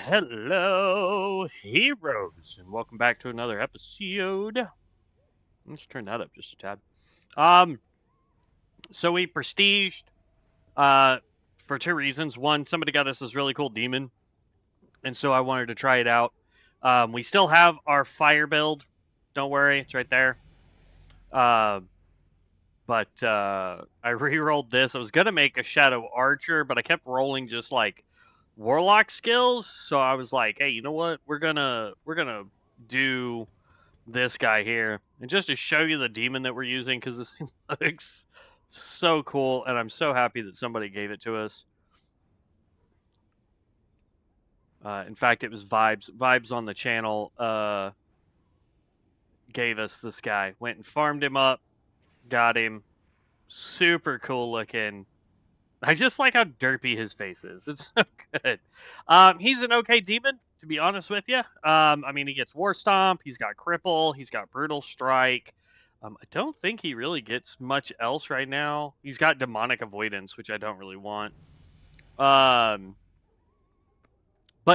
Hello, heroes, and welcome back to another episode. Let's turn that up just a tad. So we prestiged, for two reasons. One, somebody got us this really cool demon, and so I wanted to try it out. We still have our fire build. Don't worry, it's right there. But I re-rolled this. I was gonna make a shadow archer, but I kept rolling just like warlock skills, so I was like, hey, you know what? We're gonna do this guy here, and just to show you the demon that we're using, because this thing looks so cool, and I'm so happy that somebody gave it to us. In fact, it was Vibes on the channel gave us this guy. Went and farmed him up, got him. Super cool looking. I just like how derpy his face is. It's so good. He's an okay demon, to be honest with you. I mean, he gets War Stomp, he's got Cripple, he's got Brutal Strike. I don't think he really gets much else right now. He's got Demonic Avoidance, which I don't really want. But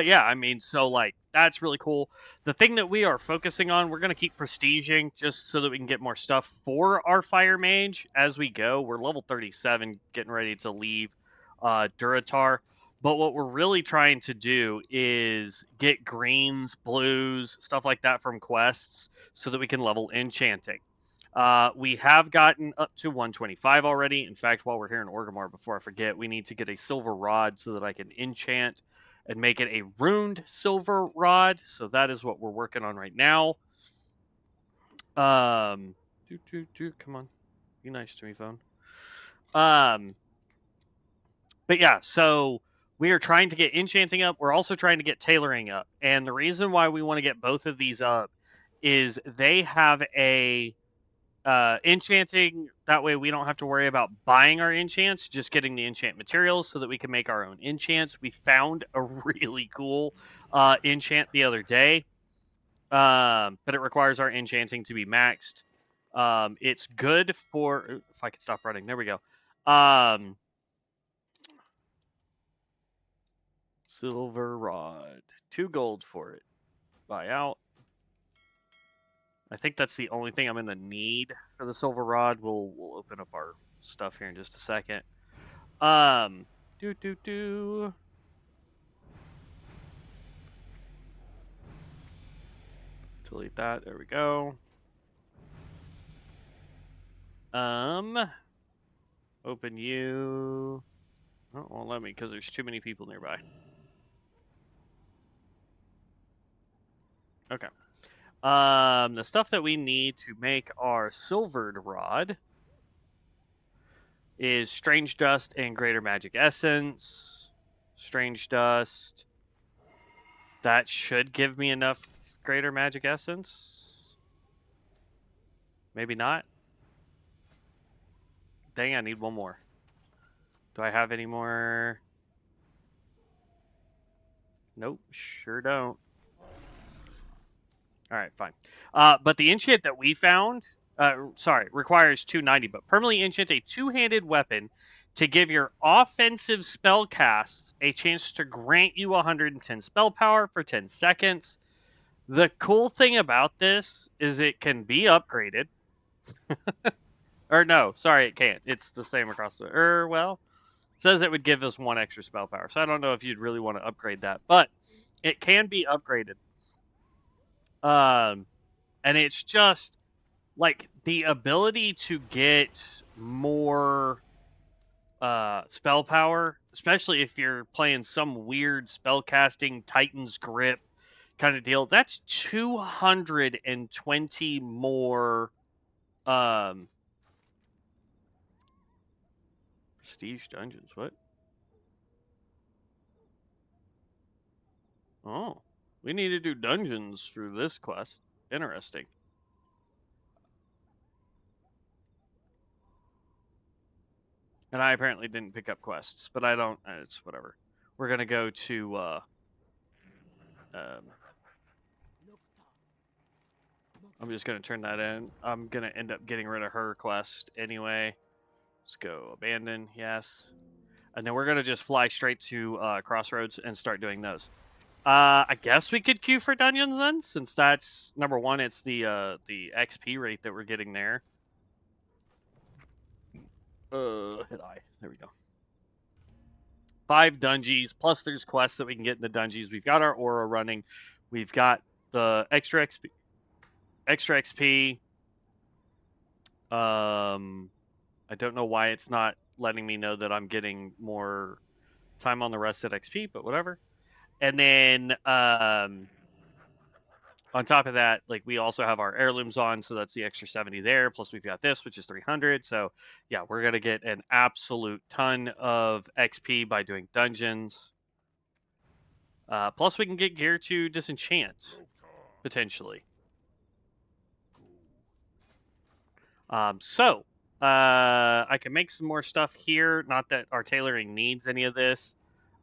yeah, I mean, so like, that's really cool. The thing that we are focusing on, we're going to keep prestiging just so that we can get more stuff for our fire mage as we go. We're level 37, getting ready to leave Duratar. But what we're really trying to do is get greens, blues, stuff like that from quests so that we can level enchanting. We have gotten up to 125 already. In fact, while we're here in Orgrimmar, before I forget, we need to get a silver rod so that I can enchant and make it a runed silver rod. So that is what we're working on right now. Come on. Be nice to me, phone. But yeah, so we are trying to get enchanting up. We're also trying to get tailoring up. And the reason why we want to get both of these up is they have a enchanting. That way we don't have to worry about buying our enchants, just getting the enchant materials so that we can make our own enchants. We found a really cool enchant the other day, but it requires our enchanting to be maxed. It's good for, if I could stop running, there we go. Silver rod, 2 gold for it. Buy out. I think that's the only thing I'm going to need for the silver rod. We'll open up our stuff here in just a second. Delete that. There we go. Open you. Oh, it won't let me because there's too many people nearby. Okay. The stuff that we need to make our silvered rod is Strange Dust and Greater Magic Essence. Strange Dust. That should give me enough Greater Magic Essence. Maybe not. Dang, I need one more. Do I have any more? Nope, sure don't. Alright, fine. But the enchant that we found, requires 290, but permanently enchant a two-handed weapon to give your offensive spell casts a chance to grant you 110 spell power for 10 seconds. The cool thing about this is it can be upgraded. Or no, sorry, it can't. It's the same across the... well, it says it would give us 1 extra spell power, so I don't know if you'd really want to upgrade that, but it can be upgraded. And it's just like the ability to get more spell power, especially if you're playing some weird spellcasting Titan's Grip kind of deal. That's 220 more prestige dungeons. What? Oh, we need to do dungeons through this quest. Interesting. And I apparently didn't pick up quests, but I don't. It's whatever. We're gonna go to. I'm just gonna turn that in. I'm gonna end up getting rid of her quest anyway. Let's go abandon. Yes. And then we're gonna just fly straight to Crossroads and start doing those. I guess we could queue for dungeons then, since that's number one. It's the XP rate that we're getting there. Hit I. There we go. 5 dungeons, plus there's quests that we can get in the dungeons. We've got our aura running. We've got the extra XP. Extra XP. I don't know why it's not letting me know that I'm getting more time on the rested XP, but whatever. And then on top of that, like we also have our heirlooms on, so that's the extra 70 there. Plus we've got this, which is 300. So yeah, we're gonna get an absolute ton of XP by doing dungeons. Plus we can get gear to disenchant potentially. I can make some more stuff here. Not that our tailoring needs any of this,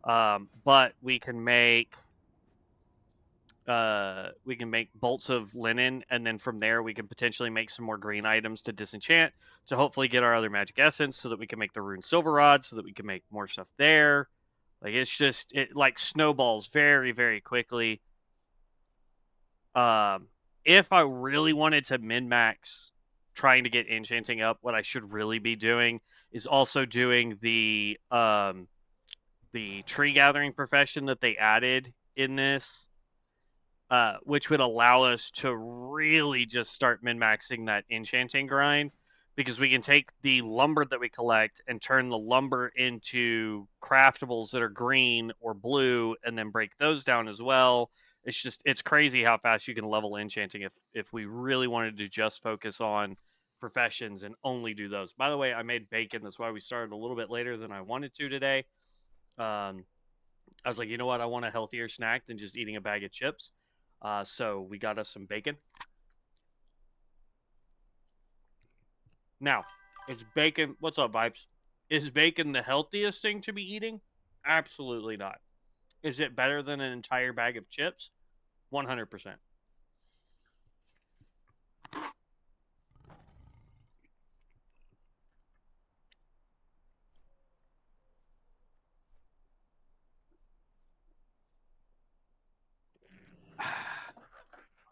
but we can make bolts of linen, and then from there we can potentially make some more green items to disenchant to hopefully get our other magic essence, so that we can make the rune silver rod, so that we can make more stuff there. Like it like snowballs very, very quickly. If I really wanted to min max trying to get enchanting up, what I should really be doing is also doing the tree gathering profession that they added in this, which would allow us to really just start min-maxing that enchanting grind, because we can take the lumber that we collect and turn the lumber into craftables that are green or blue, and then break those down as well. It's crazy how fast you can level enchanting if we really wanted to just focus on professions and only do those. By the way, I made bacon. That's why we started a little bit later than I wanted to today. I was like, you know what? I want a healthier snack than just eating a bag of chips. So we got us some bacon. Now, is bacon... What's up, Vibes? Is bacon the healthiest thing to be eating? Absolutely not. Is it better than an entire bag of chips? 100%.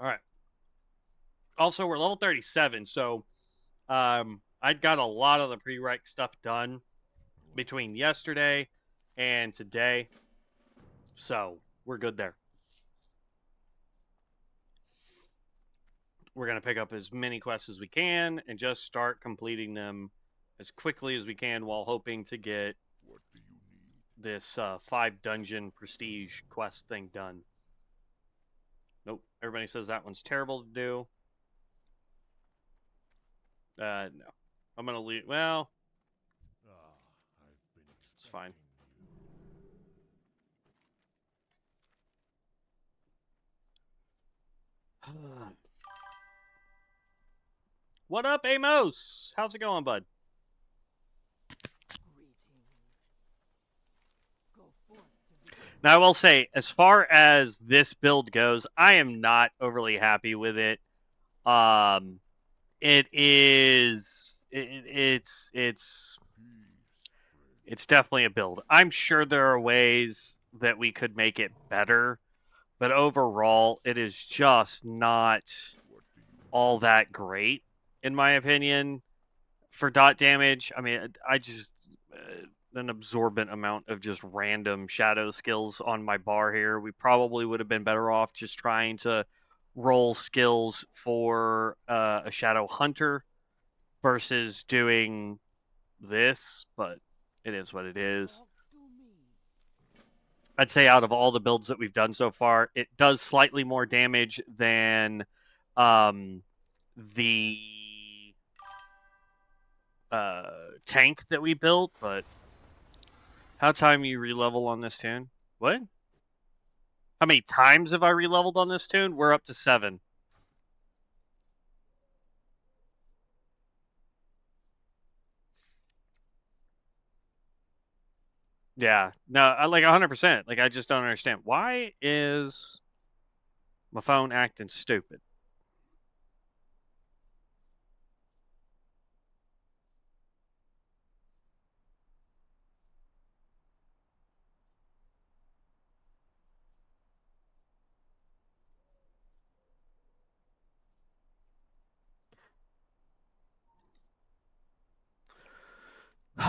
All right. Also, we're level 37, so I got a lot of the prereq stuff done between yesterday and today, so we're good there. We're going to pick up as many quests as we can and just start completing them as quickly as we can, while hoping to get this 5 dungeon prestige quest thing done. Nope. Everybody says that one's terrible to do. No. I'm going to leave. Well, it's fine. What up, Amos? How's it going, bud? Now, I will say, as far as this build goes, I am not overly happy with it. It's definitely a build. I'm sure there are ways that we could make it better, but overall, it is just not all that great, in my opinion, for dot damage. I mean, I just an absorbent amount of just random shadow skills on my bar here. We probably would have been better off just trying to roll skills for a shadow hunter versus doing this, but it is what it is. I'd say out of all the builds that we've done so far, it does slightly more damage than the tank that we built, but how time you re-level on this tune? What? How many times have I re-leveled on this tune? We're up to 7. Yeah, no, I like 100%. Like, I just don't understand. Why is my phone acting stupid?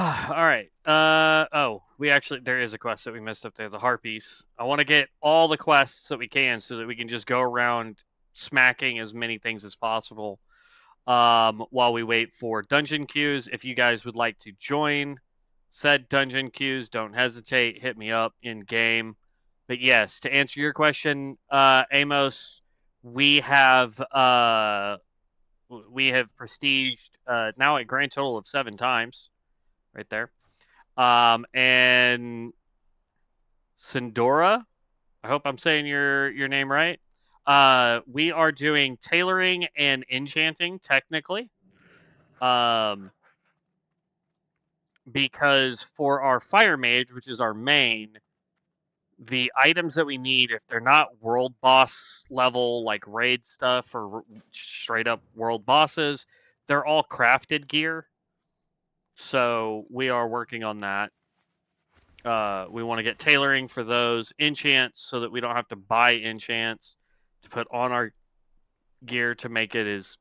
All right. Oh, there is a quest that we missed up there. The harpies. I want to get all the quests that we can so that we can just go around smacking as many things as possible. While we wait for dungeon queues, if you guys would like to join said dungeon queues, don't hesitate. Hit me up in game. But yes, to answer your question, Amos, we have uh, we have prestiged now a grand total of 7 times, right there. And Sindora, I hope I'm saying your name right. We are doing tailoring and enchanting technically. Um, because for our fire mage, which is our main, the items that we need, if they're not world boss level like raid stuff or straight up world bosses, they're all crafted gear. So we are working on that. We want to get tailoring for those enchants so that we don't have to buy enchants to put on our gear to make it as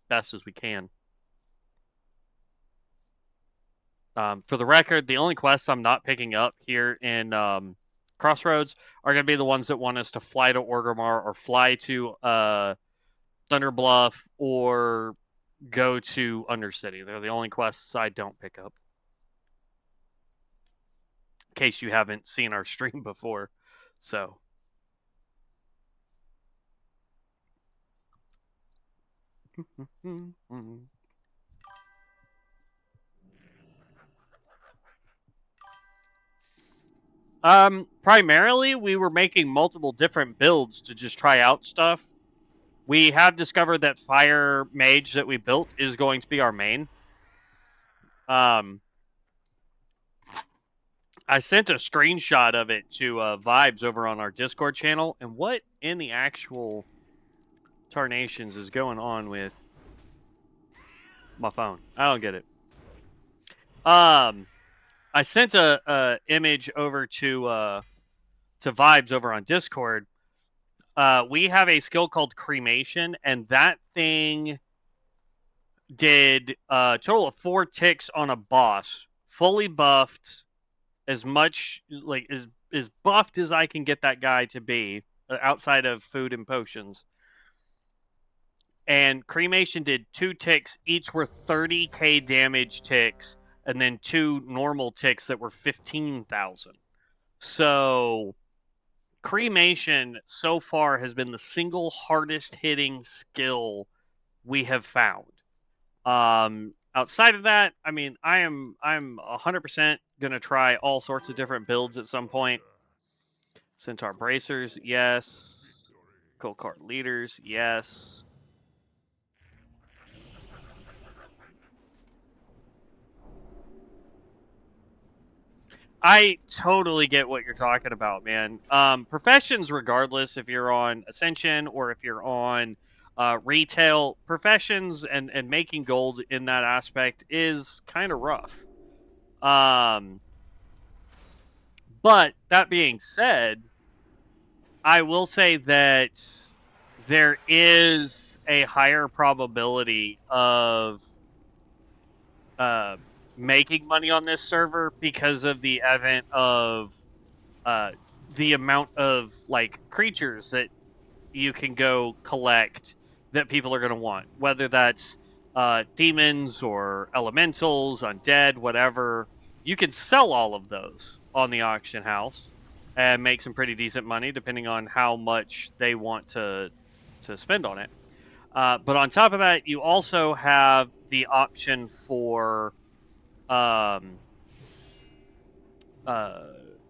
best as we can. For the record, the only quests I'm not picking up here in Crossroads are going to be the ones that want us to fly to Orgrimmar or fly to Thunder Bluff or go to Undercity. They're the only quests I don't pick up. In case you haven't seen our stream before. So. Primarily, we were making multiple different builds to just try out stuff. We have discovered that Fire Mage that we built is going to be our main. I sent a screenshot of it to Vibes over on our Discord channel, and what in the actual tarnations is going on with my phone? I don't get it. I sent a image over to Vibes over on Discord. We have a skill called cremation, and that thing did a total of 4 ticks on a boss, fully buffed, as much like as buffed as I can get that guy to be outside of food and potions. And cremation did 2 ticks, each were 30k damage ticks, and then 2 normal ticks that were 15,000. So cremation so far has been the single hardest hitting skill we have found. Outside of that, I mean, I'm 100% gonna try all sorts of different builds at some point. Centaur bracers, yes. Cold card leaders, yes. I totally get what you're talking about, man. Professions, regardless if you're on Ascension or if you're on retail, professions and making gold in that aspect is kind of rough. But that being said, I will say that there is a higher probability of making money on this server because of the event of the amount of like creatures that you can go collect that people are going to want, whether that's demons or elementals, undead, whatever. You can sell all of those on the auction house and make some pretty decent money depending on how much they want to spend on it. But on top of that, you also have the option for um, uh,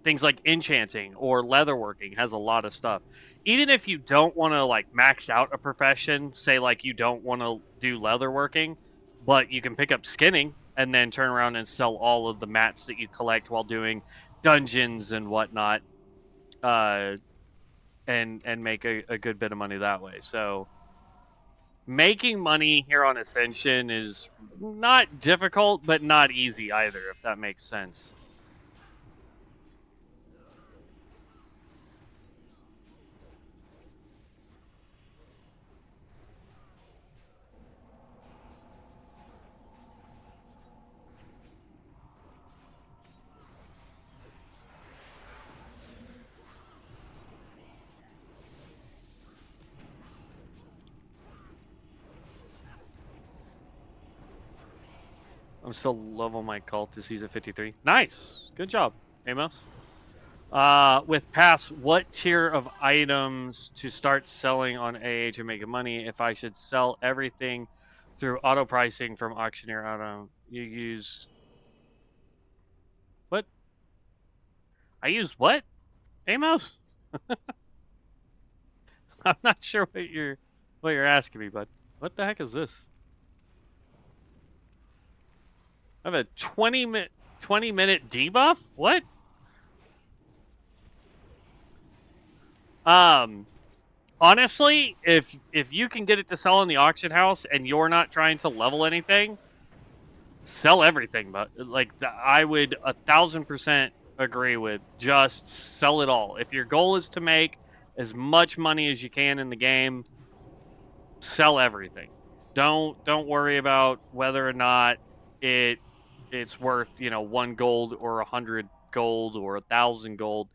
things like enchanting or leatherworking has a lot of stuff. Even if you don't want to like max out a profession, say like you don't want to do leatherworking, but you can pick up skinning and then turn around and sell all of the mats that you collect while doing dungeons and whatnot, and make a good bit of money that way. So making money here on Ascension is not difficult, but not easy either, if that makes sense. I'm still level my cult to season 53. Nice. Good job, Amos. With pass, what tier of items to start selling on AA to make money? If I should sell everything through auto pricing from auctioneer auto, you use what? I use what? Amos? I'm not sure what you're asking me, bud. What the heck is this? I have a 20-minute debuff? What? Honestly, if you can get it to sell in the auction house and you're not trying to level anything, sell everything. But like, I would 1,000% agree with just sell it all. If your goal is to make as much money as you can in the game, sell everything. Don't worry about whether or not it's worth 1 gold or 100 gold or 1,000 gold.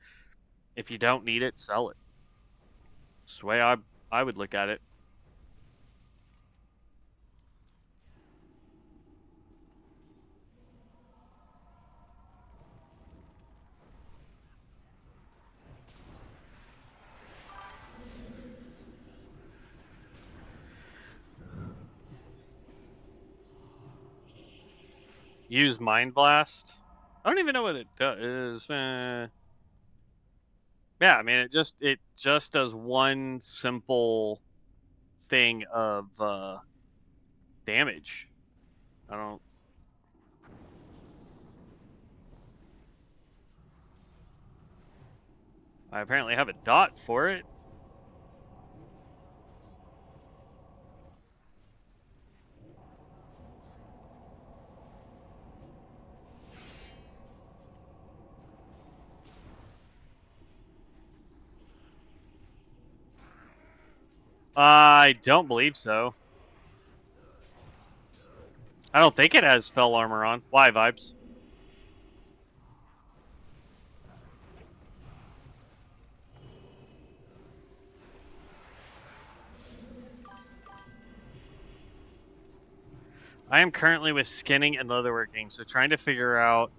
If you don't need it, sell it. That's the way I would look at it. Use Mind Blast. I don't even know what it does. Yeah, I mean it just does one simple thing of damage. I apparently have a dot for it. I don't believe so. I don't think it has fell armor on. Why, Vibes? I am currently with skinning and leatherworking, so trying to figure out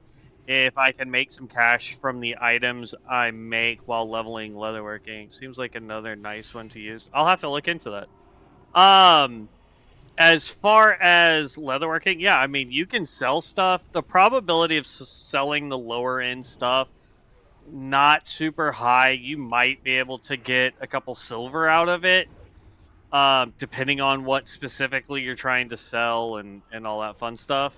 if I can make some cash from the items I make while leveling leatherworking. Seems like another nice one to use. I'll have to look into that. As far as leatherworking, yeah, I mean, you can sell stuff. The probability of selling the lower end stuff, not super high. You might be able to get a couple silver out of it, depending on what specifically you're trying to sell and all that fun stuff.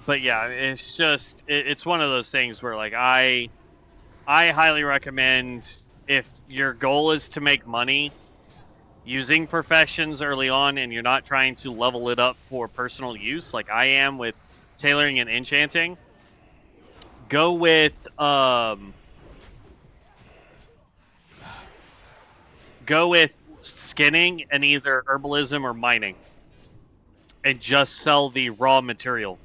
But yeah, it's just it's one of those things where like I highly recommend, if your goal is to make money using professions early on and you're not trying to level it up for personal use like I am with tailoring and enchanting, go with skinning and either herbalism or mining, and just sell the raw material.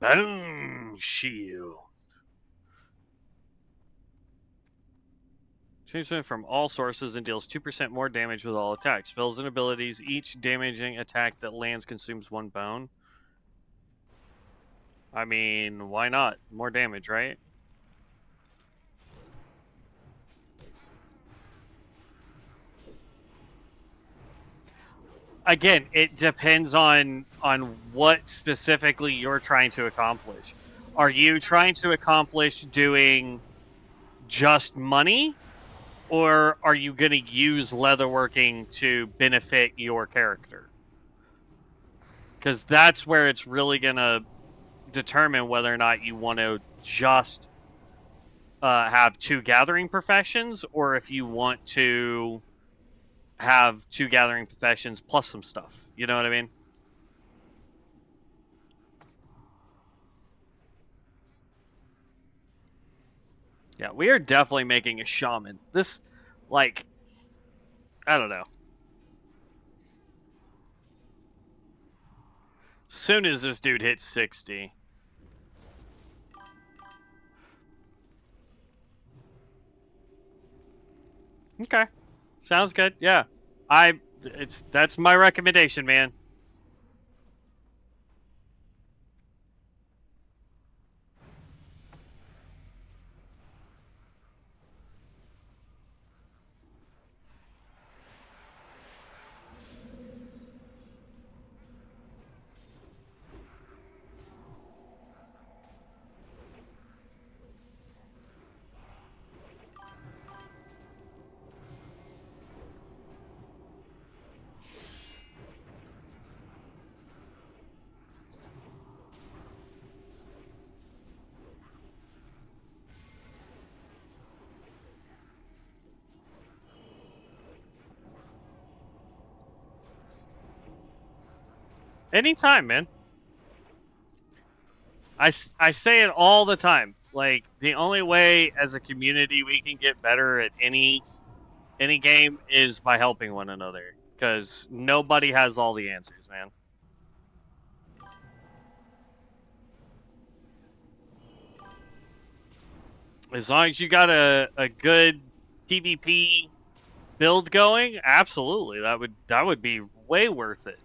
Boom! Shield. Changes from all sources and deals 2% more damage with all attacks. Spells and abilities. Each damaging attack that lands consumes 1 bone. I mean, why not? More damage, right? Again, it depends on what specifically you're trying to accomplish. Are you trying to accomplish doing just money, or are you going to use leatherworking to benefit your character? Because that's where it's really going to determine whether or not you want to just have two gathering professions, or if you want to have two gathering professions plus some stuff. You know what I mean? Yeah, we are definitely making a shaman. This, like, I don't know. Soon as this dude hits 60. Okay. Sounds good. Yeah. That's my recommendation, man. Anytime, man. I say it all the time. Like, the only way as a community we can get better at any game is by helping one another, because nobody has all the answers, man. As long as you got a good PvP build going, absolutely, that would be way worth it.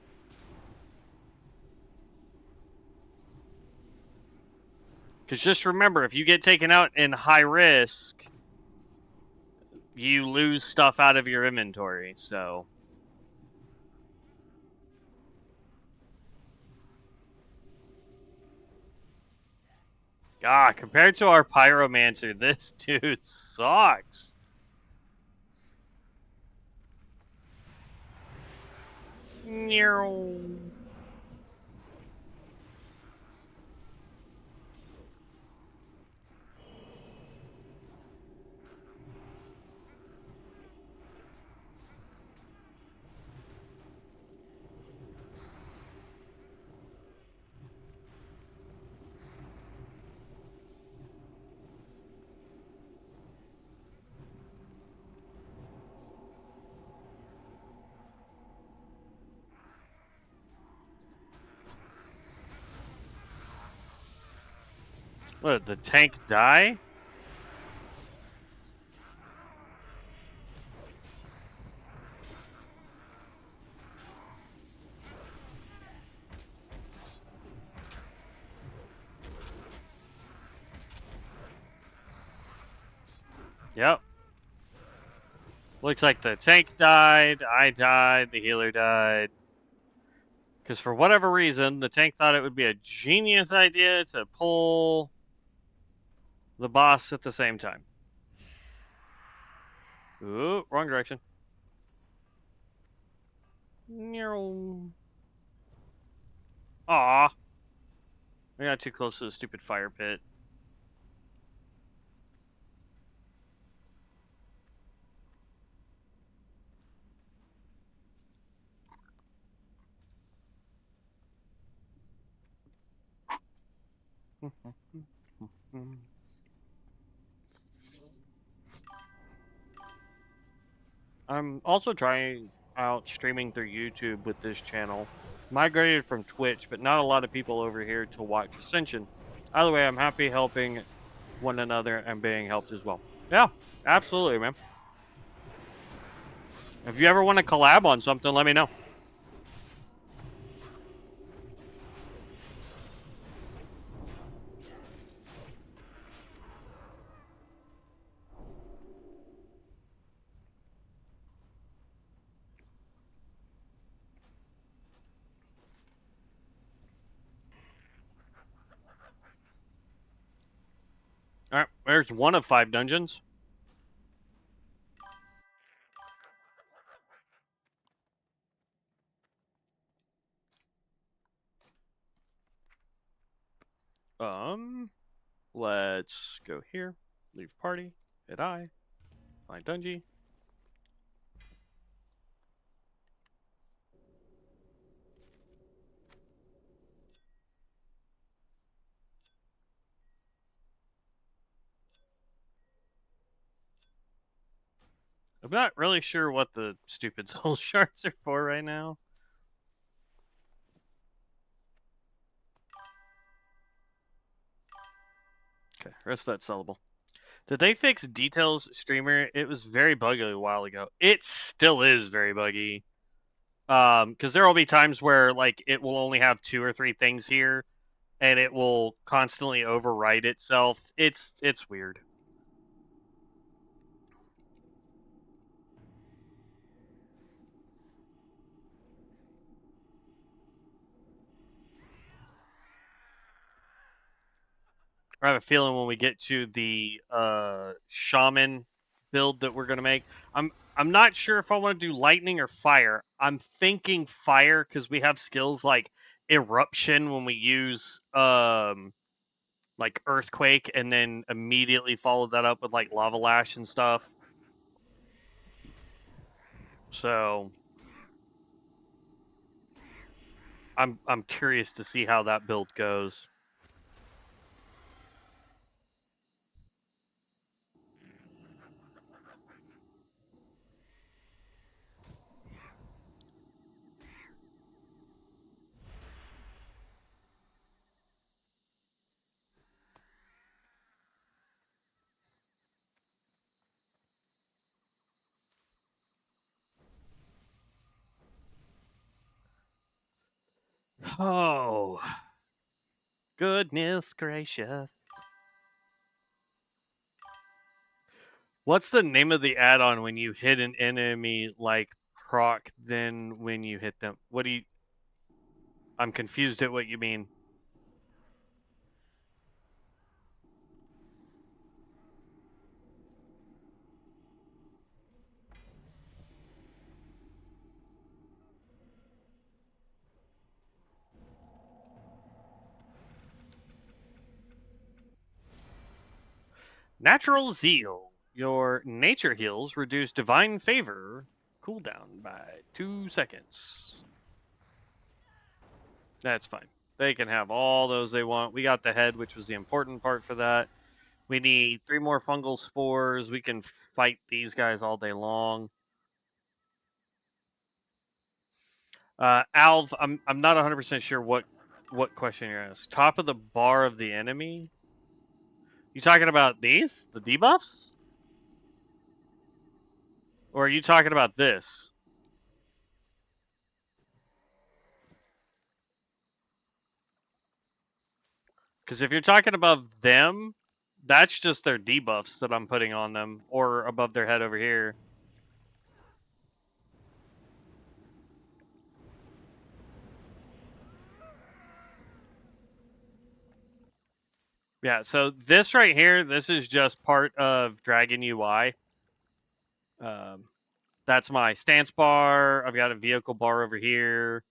Because just remember, if you get taken out in high risk, you lose stuff out of your inventory. So, compared to our pyromancer, this dude sucks. What, the tank die? Yep. Looks like the tank died, I died, the healer died. Because for whatever reason, the tank thought it would be a genius idea to pull the boss at the same time. Ooh, wrong direction. Aw. I got too close to the stupid fire pit. I'm also trying out streaming through YouTube with this channel. Migrated from Twitch, but not a lot of people over here to watch Ascension. Either way, I'm happy helping one another and being helped as well. Yeah, absolutely, man. If you ever want to collab on something, let me know. All right, there's one of 5 dungeons. Let's go here. Leave party. Hit I. Find Dungy. I'm not really sure what the stupid soul shards are for right now. Okay, rest of that sellable. Did they fix Details Streamer? It was very buggy a while ago. It still is very buggy. Because there will be times where like it will only have 2 or 3 things here, and it will constantly overwrite itself. It's weird. I have a feeling when we get to the shaman build that we're gonna make, I'm not sure if I want to do lightning or fire. I'm thinking fire because we have skills like eruption when we use like earthquake, and then immediately follow that up with like lava lash and stuff. So I'm curious to see how that build goes. Oh, goodness gracious. What's the name of the add-on when you hit an enemy like proc, then when you hit them? What do you... I'm confused at what you mean. Natural Zeal. Your nature heals reduce divine favor cooldown by 2 seconds. That's fine. They can have all those they want. We got the head, which was the important part for that. We need 3 more fungal spores. We can fight these guys all day long. Alv, I'm not 100% sure what question you're asking. Top of the bar of the enemy? You talking about these? The debuffs? Or are you talking about this? Because if you're talking about them, that's just their debuffs that I'm putting on them, or above their head over here. Yeah, so this right here, this is just part of Dragon UI. That's my stance bar. I've got a vehicle bar over here,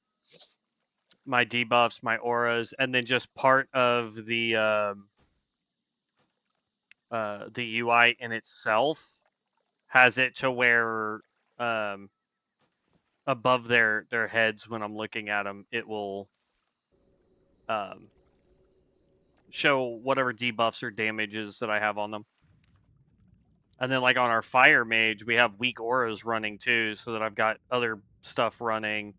my debuffs, my auras, and then just part of the UI in itself has it to where um, above their heads, when I'm looking at them, it will um, show whatever debuffs or damages that I have on them. And then like on our fire mage, we have weak auras running too, so that I've got other stuff running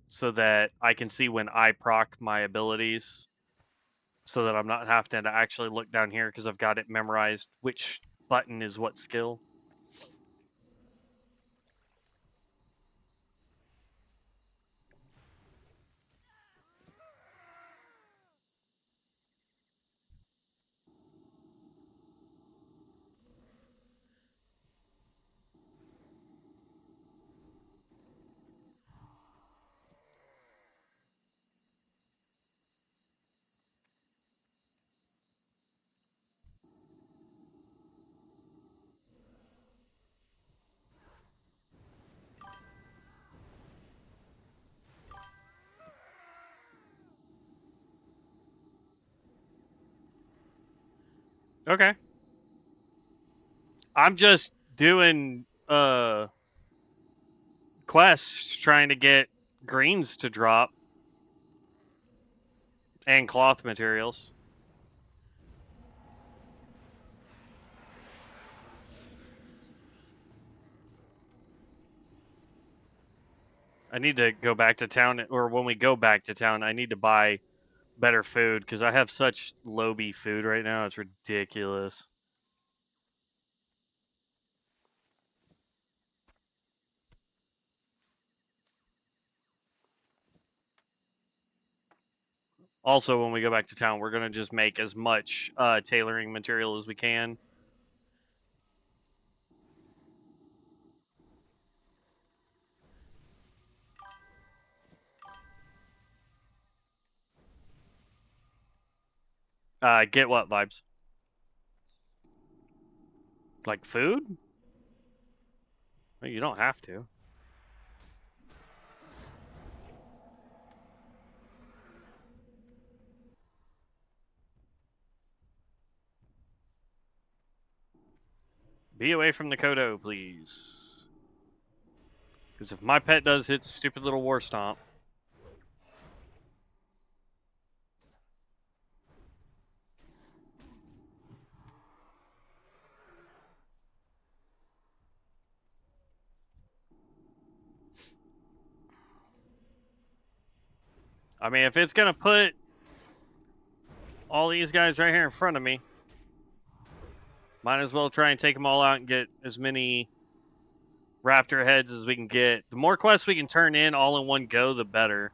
so that I can see when I proc my abilities, so that I'm not having to actually look down here because I've got it memorized which button is what skill. Okay. I'm just doing quests trying to get greens to drop and cloth materials. I need to go back to town, or when we go back to town, I need to buy better food because I have such low B food right now. It's ridiculous. Also, when we go back to town, we're gonna just make as much tailoring material as we can. Get what vibes? Like food? Well, you don't have to. Be away from the Kodo, please. Because if my pet does its stupid little war stomp, I mean, if it's gonna put all these guys right here in front of me, might as well try and take them all out and get as many raptor heads as we can get. The more quests we can turn in all in one go, the better.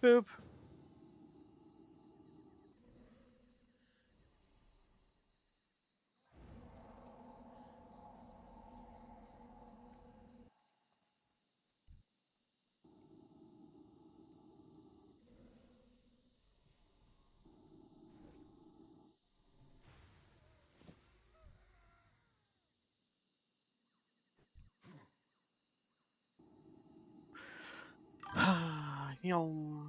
Boop. You know,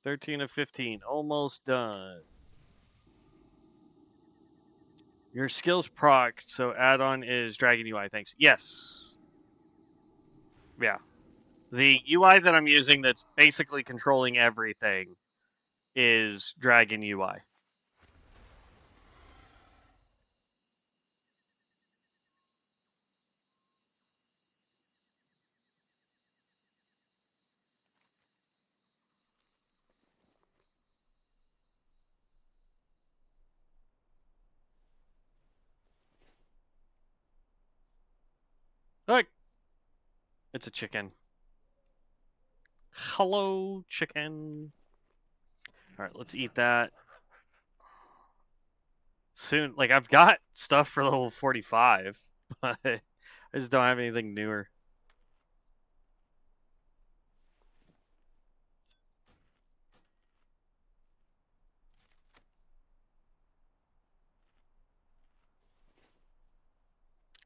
13 of 15, almost done. Your skills proc, so add-on is Dragon UI, thanks. Yes. Yeah. The UI that I'm using that's basically controlling everything is Dragon UI. Look, it's a chicken. Hello, chicken. All right, let's eat that. Soon, like, I've got stuff for level 45, but I just don't have anything newer.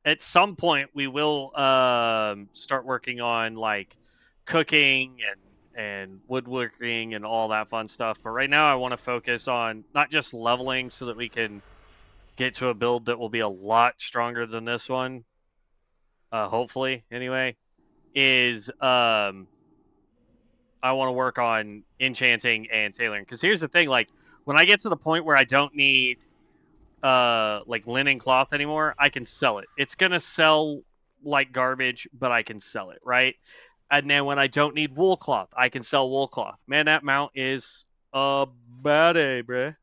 At some point, we will start working on, like, cooking and woodworking and all that fun stuff. But right now, I want to focus on not just leveling so that we can get to a build that will be a lot stronger than this one. Hopefully, anyway, is I want to work on enchanting and tailoring. Because here's the thing, like, when I get to the point where I don't need like linen cloth anymore, I can sell it. It's gonna sell like garbage, but I can sell it, right? And then when I don't need wool cloth, I can sell wool cloth. Man, that mount is a baddie, bruh.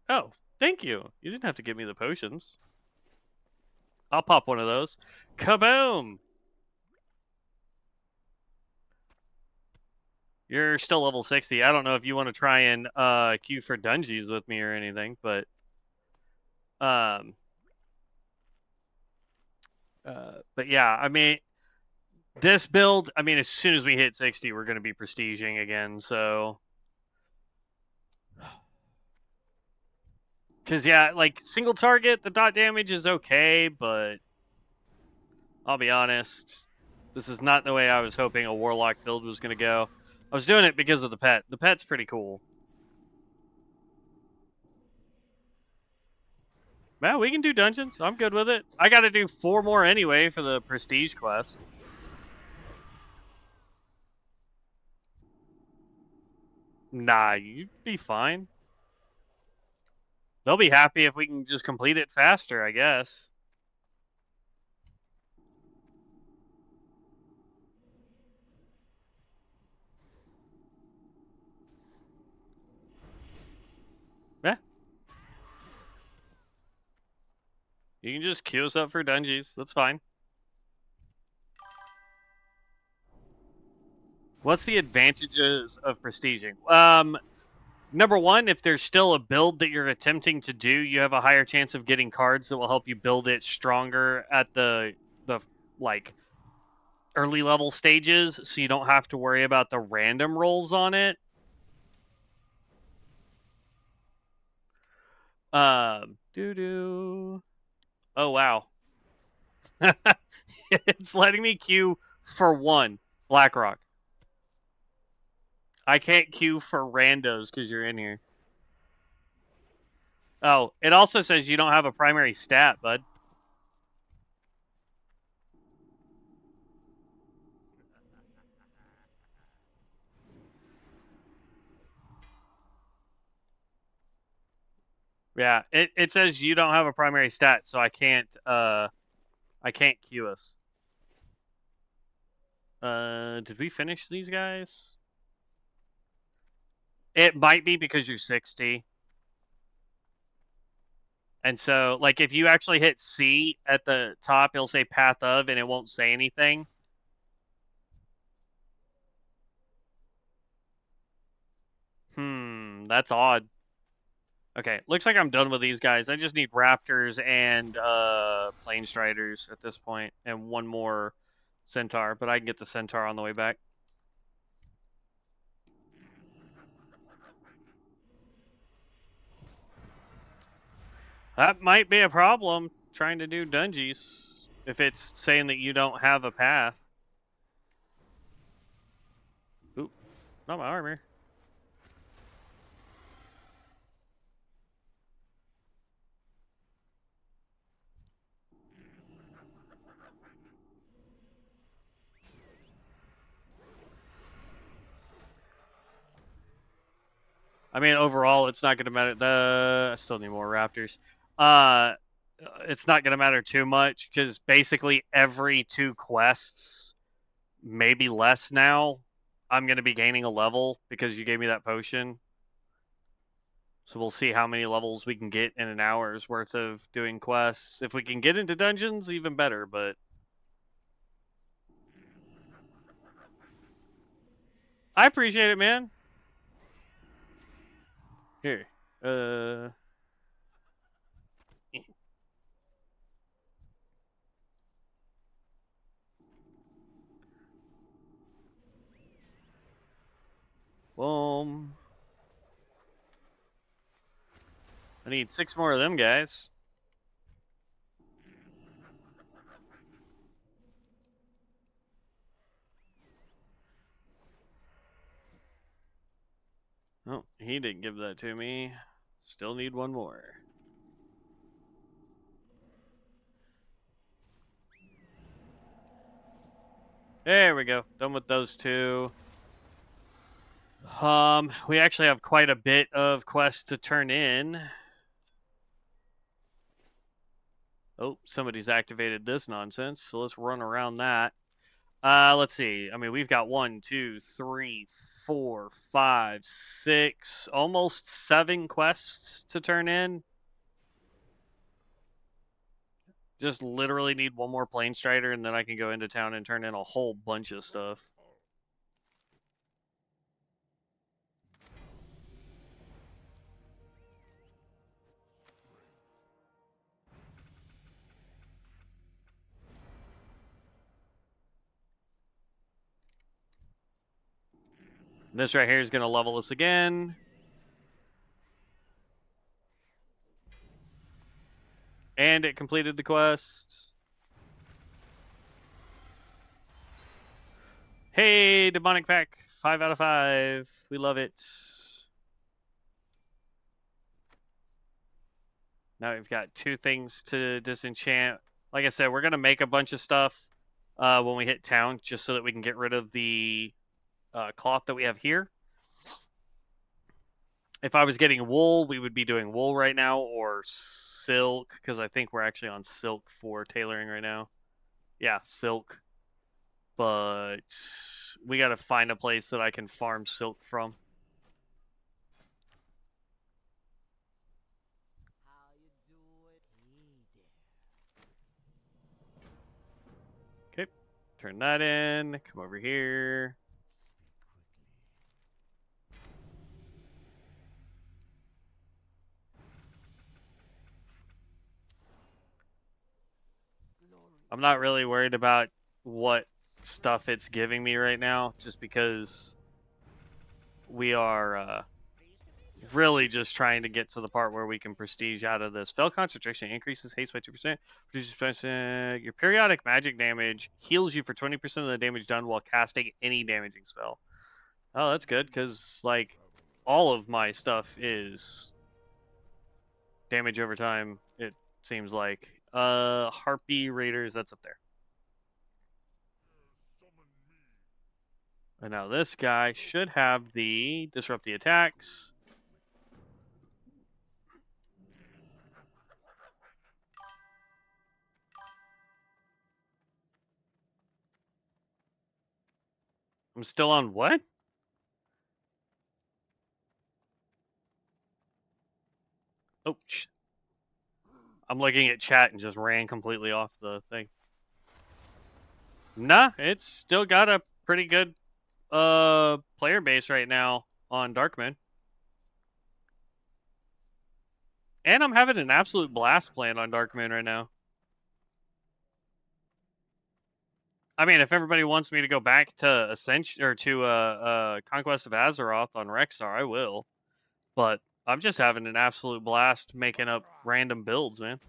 Oh, thank you. You didn't have to give me the potions. I'll pop one of those. Kaboom! You're still level 60. I don't know if you want to try and queue for dungeons with me or anything, but um but yeah, I mean this build, I mean as soon as we hit 60, we're going to be prestiging again, so cuz yeah, like single target, the dot damage is okay, but I'll be honest, this is not the way I was hoping a warlock build was going to go. I was doing it because of the pet. The pet's pretty cool. Man, we can do dungeons. I'm good with it. I got to do 4 more anyway for the prestige quest. Nah, you'd be fine. They'll be happy if we can just complete it faster, I guess. Yeah. You can just queue us up for dungeons. That's fine. What's the advantages of prestiging? Number one, if there's still a build that you're attempting to do, you have a higher chance of getting cards that will help you build it stronger at the like early level stages, so you don't have to worry about the random rolls on it. Doo doo. Oh wow, it's letting me queue for one BlackRock. I can't queue for randos because you're in here. Oh, it also says you don't have a primary stat, bud. Yeah, it says you don't have a primary stat, so I can't queue us. Did we finish these guys? It might be because you're 60. And so, like, if you actually hit C at the top, it'll say path of, and it won't say anything. That's odd. Okay, looks like I'm done with these guys. I just need raptors and plane striders at this point, and one more centaur, but I can get the centaur on the way back. That might be a problem trying to do dungeons if it's saying that you don't have a path. Oop, not my armor. I mean, overall, it's not going to matter. I still need more raptors. Uh, it's not going to matter too much because basically every 2 quests, maybe less now, I'm going to be gaining a level because you gave me that potion. So we'll see how many levels we can get in an hour's worth of doing quests. If we can get into dungeons, even better, but I appreciate it, man. Here. Boom. I need 6 more of them guys. Oh, he didn't give that to me. Still need 1 more. There we go. Done with those 2. We actually have quite a bit of quests to turn in. Oh, somebody's activated this nonsense, so let's run around that. Let's see. I mean, we've got 1, 2, 3, 4, 5, 6, almost 7 quests to turn in. Just literally need 1 more plane strider, and then I can go into town and turn in a whole bunch of stuff. This right here is going to level us again. And it completed the quest. Hey, demonic pack. 5 out of 5. We love it. Now we've got 2 things to disenchant. Like I said, we're going to make a bunch of stuff when we hit town, just so that we can get rid of the cloth that we have here. If I was getting wool, we would be doing wool right now, or silk, because I think we're actually on silk for tailoring right now. Yeah, silk. But we got to find a place that I can farm silk from. Okay, turn that in. Come over here. I'm not really worried about what stuff it's giving me right now, just because we are really just trying to get to the part where we can prestige out of this. Spell concentration increases haste by 2%. Your periodic magic damage heals you for 20% of the damage done while casting any damaging spell. Oh, that's good, because, like, all of my stuff is damage over time, it seems like. Harpy Raiders, that's up there. And now this guy should have the disrupt the attacks. I'm still on what? Oh, I'm looking at chat and just ran completely off the thing. Nah, it's still got a pretty good player base right now on Darkmoon. And I'm having an absolute blast playing on Darkmoon right now. I mean, if everybody wants me to go back to Ascension or to Conquest of Azeroth on Rexar, I will. But I'm just having an absolute blast making up random builds, man.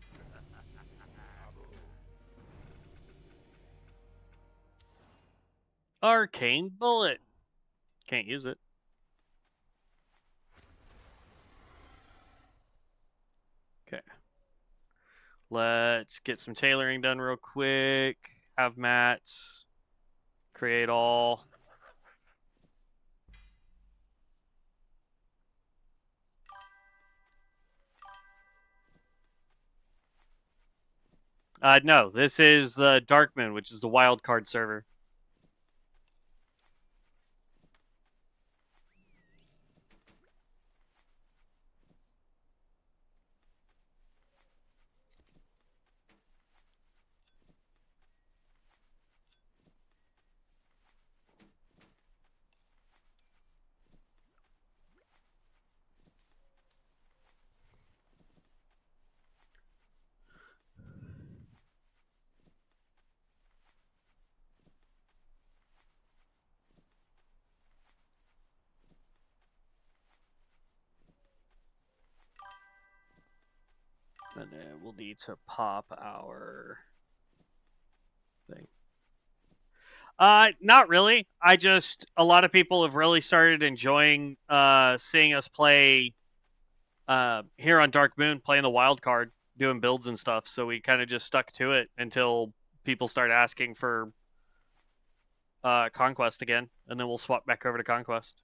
Arcane Bullet. Can't use it. Okay. Let's get some tailoring done real quick. Have mats. Create all. No, this is the Darkmoon, which is the wild card server. And then we'll need to pop our thing. Not really. A lot of people have really started enjoying seeing us play here on Darkmoon, playing the wild card, doing builds and stuff. So we kind of just stuck to it until people start asking for Conquest again, and then we'll swap back over to Conquest.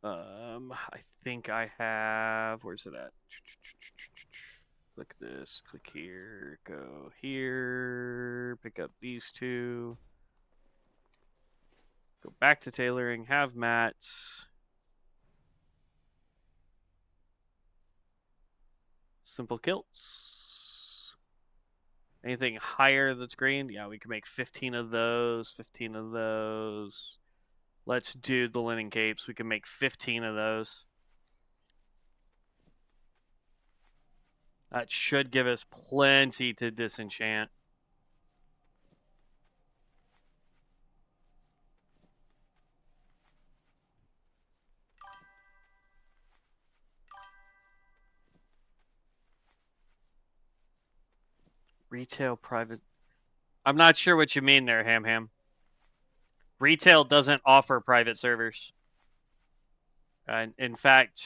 I think I have. Where's it at? Click this. Click here. Go here. Pick up these 2. Go back to tailoring. Have mats. Simple kilts. Anything higher that's green? Yeah, we can make 15 of those. 15 of those. Let's do the linen capes. We can make 15 of those. That should give us plenty to disenchant. Retail private. I'm not sure what you mean there, Ham Ham. Retail doesn't offer private servers. In fact,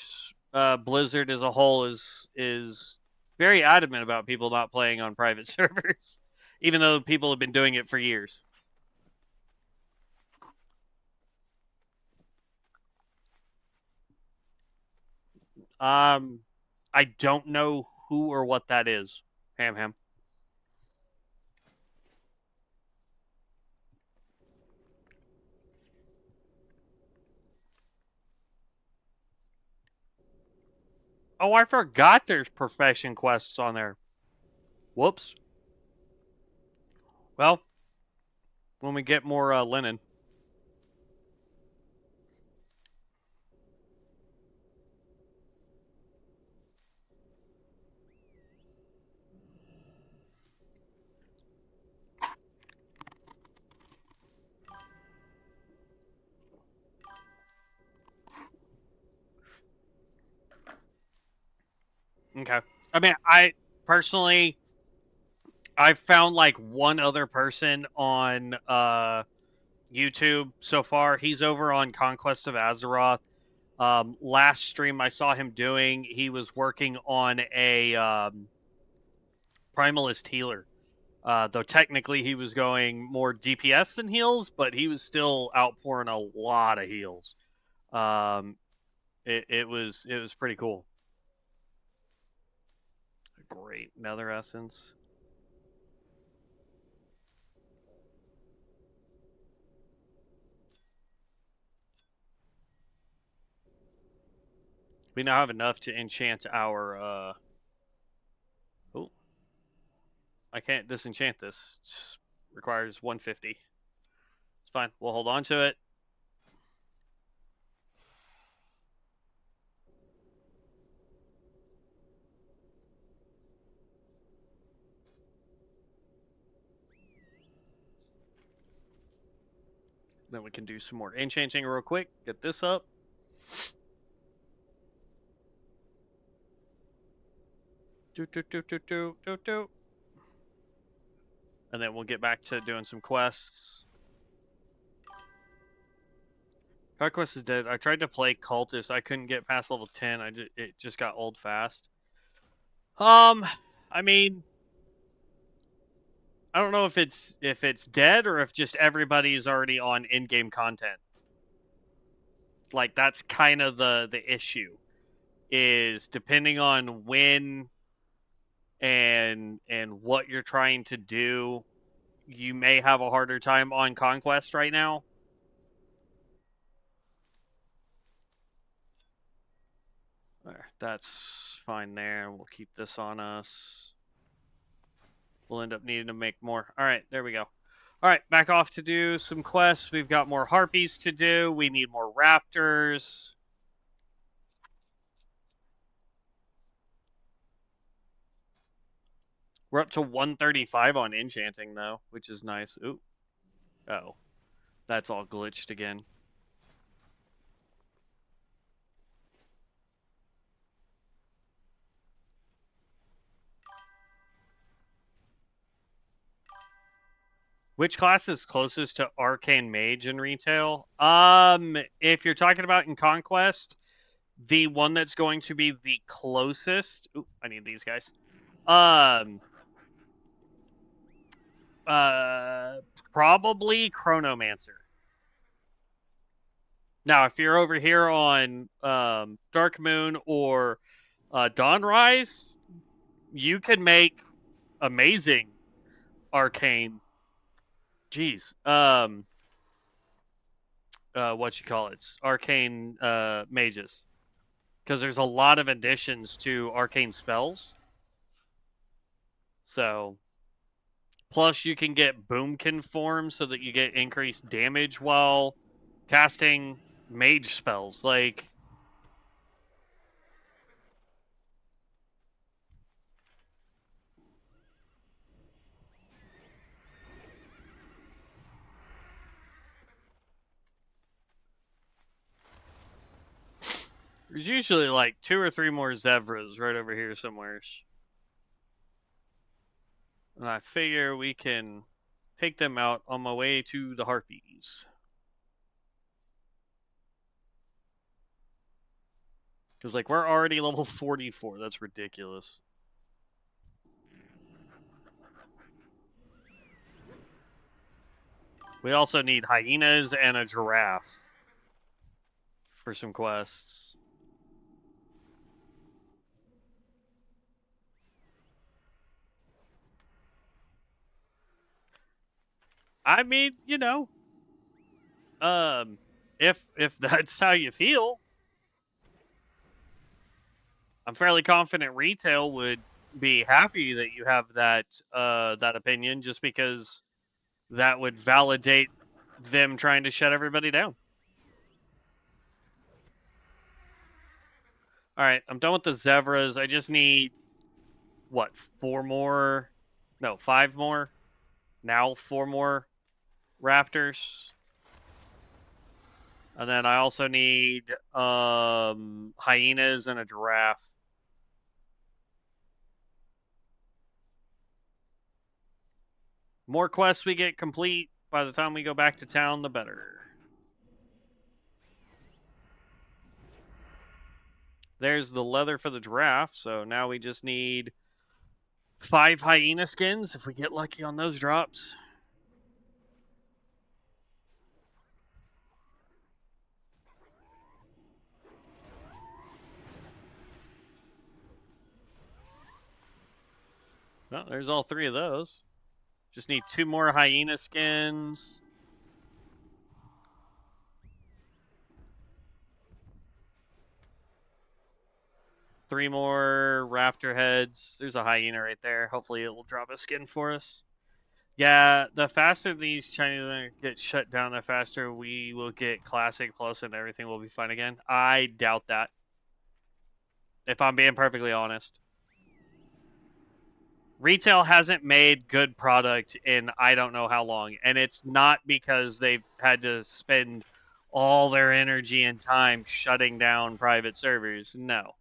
Blizzard as a whole is very adamant about people not playing on private servers, even though people have been doing it for years. I don't know who or what that is. Ham Ham. Oh, I forgot there's profession quests on there. Whoops. Well, when we get more linen. Okay. I mean, I personally, I've found like one other person on YouTube so far. He's over on Conquest of Azeroth. Last stream I saw him doing, he was working on a Primalist healer. Though technically he was going more DPS than heals, but he was still outpouring a lot of heals. Um, it was pretty cool. Great Nether Essence. We now have enough to enchant our. Oh, I can't disenchant this. It requires 150. It's fine. We'll hold on to it. Then we can do some more enchanting real quick. Get this up. Do do do do do do do. And then we'll get back to doing some quests. Conquest is dead. I tried to play Cultist. I couldn't get past level 10. It just got old fast. I mean, I don't know if it's dead or if just everybody's already on in-game content. Like that's kind of the issue is depending on when and what you're trying to do, you may have a harder time on Conquest right now. There, that's fine there. We'll keep this on us. We'll end up needing to make more. All right, there we go. All right, back off to do some quests. We've got more harpies to do. We need more raptors. We're up to 135 on enchanting, though, which is nice. Ooh. Oh. That's all glitched again. Which class is closest to Arcane Mage in retail? If you're talking about in Conquest, the one that's going to be the closest. Ooh, I need these guys. Probably Chronomancer. Now, if you're over here on Darkmoon or Dawnrise, you can make amazing arcane. Jeez. What you call it? Arcane mages. Because there's a lot of additions to arcane spells. So, plus you can get boomkin form so that you get increased damage while casting mage spells. Like, there's usually like 2 or 3 more zebras right over here somewhere. And I figure we can take them out on my way to the Harpies. Because, like, we're already level 44. That's ridiculous. We also need hyenas and a giraffe for some quests. I mean, you know, if that's how you feel, I'm fairly confident retail would be happy that you have that opinion, just because that would validate them trying to shut everybody down. All right, I'm done with the zebras. I just need what, 4 more? No, 5 more. Now 4 more raptors. And then I also need hyenas and a giraffe. More quests we get complete by the time we go back to town, the better. There's the leather for the giraffe, so now we just need 5 hyena skins if we get lucky on those drops. Well, there's all 3 of those. Just need 2 more hyena skins. 3 more raptor heads. There's a hyena right there. Hopefully it will drop a skin for us. Yeah, the faster these Chinese get shut down, the faster we will get Classic Plus and everything will be fine again. I doubt that, if I'm being perfectly honest. Retail hasn't made good product in I don't know how long, and it's not because they've had to spend all their energy and time shutting down private servers. No.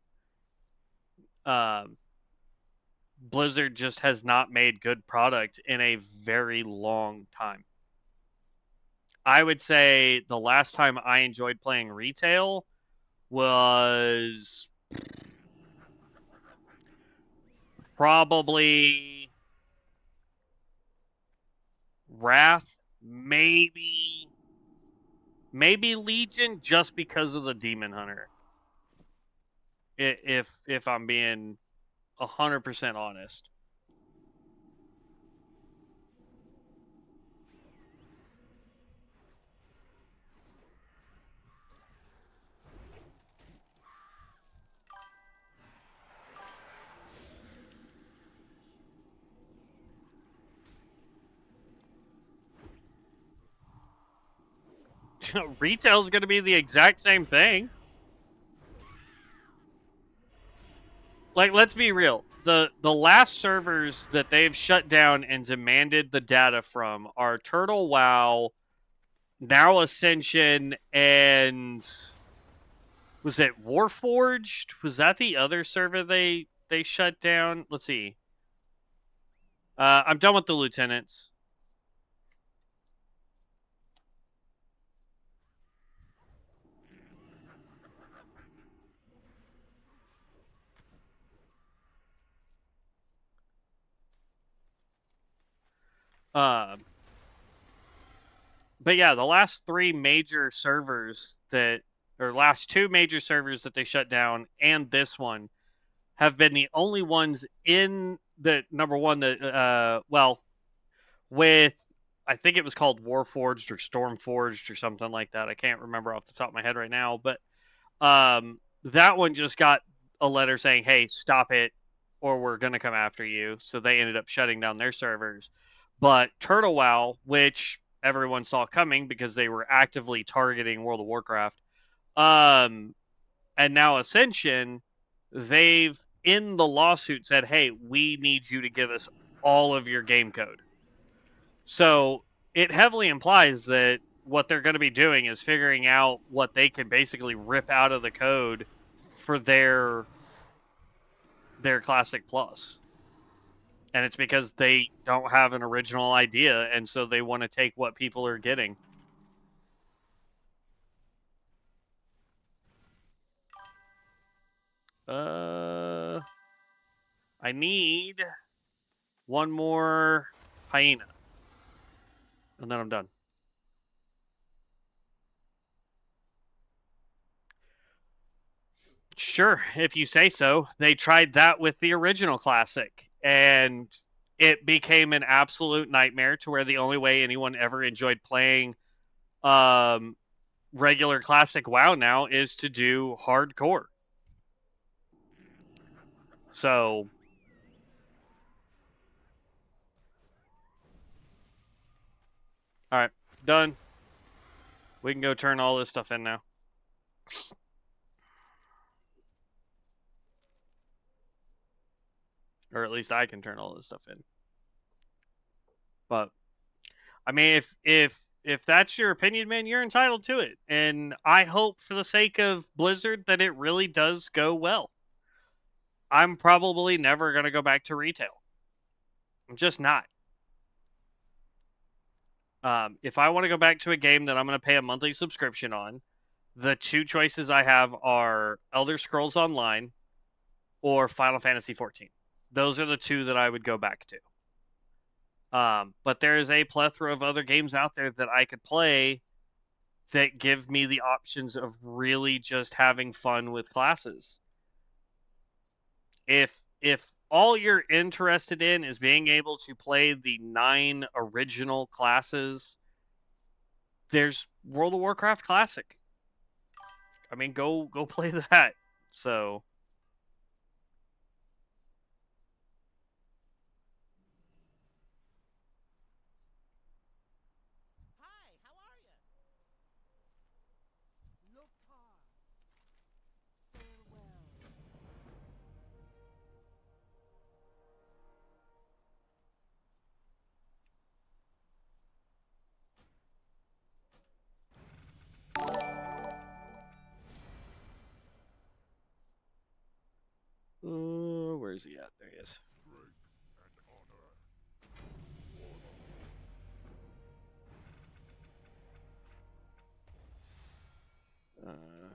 Blizzard just has not made good product in a very long time. I would say the last time I enjoyed playing retail was probably Wrath, maybe Legion, just because of the Demon Hunter. If I'm being 100% honest. Retail's going to be the exact same thing. Like, let's be real. The last servers that they've shut down and demanded the data from are Turtle WoW, now Ascension, and was it Warforged? Was that the other server they shut down? Let's see. I'm done with the lieutenants. Uh, but yeah, the last 3 major servers that, or last 2 major servers that they shut down, and this one, have been the only ones in the number one that, well, with, I think it was called Warforged or Stormforged or something like that. I can't remember off the top of my head right now, but that one just got a letter saying, "Hey, stop it, or we're gonna come after you." So they ended up shutting down their servers. But Turtle WoW, which everyone saw coming because they were actively targeting World of Warcraft, and now Ascension, they've in the lawsuit said, "Hey, we need you to give us all of your game code." So it heavily implies that what they're going to be doing is figuring out what they can basically rip out of the code for their Classic Plus. And it's because they don't have an original idea, and so they want to take what people are getting. I need one more hyena, and then I'm done. Sure, if you say so. They tried that with the original classic, and it became an absolute nightmare to where the only way anyone ever enjoyed playing um, regular classic WoW now is to do hardcore. So, all right, done. We can go turn all this stuff in now. Or at least I can turn all this stuff in. But I mean, if that's your opinion, man, you're entitled to it. And I hope for the sake of Blizzard that it really does go well. I'm probably never going to go back to retail. I'm just not. If I want to go back to a game that I'm going to pay a monthly subscription on, the two choices I have are Elder Scrolls Online or Final Fantasy 14. Those are the two that I would go back to. But there is a plethora of other games out there that I could play that give me the options of really just having fun with classes. If all you're interested in is being able to play the 9 original classes, there's World of Warcraft Classic. I mean, go play that. So, where's he at? There he is.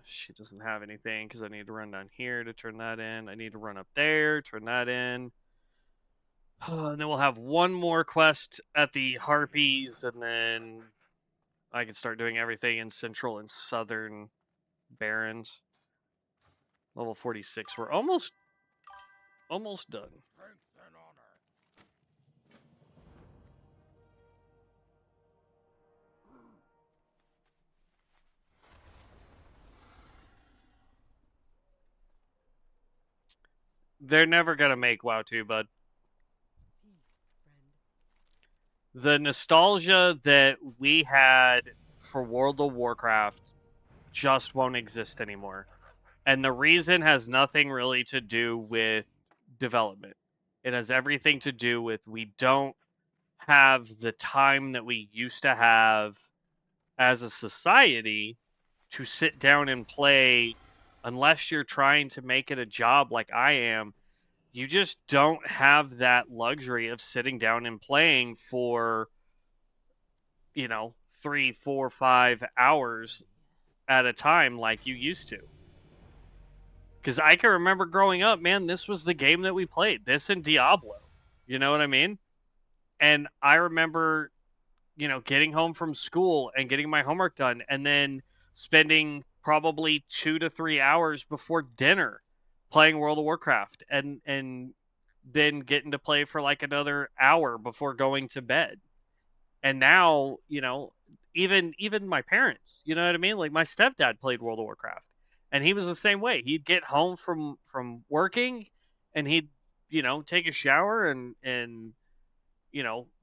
She doesn't have anything because I need to run down here to turn that in. I need to run up there, turn that in. And then we'll have one more quest at the Harpies, and then I can start doing everything in Central and Southern Barrens. Level 46. We're almost done. They're never gonna make WoW 2, bud. The nostalgia that we had for World of Warcraft just won't exist anymore. And the reason has nothing really to do with development. It has everything to do with we don't have the time that we used to have as a society to sit down and play unless you're trying to make it a job like I am. You just don't have that luxury of sitting down and playing for, 3, 4, 5 hours at a time like you used to. Because I can remember growing up, man, this was the game that we played. This and Diablo. You know what I mean? And I remember, getting home from school and getting my homework done and then spending probably 2 to 3 hours before dinner playing World of Warcraft and then getting to play for like another hour before going to bed. And now, even my parents, you know what I mean? Like my stepdad played World of Warcraft, and he was the same way. He'd get home from working, and he'd take a shower and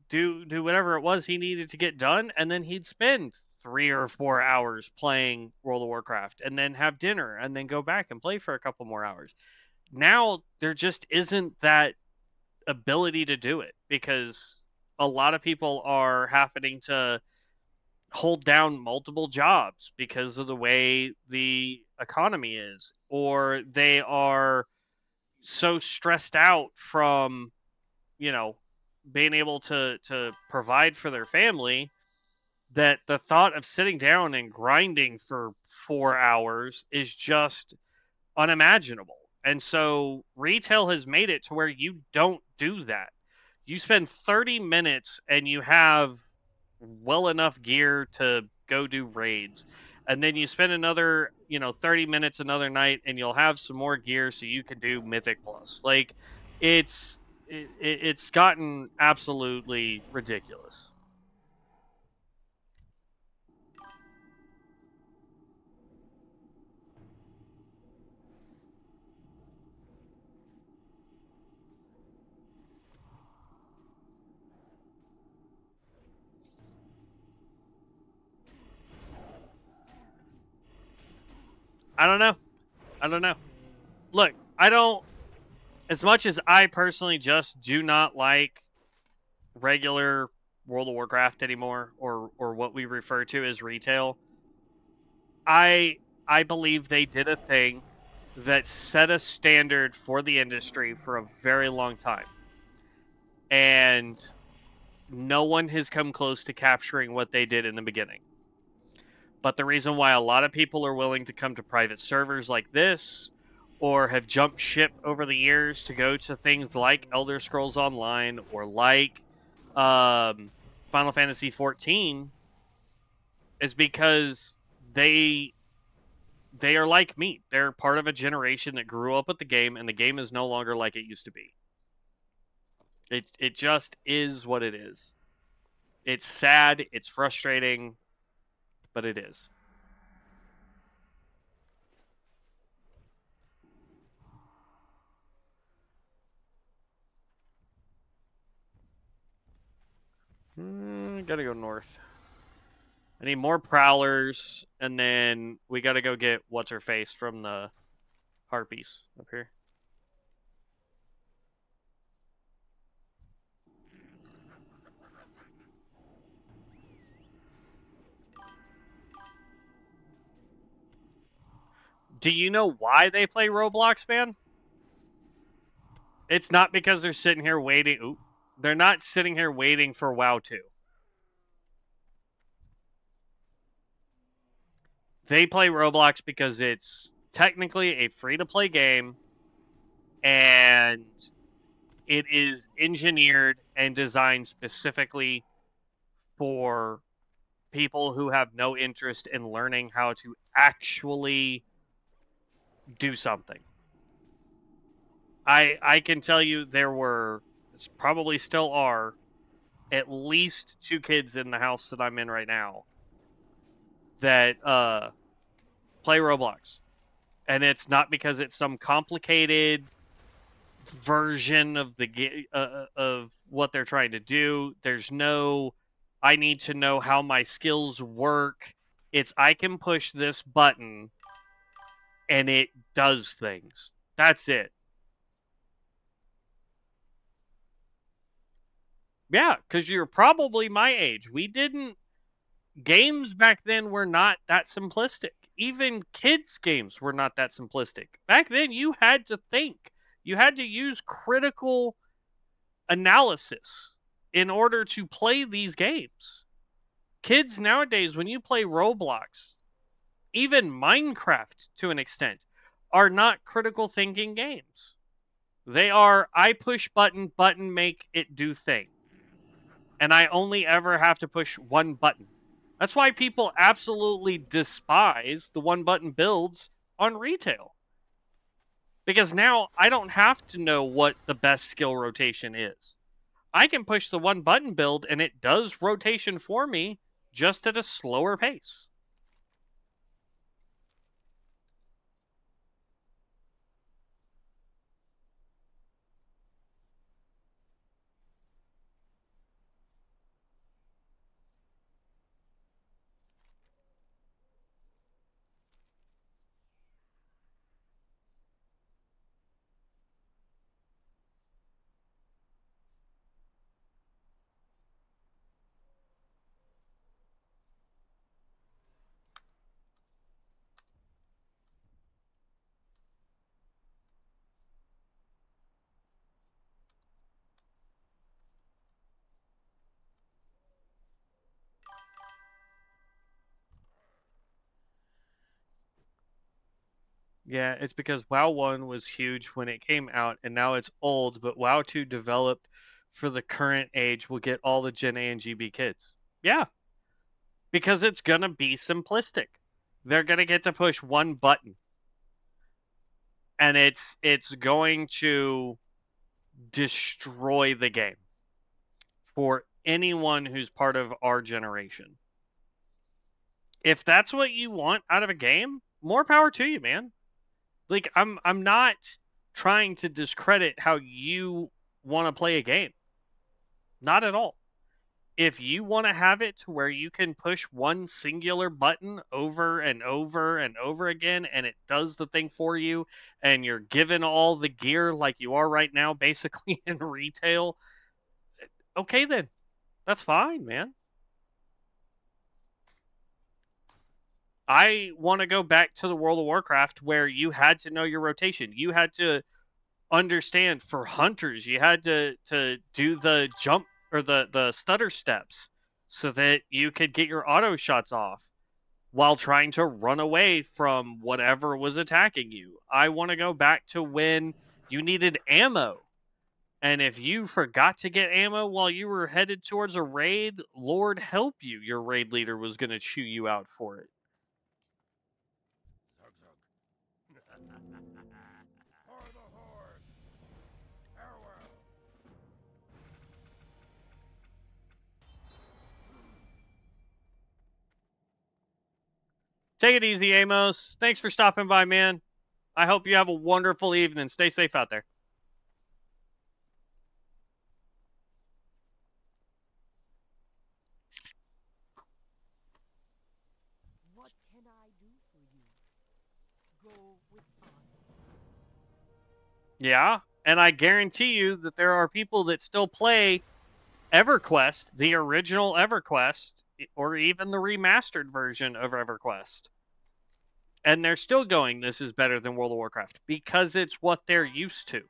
do whatever it was he needed to get done, and then he'd spend 3 or 4 hours playing World of Warcraft, and then have dinner, and then go back and play for a couple more hours. Now there just isn't that ability to do it because a lot of people are having to hold down multiple jobs because of the way the economy is, or they are so stressed out from you know, being able to provide for their family, that the thought of sitting down and grinding for 4 hours is just unimaginable. And so retail has made it to where you don't do that. You spend 30 minutes and you have well enough gear to go do raids. And then you spend another, 30 minutes another night and you'll have some more gear so you can do Mythic Plus. Like it's gotten absolutely ridiculous. I don't know. I don't know. Look, I don't, as much as I personally just do not like regular World of Warcraft anymore, or what we refer to as retail, I I believe they did a thing that set a standard for the industry for a very long time. And no one has come close to capturing what they did in the beginning. But the reason why a lot of people are willing to come to private servers like this, or have jumped ship over the years to go to things like Elder Scrolls Online or like Final Fantasy 14, is because they are like me. They're part of a generation that grew up with the game, and the game is no longer like it used to be. It just is what it is. It's sad, it's frustrating, but it is. Gotta go north. I need more prowlers, and then we gotta go get what's her face from the harpies up here. Do you know why they play Roblox, man? It's not because they're sitting here waiting. Ooh, they're not sitting here waiting for WoW 2. They play Roblox because it's technically a free to play game, and it is engineered and designed specifically for people who have no interest in learning how to actually do something. I can tell you there were, probably still are, at least two kids in the house that I'm in right now that play Roblox. And it's not because it's some complicated version of the of what they're trying to do. There's no I need to know how my skills work. It's I can push this button and it does things. That's it. Yeah, cuz you're probably my age. We didn't Games back then were not that simplistic. Even kids games were not that simplistic. Back then you had to think. You had to use critical analysis in order to play these games. Kids nowadays, when you play Roblox, even Minecraft to an extent, are not critical thinking games. They are I push button, button make it do thing. And I only ever have to push one button. That's why people absolutely despise the one button builds on retail. Because now I don't have to know what the best skill rotation is. I can push the one button build and it does rotation for me, just at a slower pace. Yeah, it's because WoW 1 was huge when it came out, and now it's old, but WoW 2 developed for the current age will get all the Gen A and GB kids. Yeah, because it's going to be simplistic. They're going to get to push one button, and it's going to destroy the game for anyone who's part of our generation. If that's what you want out of a game, more power to you, man. Like I'm not trying to discredit how you want to play a game. Not at all. If you want to have it to where you can push one singular button over and over and over again and it does the thing for you and you're given all the gear like you are right now basically in retail, okay then. That's fine, man. I want to go back to the World of Warcraft where you had to know your rotation. You had to understand for hunters, you had to do the jump or the stutter steps so that you could get your auto shots off while trying to run away from whatever was attacking you. I want to go back to when you needed ammo. And if you forgot to get ammo while you were headed towards a raid, Lord help you, your raid leader was going to chew you out for it. Take it easy, Amos. Thanks for stopping by, man. I hope you have a wonderful evening. Stay safe out there. What can I do for you? Go with honor. Yeah, and I guarantee you that there are people that still play EverQuest, the original EverQuest, or even the remastered version of EverQuest. And they're still going, this is better than World of Warcraft, because it's what they're used to.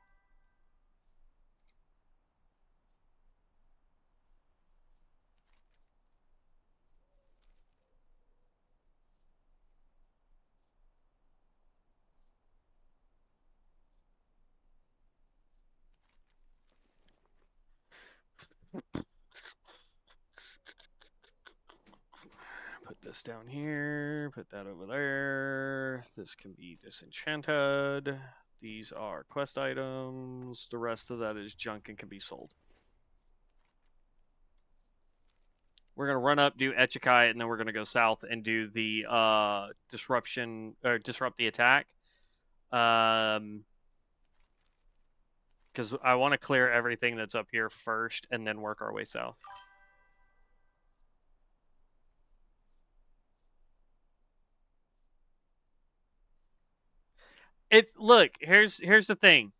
Put this down here, put that over there. This can be disenchanted. These are quest items. The rest of that is junk and can be sold. We're gonna run up, do Echikai, and then we're gonna go south and do the disruption or disrupt the attack. Because I want to clear everything that's up here first, and then work our way south. Look, here's the thing,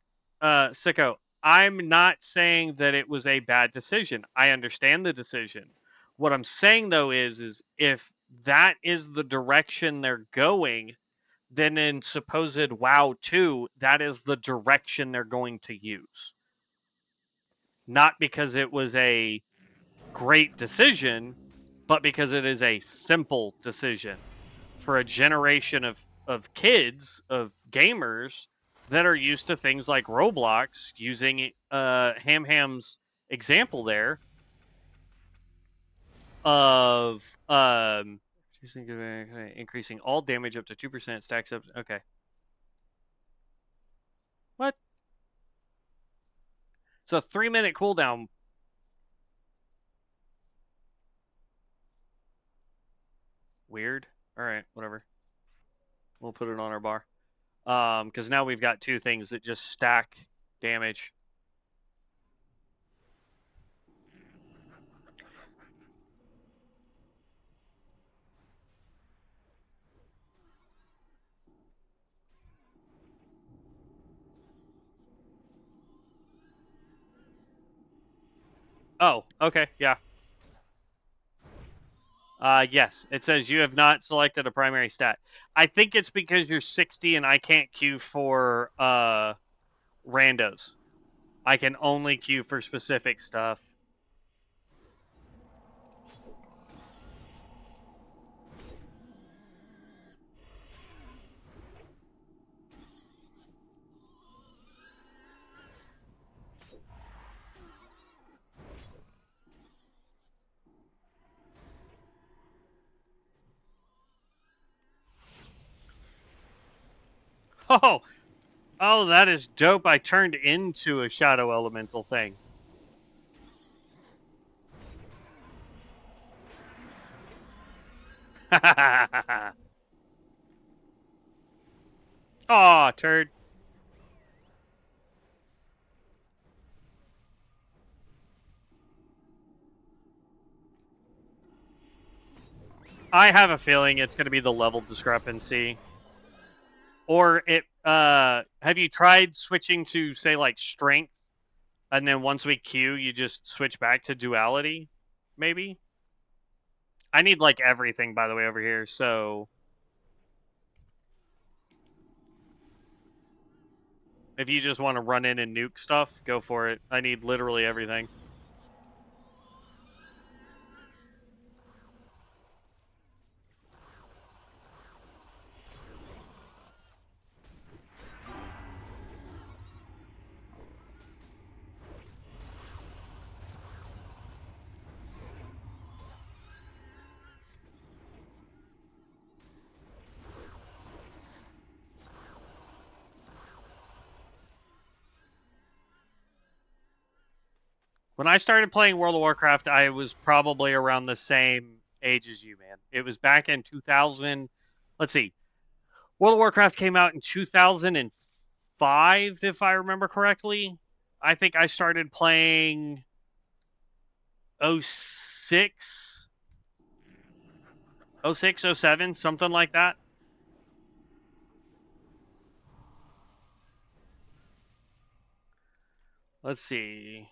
Sicko. I'm not saying that it was a bad decision. I understand the decision. What I'm saying though is if that is the direction they're going, then in supposed WoW 2, that is the direction they're going to use. Not because it was a great decision, but because it is a simple decision for a generation of kids, of gamers that are used to things like Roblox, using Hamham's example there of increasing all damage up to 2%, stacks up. Okay. What? It's a 3-minute cooldown. Weird. All right, whatever. We'll put it on our bar. Because now we've got two things that just stack damage. Oh, okay, yeah. Yes, it says you have not selected a primary stat. I think it's because you're 60 and I can't queue for randos. I can only queue for specific stuff. Oh, oh, that is dope. I turned into a shadow elemental thing. Aw, turd. I have a feeling it's going to be the level discrepancy. Or have you tried switching to, say, like, strength, and then once we queue, you just switch back to duality? Maybe? I need, like, everything, by the way, over here, so if you just want to run in and nuke stuff, go for it. I need literally everything. When I started playing World of Warcraft, I was probably around the same age as you, man. It was back in 2000. Let's see. World of Warcraft came out in 2005, if I remember correctly. I think I started playing '06, '06, '07, something like that. Let's see.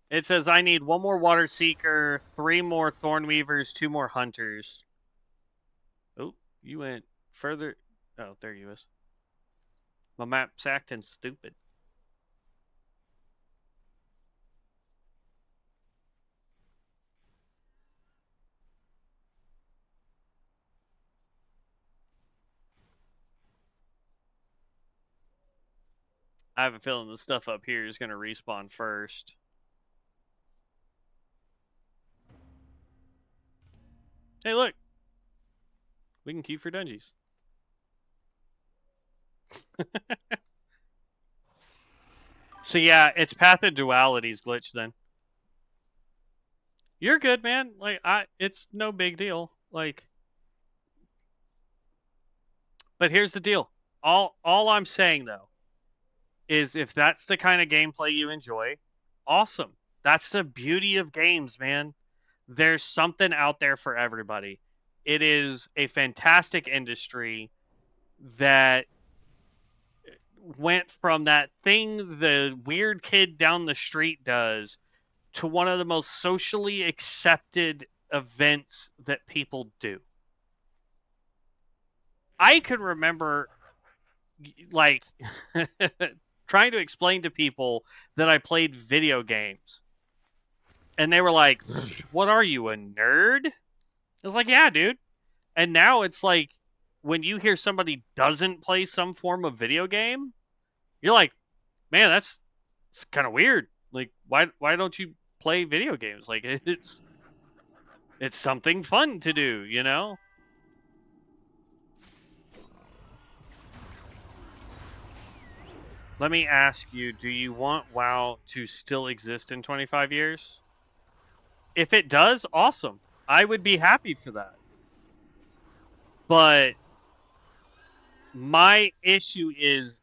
It says I need one more Water Seeker, 3 more Thornweavers, 2 more Hunters. Oh, you went further. Oh, there you is. My map's acting stupid. I have a feeling the stuff up here is going to respawn first. Hey, look. We can queue for dungeons. So yeah, it's Path of Duality's glitch then. You're good, man. Like it's no big deal. Like, but here's the deal. All I'm saying though is if that's the kind of gameplay you enjoy, awesome. That's the beauty of games, man. There's something out there for everybody. It is a fantastic industry that went from that thing the weird kid down the street does to one of the most socially accepted events that people do. I can remember, like, trying to explain to people that I played video games. And they were like, what are you, a nerd? I was like, yeah, dude. And now it's like, when you hear somebody doesn't play some form of video game, you're like, man, it's kind of weird. Like, why don't you play video games? Like, it's something fun to do, you know? Let me ask you, do you want WoW to still exist in 25 years? If it does, awesome. I would be happy for that. But my issue is,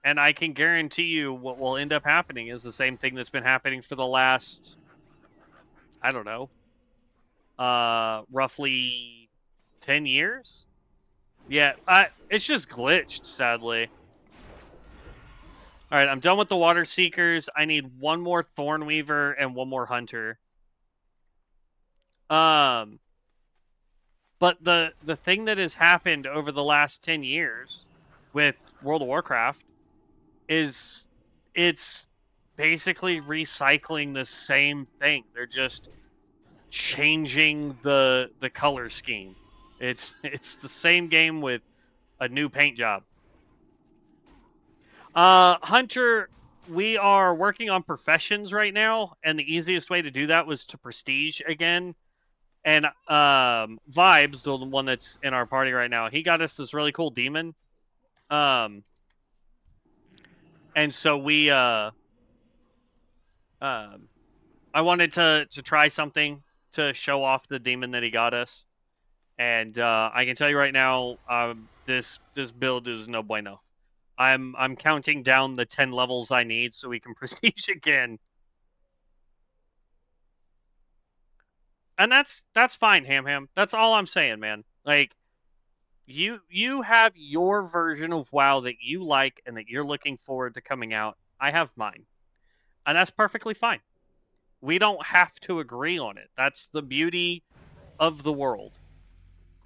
and I can guarantee you what will end up happening is the same thing that's been happening for the last, I don't know, roughly 10 years? Yeah, it's just glitched, sadly. All right, I'm done with the Water Seekers. I need one more Thornweaver and one more Hunter. But the thing that has happened over the last 10 years with World of Warcraft is it's basically recycling the same thing. They're just changing the color scheme. It's the same game with a new paint job. Hunter, we are working on professions right now, and the easiest way to do that was to prestige again. And Vibes, the one that's in our party right now, he got us this really cool demon. And so we um I wanted to try something to show off the demon that he got us. And I can tell you right now, this build is no bueno. I'm counting down the 10 levels I need so we can prestige again. And that's fine, Ham Ham. That's all I'm saying, man. Like you have your version of WoW that you like and that you're looking forward to coming out. I have mine. And that's perfectly fine. We don't have to agree on it. That's the beauty of the world.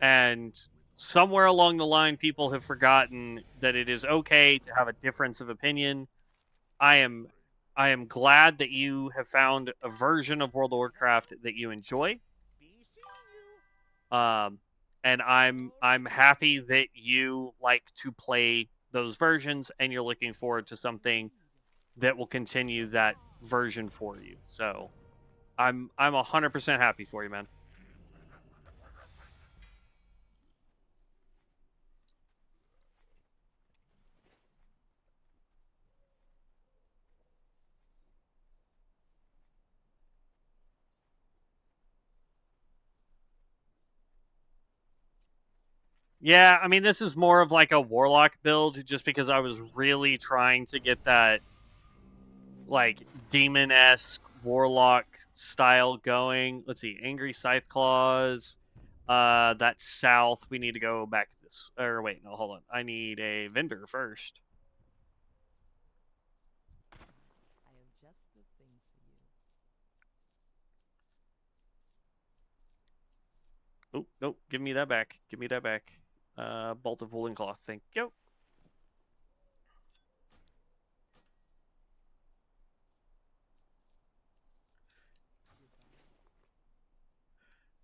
And somewhere along the line people have forgotten that it is okay to have a difference of opinion. I am I am glad that you have found a version of World of Warcraft that you enjoy. Um, and I'm happy that you like to play those versions and you're looking forward to something that will continue that version for you. So I'm 100% happy for you, man. Yeah, I mean this is more of like a warlock build just because I was really trying to get that like demon-esque warlock style going. Let's see, angry scythe claws. That's south. We need to go back this. Or wait, no, hold on. I need a vendor first. I am just the thing for you. Oh, nope. Give me that back. Give me that back. Bolt of woolen cloth. Thank you.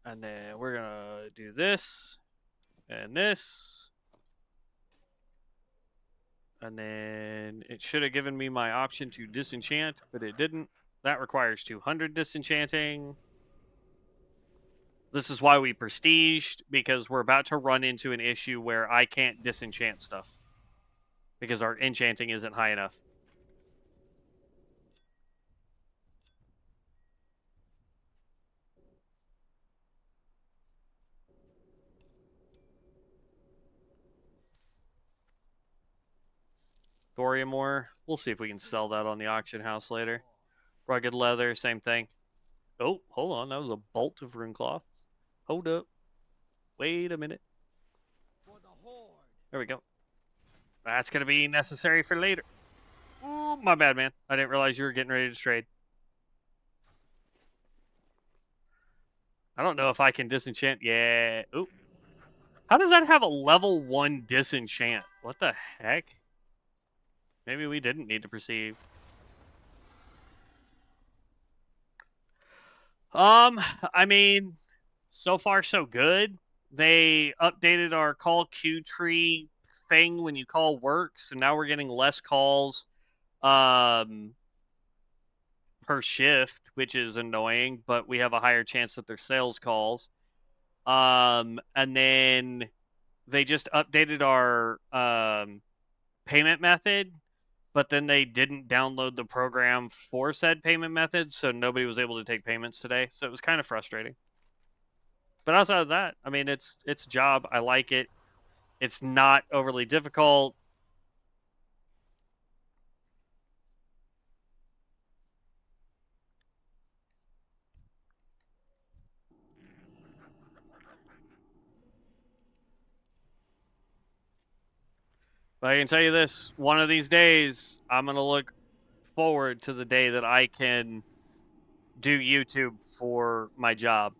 And then we're gonna do this and this. And then it should have given me my option to disenchant, but it didn't. That requires 200 disenchanting. This is why we prestiged, because we're about to run into an issue where I can't disenchant stuff. Because our enchanting isn't high enough. Thoriumore, we'll see if we can sell that on the auction house later. Rugged leather, same thing. Oh, hold on, that was a bolt of rune cloth. Hold up. Wait a minute. There we go. That's going to be necessary for later. Ooh, my bad, man. I didn't realize you were getting ready to trade. I don't know if I can disenchant. Yeah. Ooh. How does that have a level 1 disenchant? What the heck? Maybe we didn't need to perceive. I mean, so far so good. They updated our call queue tree thing when you call work, so now we're getting less calls um per shift, which is annoying, but we have a higher chance that they're sales calls. And then they just updated our payment method, but then they didn't download the program for said payment method, so nobody was able to take payments today. So it was kind of frustrating. But outside of that, I mean, it's a job. I like it. It's not overly difficult. But I can tell you this: one of these days, I'm gonna look forward to the day that I can do YouTube for my job.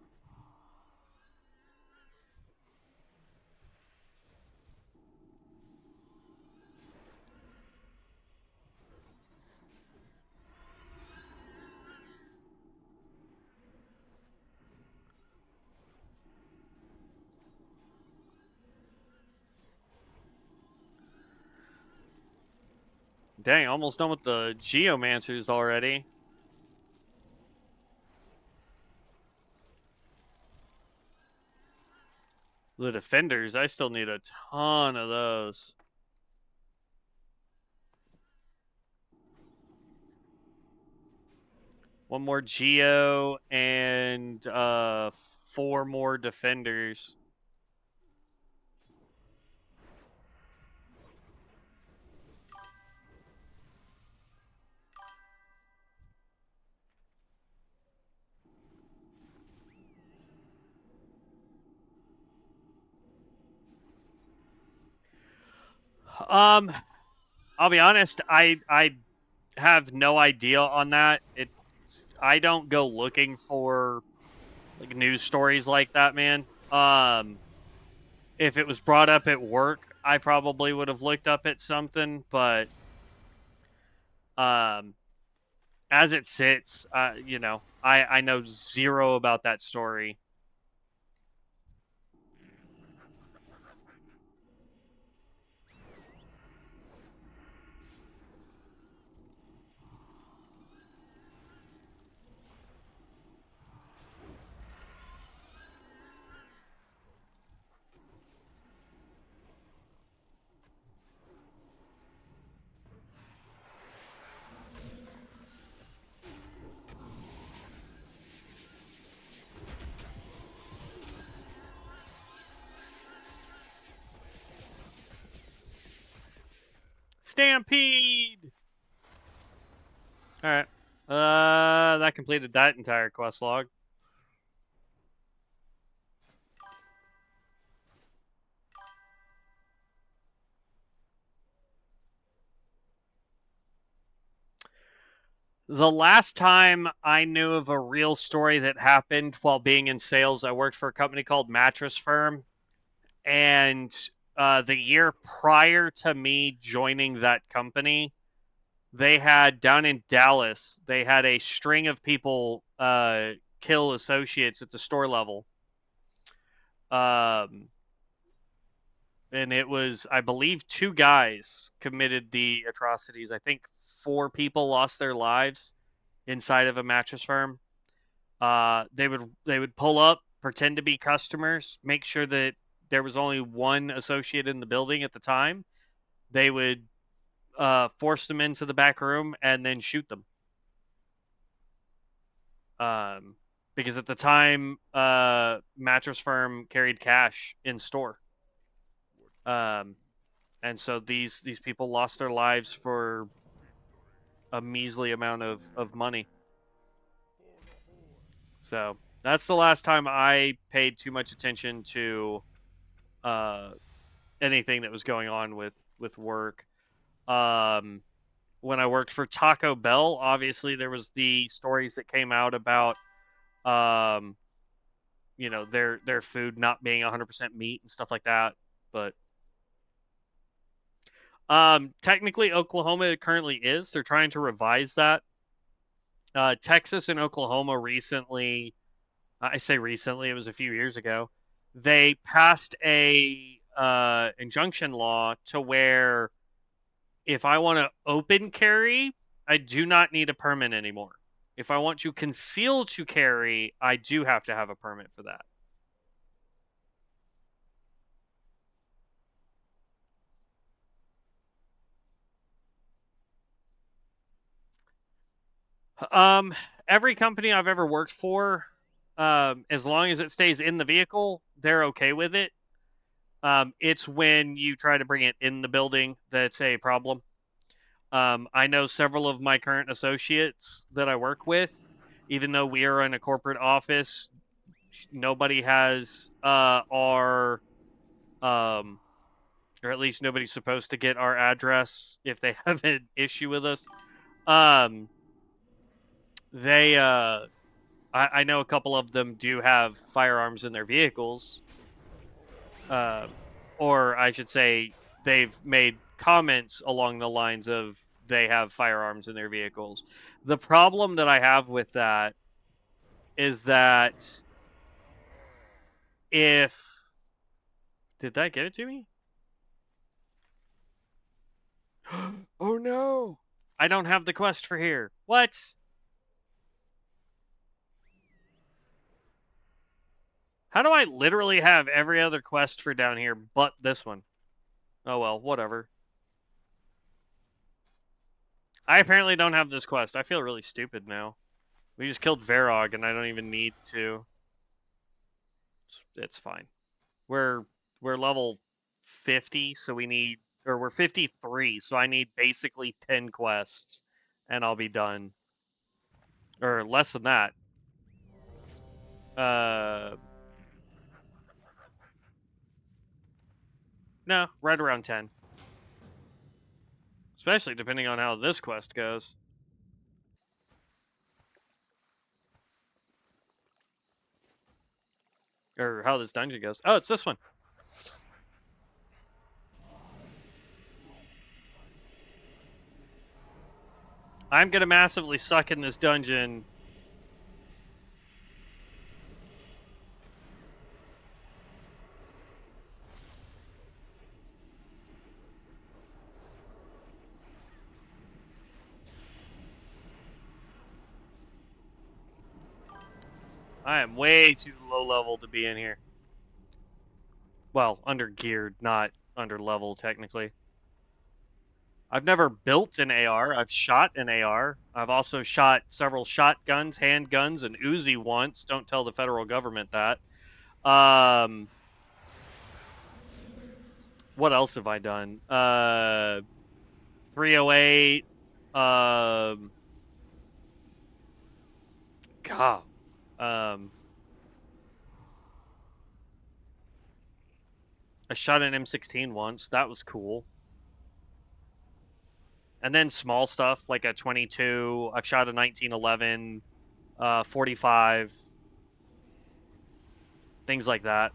Dang, almost done with the geomancers already. The defenders, I still need a ton of those. One more Geo and 4 more defenders. Um, I'll be honest, I have no idea on that. I don't go looking for like news stories like that, man. If it was brought up at work, I probably would have looked up at something, but um as it sits, I know zero about that story. Stampede. All right. That completed that entire quest log. The last time I knew of a real story that happened while being in sales, I worked for a company called Mattress Firm, and the year prior to me joining that company, they had down in Dallas, they had a string of people kill associates at the store level. Um, and it was, I believe, 2 guys committed the atrocities. I think 4 people lost their lives inside of a Mattress Firm. They would pull up, pretend to be customers, make sure that there was only one associate in the building at the time. They would force them into the back room and then shoot them. Because at the time, Mattress Firm carried cash in store. Um, and so these people lost their lives for a measly amount of money. So that's the last time I paid too much attention to uh, anything that was going on with work. Um, when I worked for Taco Bell, obviously there was the stories that came out about um, their food not being 100% meat and stuff like that. But technically, Oklahoma currently is. They're trying to revise that. Texas and Oklahoma recently, I say recently, it was a few years ago, they passed a injunction law to where if I want to open carry, I do not need a permit anymore. If I want to conceal to carry, I do have to have a permit for that. Um, every company I've ever worked for, as long as it stays in the vehicle, they're okay with it. It's when you try to bring it in the building that's a problem. I know several of my current associates that I work with, even though we are in a corporate office, nobody has our, or at least nobody's supposed to get our address if they have an issue with us. Um, they, I know a couple of them do have firearms in their vehicles, um, or I should say, they've made comments along the lines of they have firearms in their vehicles. The problem that I have with that is that if did that give it to me? Oh no! I don't have the quest for here. What? How do I literally have every other quest for down here but this one? Oh well, whatever. I apparently don't have this quest. I feel really stupid now. We just killed Varog, and I don't even need to. It's fine. We're level 50, so we need, or we're 53, so I need basically 10 quests, and I'll be done. Or less than that. No, right around 10. Especially depending on how this quest goes. Or how this dungeon goes. Oh, it's this one. I'm gonna massively suck in this dungeon. I am way too low level to be in here. Well, under geared, not under level technically. I've never built an AR. I've shot an AR. I've also shot several shotguns, handguns, and Uzi once. Don't tell the federal government that. What else have I done? 308. God. I shot an M16 once. That was cool. And then small stuff like a 22. I've shot a 1911, 45, things like that.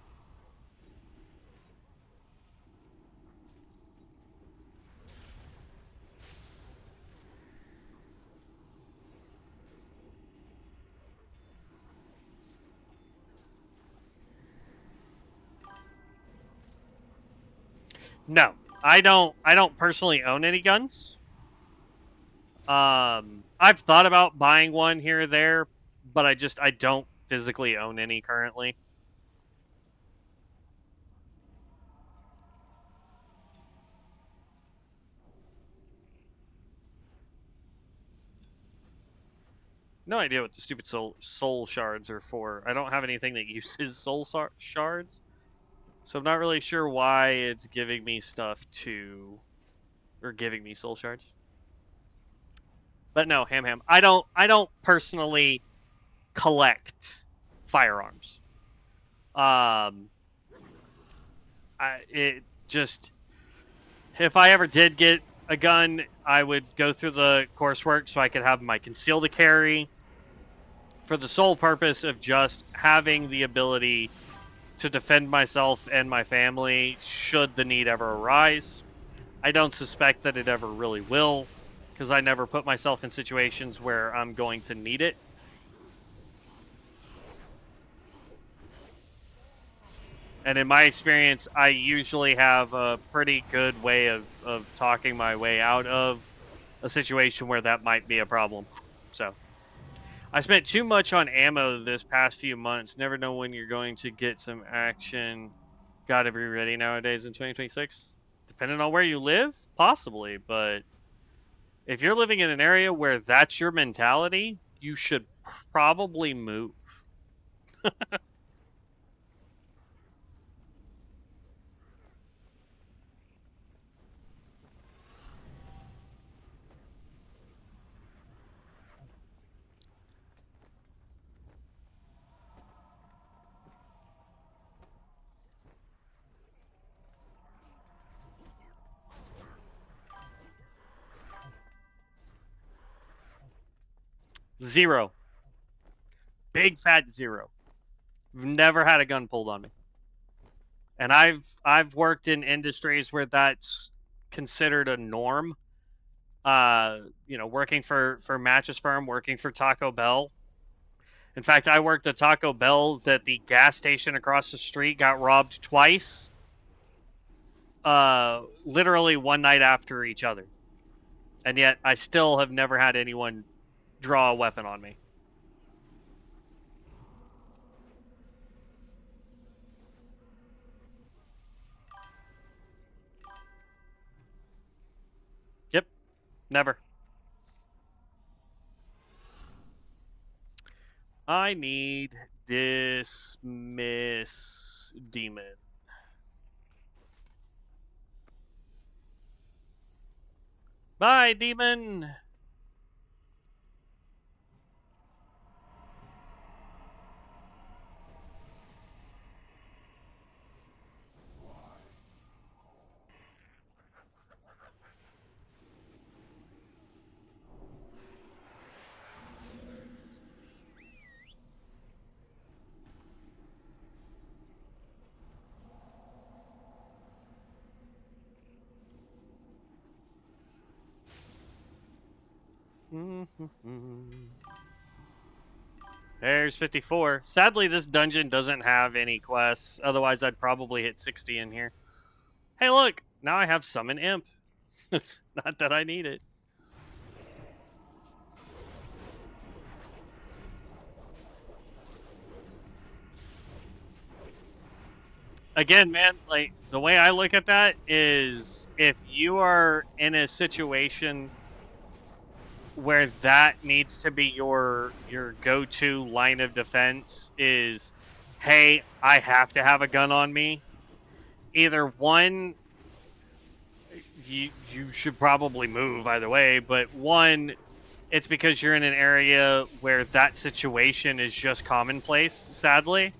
No, I don't. I don't personally own any guns. I've thought about buying one here or there, but I don't physically own any currently. No idea what the stupid soul shards are for. I don't have anything that uses soul shards, so I'm not really sure why it's giving me stuff to, or giving me soul shards. But no, ham. I don't personally collect firearms. It just, if I ever did get a gun, I would go through the coursework so I could have my conceal to carry for the sole purpose of just having the ability to defend myself and my family should the need ever arise. I don't suspect that it ever really will, because I never put myself in situations where I'm going to need it. And in my experience, I usually have a pretty good way of talking my way out of a situation where that might be a problem. So, I spent too much on ammo this past few months. Never know when you're going to get some action. Gotta be ready nowadays in 2026. Depending on where you live, possibly. But if you're living in an area where that's your mentality, you should probably move. 0. Big fat 0. Never had a gun pulled on me. And I've worked in industries where that's considered a norm. Working for Mattress Firm, working for Taco Bell. In fact, I worked at Taco Bell that the gas station across the street got robbed twice. Literally one night after each other. And yet I still have never had anyone draw a weapon on me. Yep, never. I need dismiss demon. Bye, demon. There's 54. Sadly, this dungeon doesn't have any quests. Otherwise, I'd probably hit 60 in here. Hey, look! Now I have Summon Imp. Not that I need it. Again, man, like, the way I look at that is if you are in a situation where that needs to be your go-to line of defense is, hey, I have to have a gun on me. Either one, you should probably move either way, but one, it's because you're in an area where that situation is just commonplace, sadly.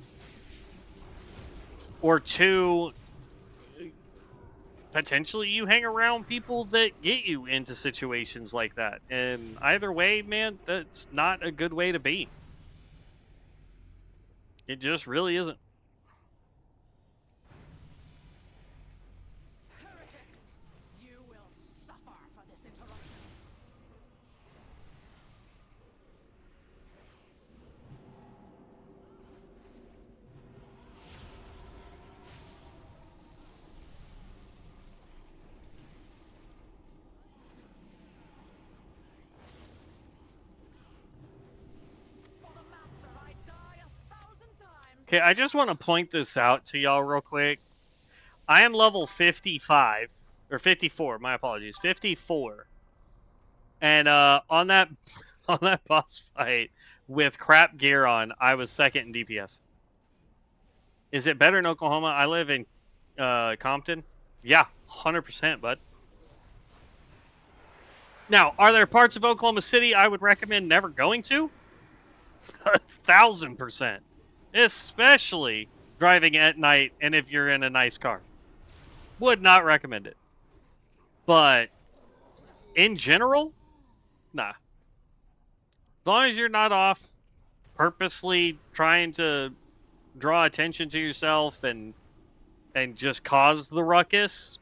Or two, potentially you hang around people that get you into situations like that. And either way, man, that's not a good way to be. It just really isn't. Heretics, you will suffer for this interruption. For the master, I die 1,000 times. Okay, I just want to point this out to y'all real quick. I am level 55, or 54, my apologies, 54. And on that boss fight with crap gear on, I was second in DPS. Is it better in Oklahoma? I live in Compton. Yeah, 100%, bud. Now, are there parts of Oklahoma City I would recommend never going to? 1,000%. Especially driving at night and if you're in a nice car. Would not recommend it. But in general, nah. As long as you're not off purposely trying to draw attention to yourself and just cause the ruckus,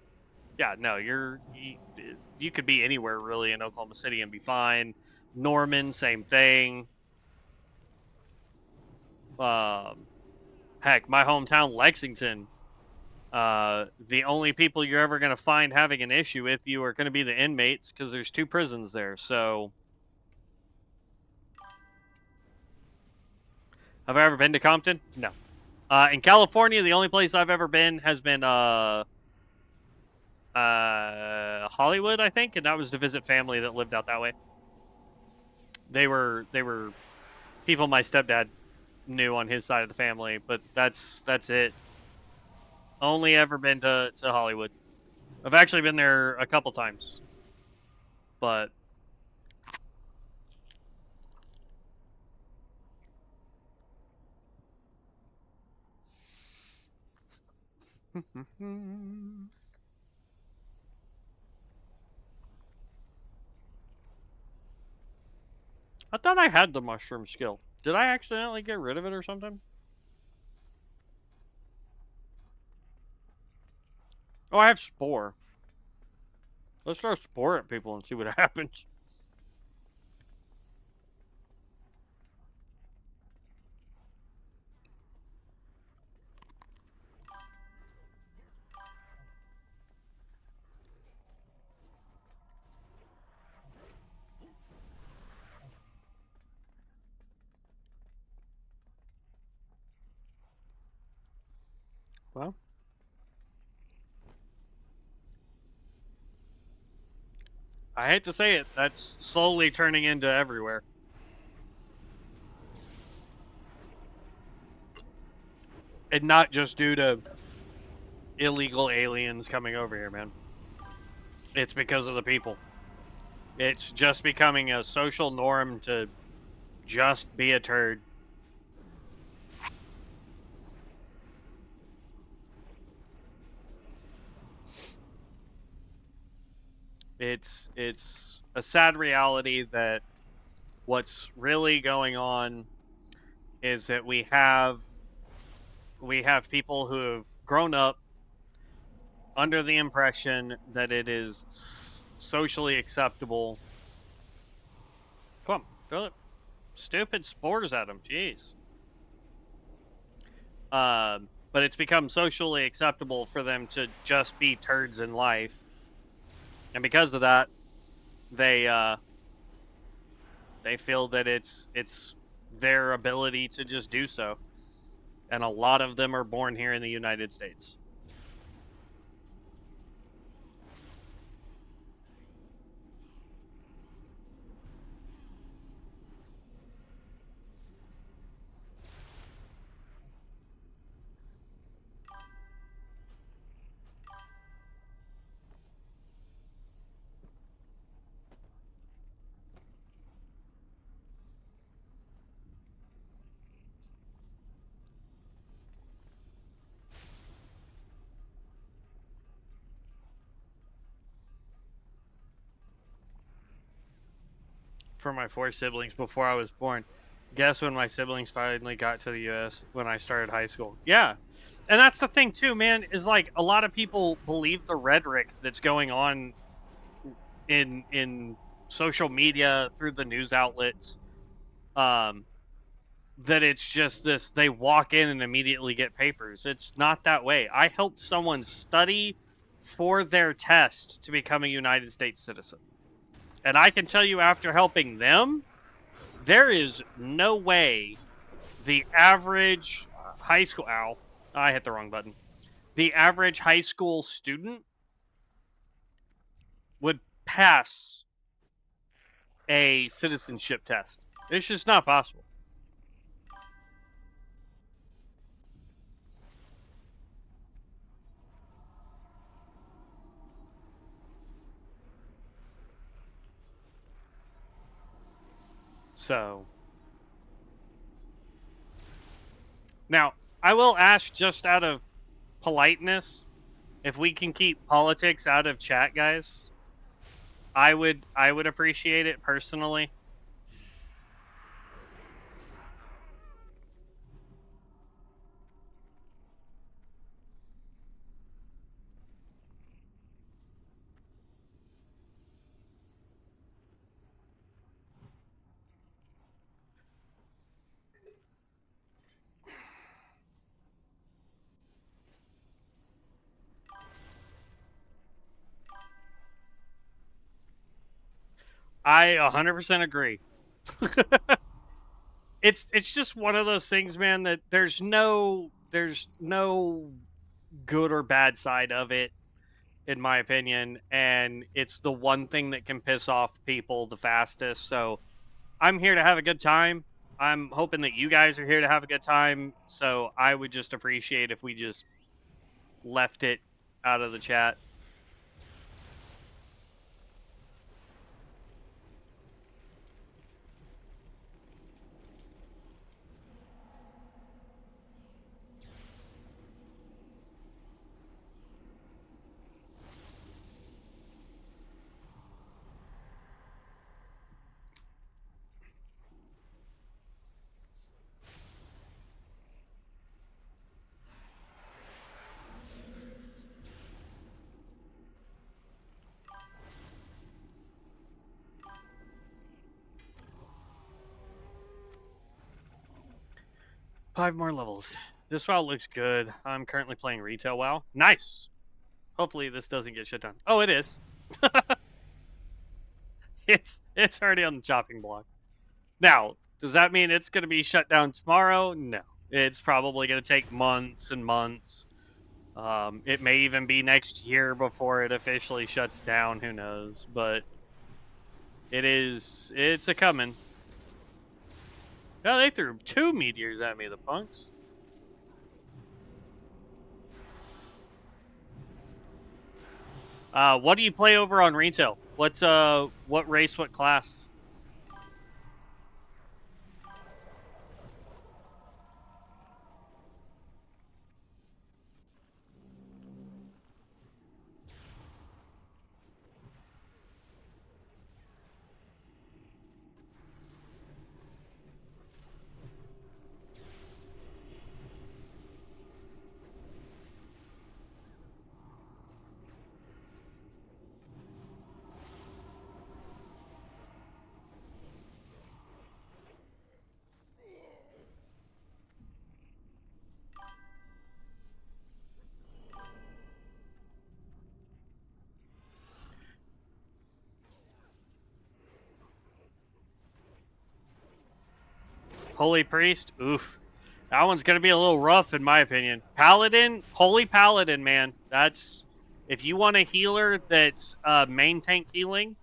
yeah, no, you could be anywhere really in Oklahoma City and be fine. Norman, same thing. Heck, my hometown, Lexington. The only people you're ever going to find having an issue with you are going to be the inmates because there's 2 prisons there. So, have I ever been to Compton? No. In California, the only place I've ever been has been Hollywood, I think, and that was to visit family that lived out that way. They were people my stepdad knew on his side of the family, but that's it. Only ever been to Hollywood. I've actually been there a couple times, but I thought I had the mushroom skill. Did I accidentally get rid of it or something? Oh, I have spore. Let's throw spore at people and see what happens. Well, I hate to say it, that's slowly turning into everywhere. And not just due to illegal aliens coming over here, man. It's because of the people. It's just becoming a social norm to just be a turd. It's a sad reality that what's really going on is that we have people who have grown up under the impression that it is socially acceptable. Come on, throw the stupid spores at them. Jeez. But it's become socially acceptable for them to just be turds in life, and because of that, they feel that it's their ability to just do so, and a lot of them are born here in the United States. For my 4 siblings before I was born. Guess when my siblings finally got to the U.S. when I started high school. Yeah. And that's the thing too, man, is like a lot of people believe the rhetoric that's going on in social media through the news outlets, that it's just this, they walk in and immediately get papers. It's not that way. I helped someone study for their test to become a United States citizen. And I can tell you, after helping them, there is no way the average high school... Ow, I hit the wrong button. The average high school student would pass a citizenship test. It's just not possible. So... Now, I will ask, just out of politeness, if we can keep politics out of chat, guys. I would appreciate it personally. I 100% agree. It's just one of those things, man, that there's no good or bad side of it, in my opinion, and it's the one thing that can piss off people the fastest. So I'm here to have a good time. I'm hoping that you guys are here to have a good time. So I would just appreciate if we just left it out of the chat. Five more levels. This WoW looks good. I'm currently playing retail WoW. Nice. Hopefully this doesn't get shut down. Oh, it is. It's already on the chopping block. Now, does that mean it's going to be shut down tomorrow? No. It's probably going to take months and months. It may even be next year before it officially shuts down. Who knows? But it's a coming. Oh, they threw 2 meteors at me, the punks. What do you play over on retail? What race, what class? Holy Priest? Oof. That one's going to be a little rough, in my opinion. Paladin, Holy Paladin, man. That's. If you want a healer that's main tank healing,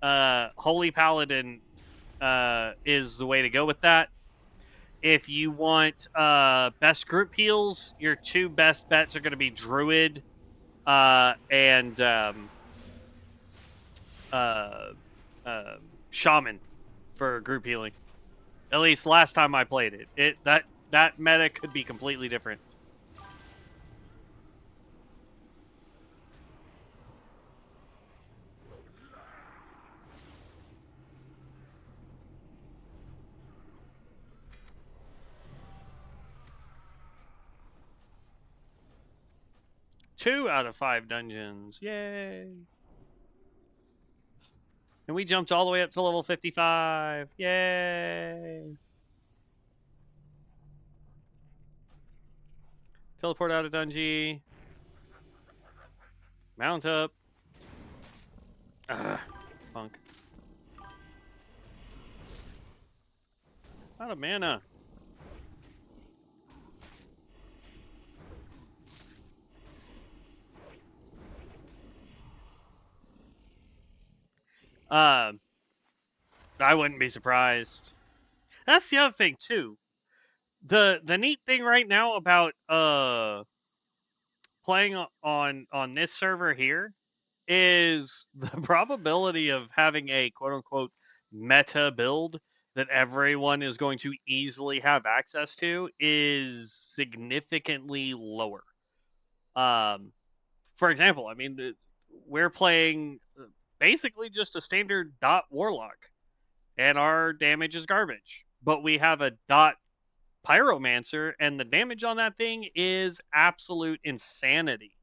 Holy Paladin is the way to go with that. If you want best group heals, your two best bets are going to be Druid and uh, Shaman for group healing. At least last time I played it. That meta could be completely different. Two out of 5 dungeons. Yay. And we jumped all the way up to level 55. Yay. Teleport out of dungeon. Mount up. Ugh, punk. Out of mana. I wouldn't be surprised. That's the other thing too. The neat thing right now about playing on this server here is the probability of having a quote unquote meta build that everyone is going to easily have access to is significantly lower. Um, for example, I mean, we're playing basically just a standard dot warlock, and our damage is garbage. But we have a dot pyromancer, and the damage on that thing is absolute insanity.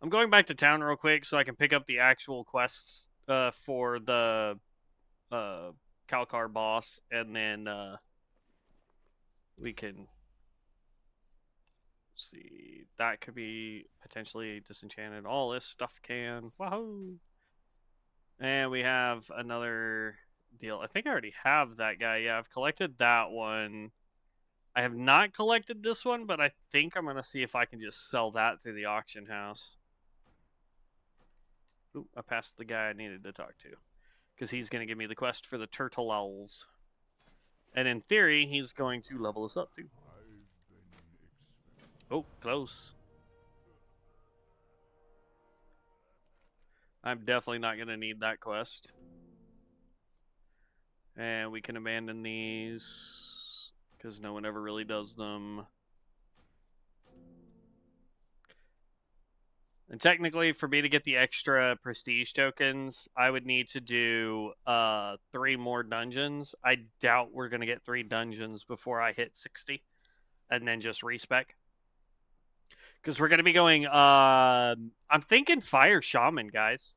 I'm going back to town real quick so I can pick up the actual quests for the uh, Kalkar boss, and then we can see. That could be potentially disenchanted. All this stuff can. Wahoo! And we have another deal. I think I already have that guy. Yeah, I've collected that one. I have not collected this one, but I think I'm going to see if I can just sell that through the auction house. Ooh, I passed the guy I needed to talk to, because he's going to give me the quest for the turtle owls. And in theory, he's going to level us up too. Oh, close. I'm definitely not going to need that quest. And we can abandon these, because no one ever really does them. And technically, for me to get the extra prestige tokens, I would need to do 3 more dungeons. I doubt we're going to get 3 dungeons before I hit 60, and then just respec. Because we're going to be going, I'm thinking Fire Shaman, guys.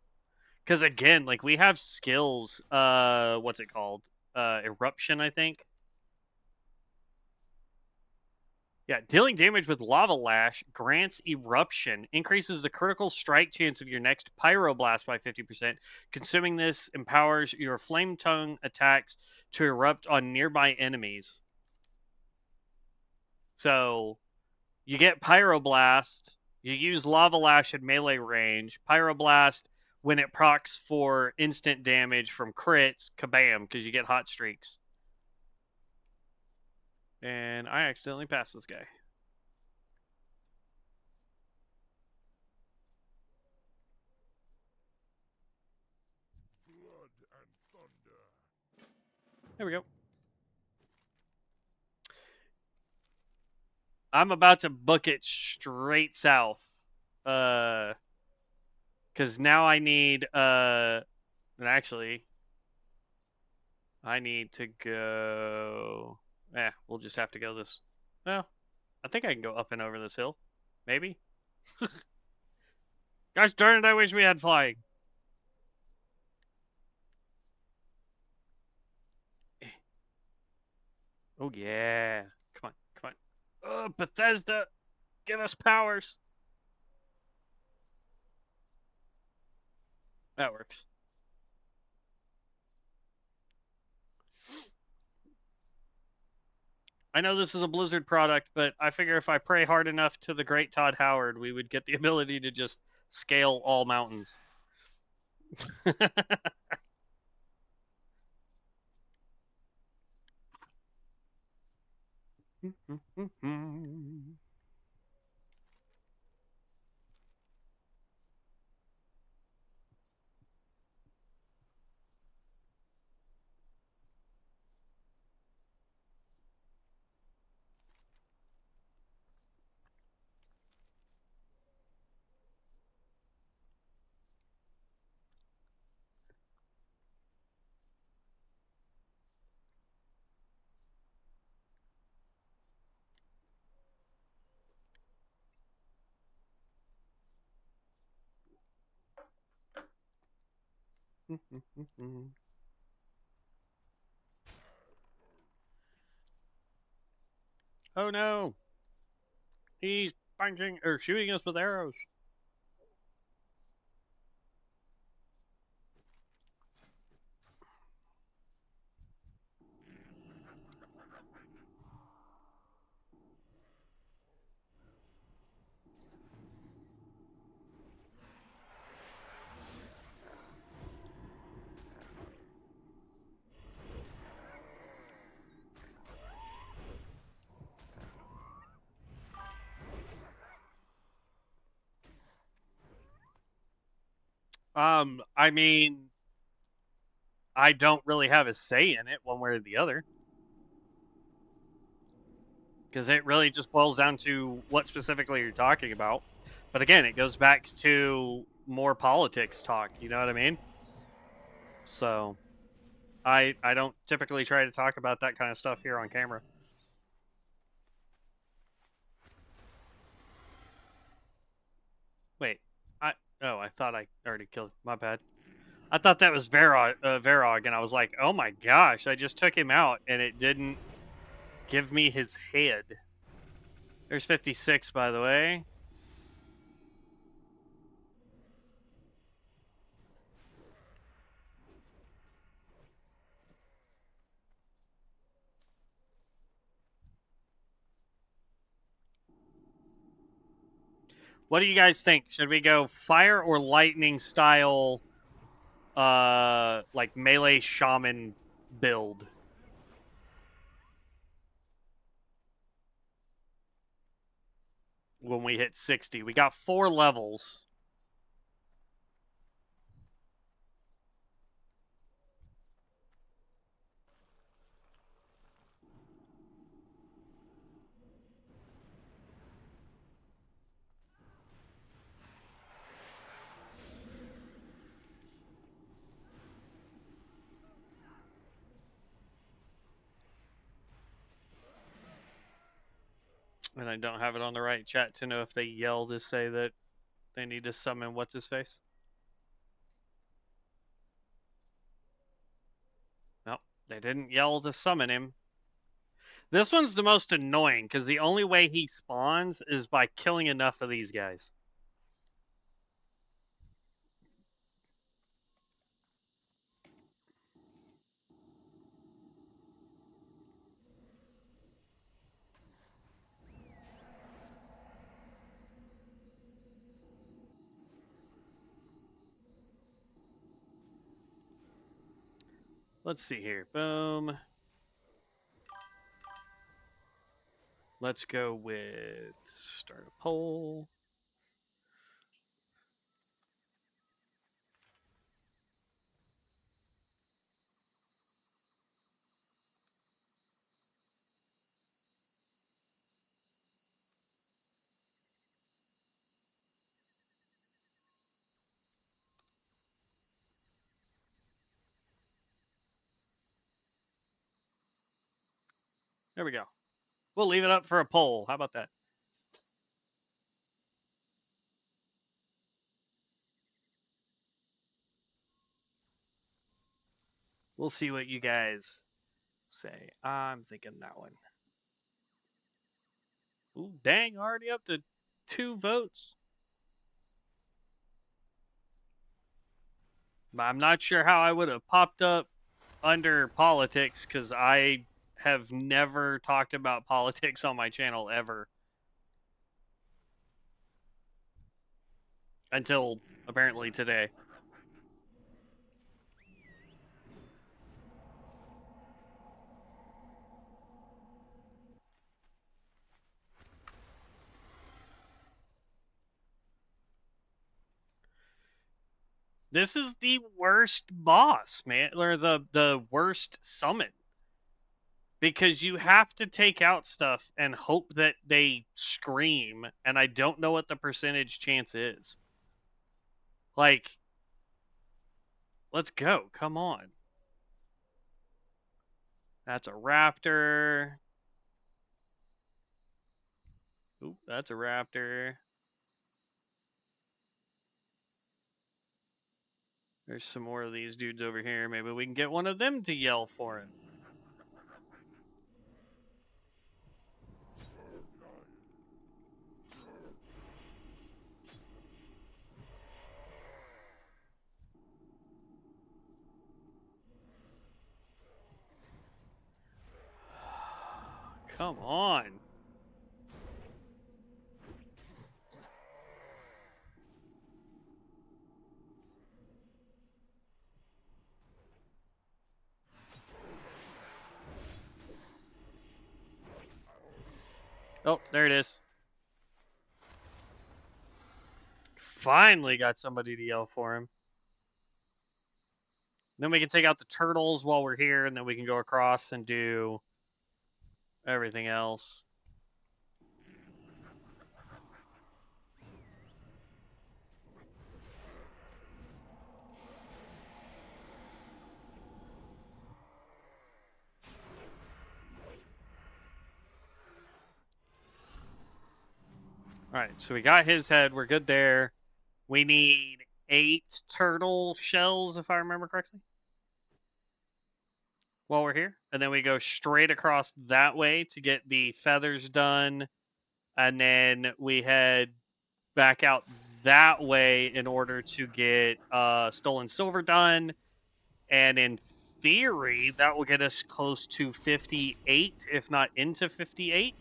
Because again, like, we have skills, what's it called? Eruption, I think. Yeah, dealing damage with Lava Lash grants Eruption, increases the critical strike chance of your next Pyroblast by 50%. Consuming this empowers your Flame Tongue attacks to erupt on nearby enemies. So, you get Pyroblast, you use Lava Lash at melee range, Pyroblast, when it procs for instant damage from crits, kabam, because you get hot streaks. And I accidentally passed this guy. Blood and thunder. There we go. I'm about to book it straight south. Because now I need, and actually, I need to go. We'll just have to go this. Well, I think I can go up and over this hill. Maybe. Gosh darn it, I wish we had flying. Oh, yeah. Come on, come on. Oh, Bethesda, give us powers. That works. I know this is a Blizzard product, but I figure if I pray hard enough to the great Todd Howard, we would get the ability to just scale all mountains. Oh no! He's punching or shooting us with arrows. I mean, I don't really have a say in it one way or the other. Because it really just boils down to what specifically you're talking about. But again, it goes back to more politics talk, you know what I mean? So I don't typically try to talk about that kind of stuff here on camera. Wait, I thought I already killed. My bad. I thought that was Varog, and I was like, oh my gosh, I just took him out, and it didn't give me his head. There's 56, by the way. What do you guys think? Should we go fire or lightning style, like melee shaman build? When we hit 60. We got 4 levels. And I don't have it on the right chat to know if they yell to say that they need to summon what's his face. Nope, they didn't yell to summon him. This one's the most annoying because the only way he spawns is by killing enough of these guys. Let's see here. Boom. Let's go with start a poll. There we go. We'll leave it up for a poll. How about that? We'll see what you guys say. I'm thinking that one. Ooh, dang, already up to 2 votes. I'm not sure how I would have popped up under politics because I have never talked about politics on my channel ever until apparently today. This is the worst boss, man, or the worst summon because you have to take out stuff and hope that they scream, and I don't know what the percentage chance is. Like, let's go. Come on. That's a raptor. Oop, that's a raptor. There's some more of these dudes over here. Maybe we can get one of them to yell for him. Come on. Oh, there it is. Finally got somebody to yell for him. Then we can take out the turtles while we're here, and then we can go across and do everything else. All right, so we got his head. We're good there. We need 8 turtle shells, if I remember correctly, while we're here. And then we go straight across that way to get the feathers done. And then we head back out that way in order to get stolen silver done. And in theory, that will get us close to 58, if not into 58.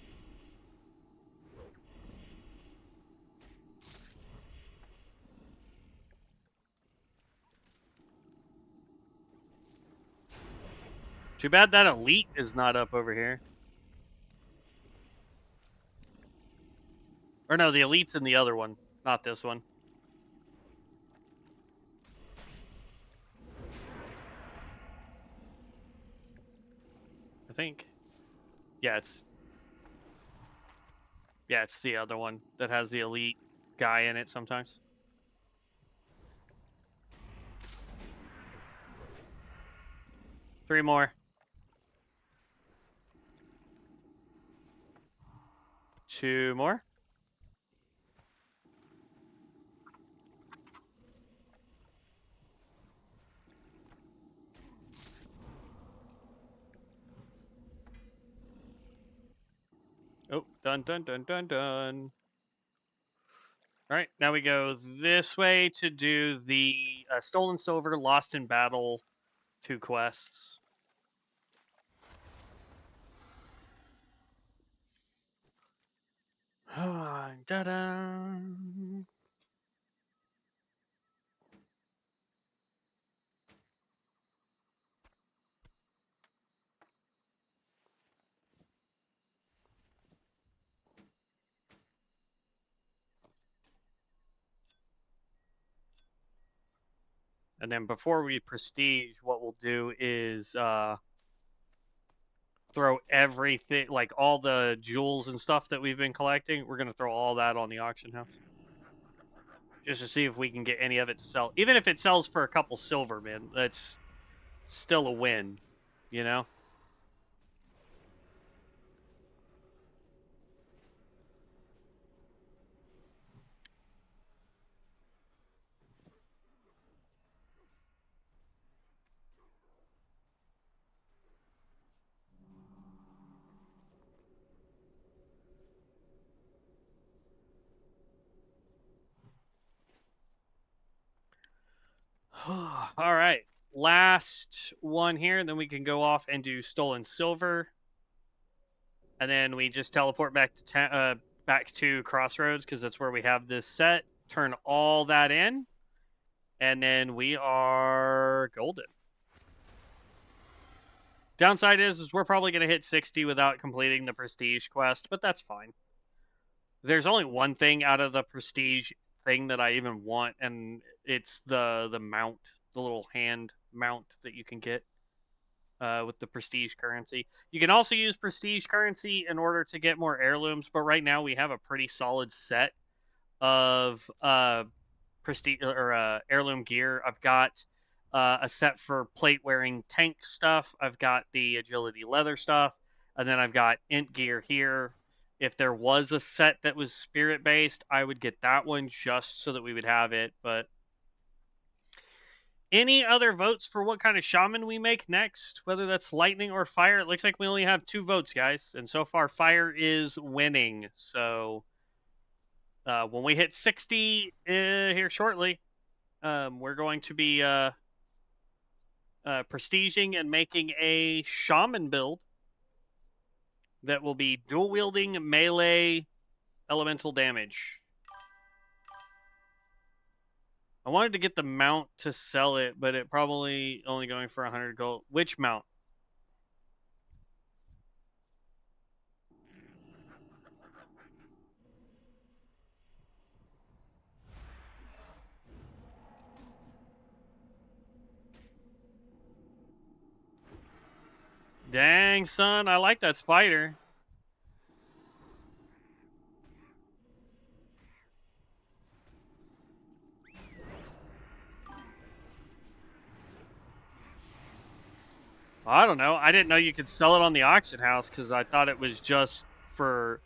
Too bad that elite is not up over here. Or no, the elite's in the other one, not this one. I think. Yeah, it's the other one that has the elite guy in it sometimes. Three more. 2 more. Oh, done, done, done, done, done. All right, now we go this way to do the Stolen Silver, Lost in Battle 2 quests. Da-da. And then before we prestige, what we'll do is throw everything, like all the jewels and stuff that we've been collecting, we're going to throw all that on the auction house. Just to see if we can get any of it to sell. Even if it sells for a couple silver, man, that's still a win, you know? All right. Last one here, then we can go off and do stolen silver. And then we just teleport back to Crossroads because that's where we have this set. Turn all that in, and then we are golden. Downside is we're probably going to hit 60 without completing the prestige quest, but that's fine. There's only one thing out of the prestige thing that I even want, and it's the mount, the little hand mount that you can get with the prestige currency. You can also use prestige currency in order to get more heirlooms, but right now we have a pretty solid set of prestige or heirloom gear. I've got a set for plate wearing tank stuff. I've got the agility leather stuff, and then I've got int gear here. If there was a set that was spirit based, I would get that one just so that we would have it. But any other votes for what kind of shaman we make next, whether that's lightning or fire? It looks like we only have 2 votes, guys, and so far fire is winning. So when we hit 60 here shortly, we're going to be prestiging and making a shaman build that will be dual wielding melee elemental damage. I wanted to get the mount to sell it, but it probably only going for 100 gold. Which mount? Dang, son, I like that spider. I don't know. I didn't know you could sell it on the auction house because I thought it was just for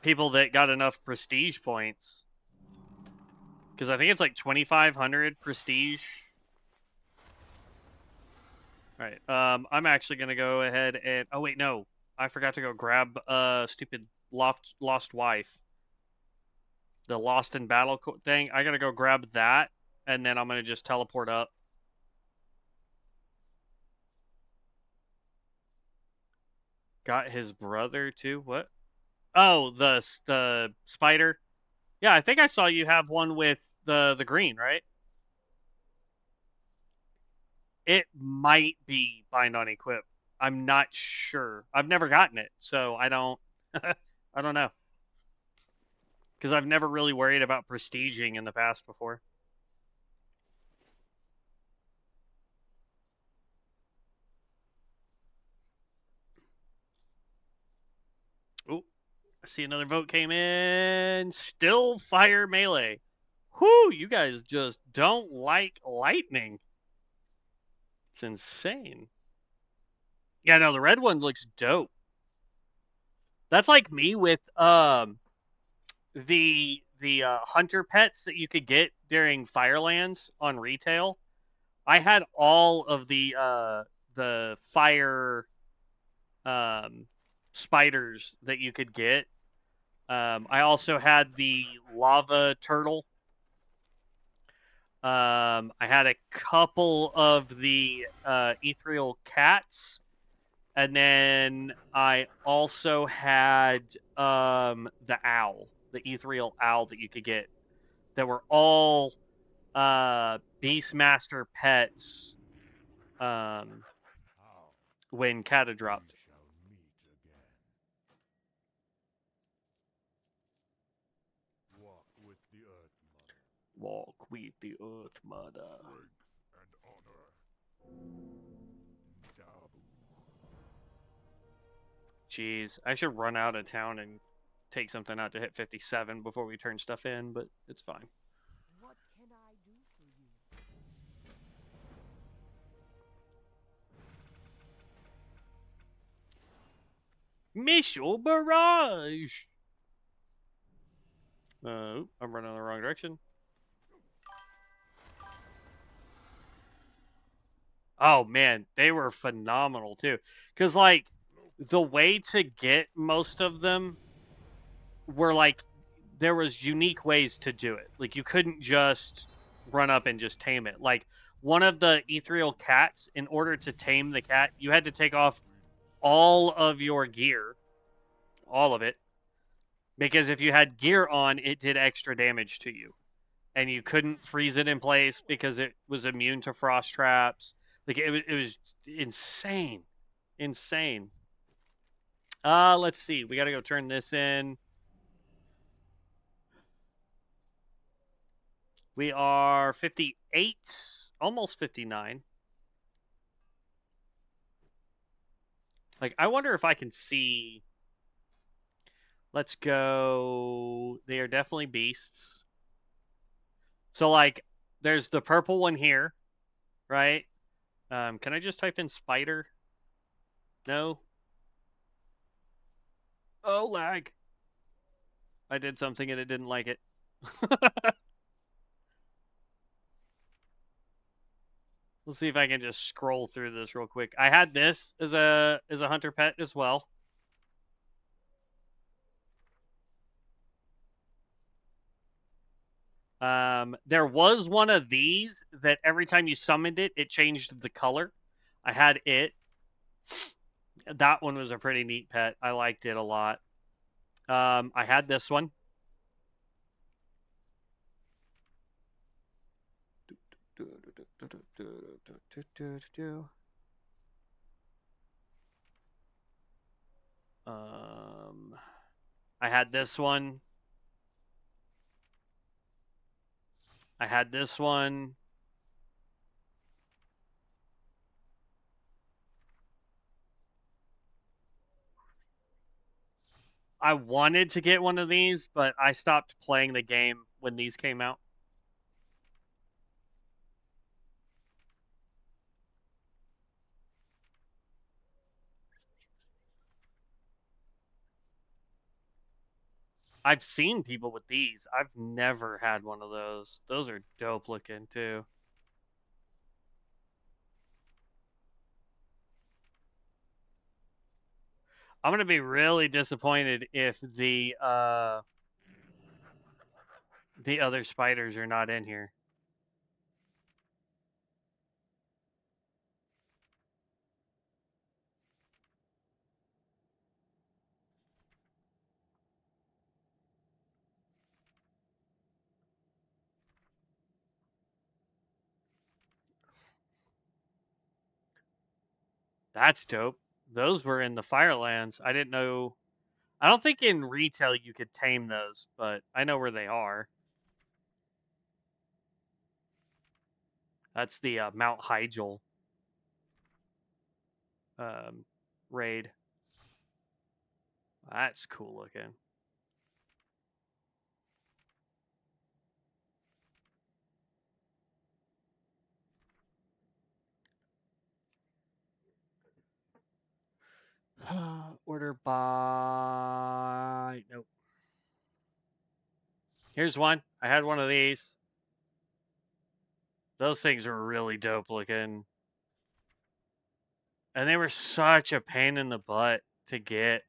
people that got enough prestige points. Because I think it's like 2,500 prestige. All right. I'm actually gonna go ahead and. Oh wait, no. I forgot to go grab stupid lost wife. The lost in battle thing. I gotta go grab that, and then I'm gonna just teleport up. Got his brother too. What? Oh, the spider. Yeah, I think I saw you have one with the green, right? It might be bind on equip. I'm not sure. I've never gotten it, so I don't I don't know. Because I've never really worried about prestiging in the past before. Oh, I see another vote came in. Still fire melee. Whew, you guys just don't like lightning. It's insane. Yeah, no, the red one looks dope. That's like me with the hunter pets that you could get during Firelands on retail. I had all of the fire spiders that you could get. I also had the lava turtle. I had a couple of the ethereal cats, and then I also had the owl, the ethereal owl that you could get. That were all Beastmaster pets when Kata dropped. Walk with the Earth Mother. Jeez, I should run out of town and take something out to hit 57 before we turn stuff in, but it's fine. What can I do for you? Missile barrage! I'm running in the wrong direction. Oh man, they were phenomenal too. Cause like the way to get most of them were like there was unique ways to do it. Like you couldn't just run up and just tame it. Like one of the ethereal cats, in order to tame the cat, you had to take off all of your gear, all of it, because if you had gear on, it did extra damage to you, and you couldn't freeze it in place because it was immune to frost traps. Like it was insane, insane. Let's see. We got to go turn this in. We are 58, almost 59. Like, I wonder if I can see. Let's go. They are definitely beasts. So, like, there's the purple one here, right? Can I just type in spider? No. Oh, lag. I did something and it didn't like it. Let's see if I can just scroll through this real quick. I had this as a hunter pet as well. There was one of these that every time you summoned it, it changed the color. I had it. That one was a pretty neat pet. I liked it a lot. I had this one. I had this one. I had this one. I wanted to get one of these, but I stopped playing the game when these came out. I've seen people with these. I've never had one of those. Those are dope looking too. I'm gonna be really disappointed if the other spiders are not in here. That's dope. Those were in the Firelands. I didn't know. I don't think in retail you could tame those, but I know where they are. That's the Mount Hyjal um, raid. That's cool looking. Order by. Nope. Here's one. I had one of these. Those things were really dope looking. And they were such a pain in the butt to get.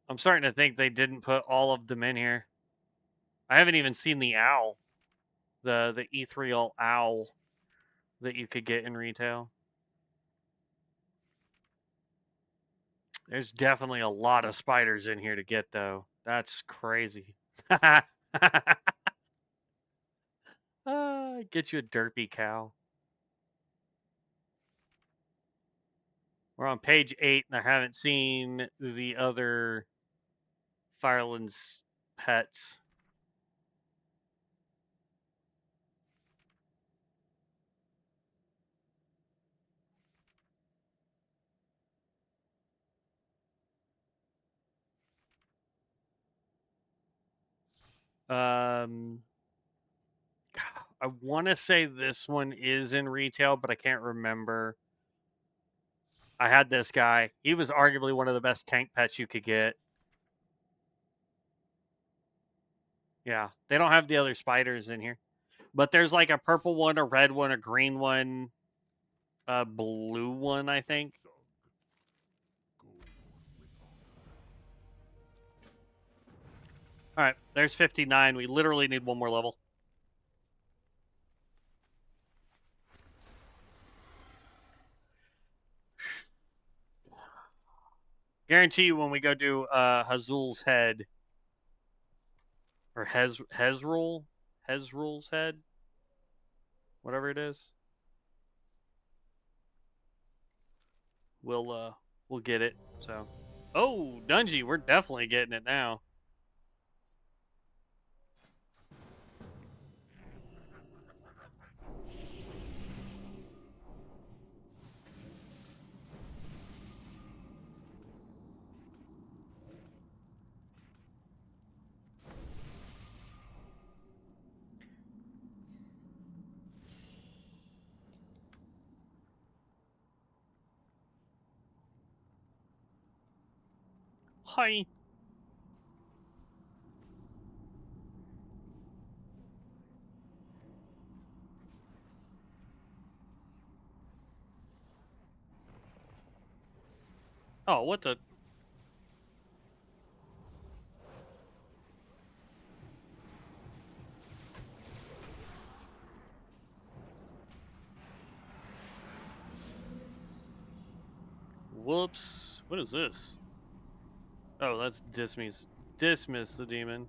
I'm starting to think they didn't put all of them in here. I haven't even seen the owl, the ethereal owl that you could get in retail. There's definitely a lot of spiders in here to get though. That's crazy. Get you a derpy cow. We're on page 8, and I haven't seen the other Firelands pets. Um, I want to say this one is in retail, but I can't remember. I had this guy. He was arguably one of the best tank pets you could get. Yeah, they don't have the other spiders in here. But there's like a purple one, a red one, a green one, a blue one, I think. All right, there's 59. We literally need one more level. Guarantee you when we go do Hazul's head, or Hezrul's head, whatever it is, we'll get it. So, oh, Dungy, we're definitely getting it now. Hi. Oh, what the? Whoops. What is this? Oh, that's Dismiss the demon.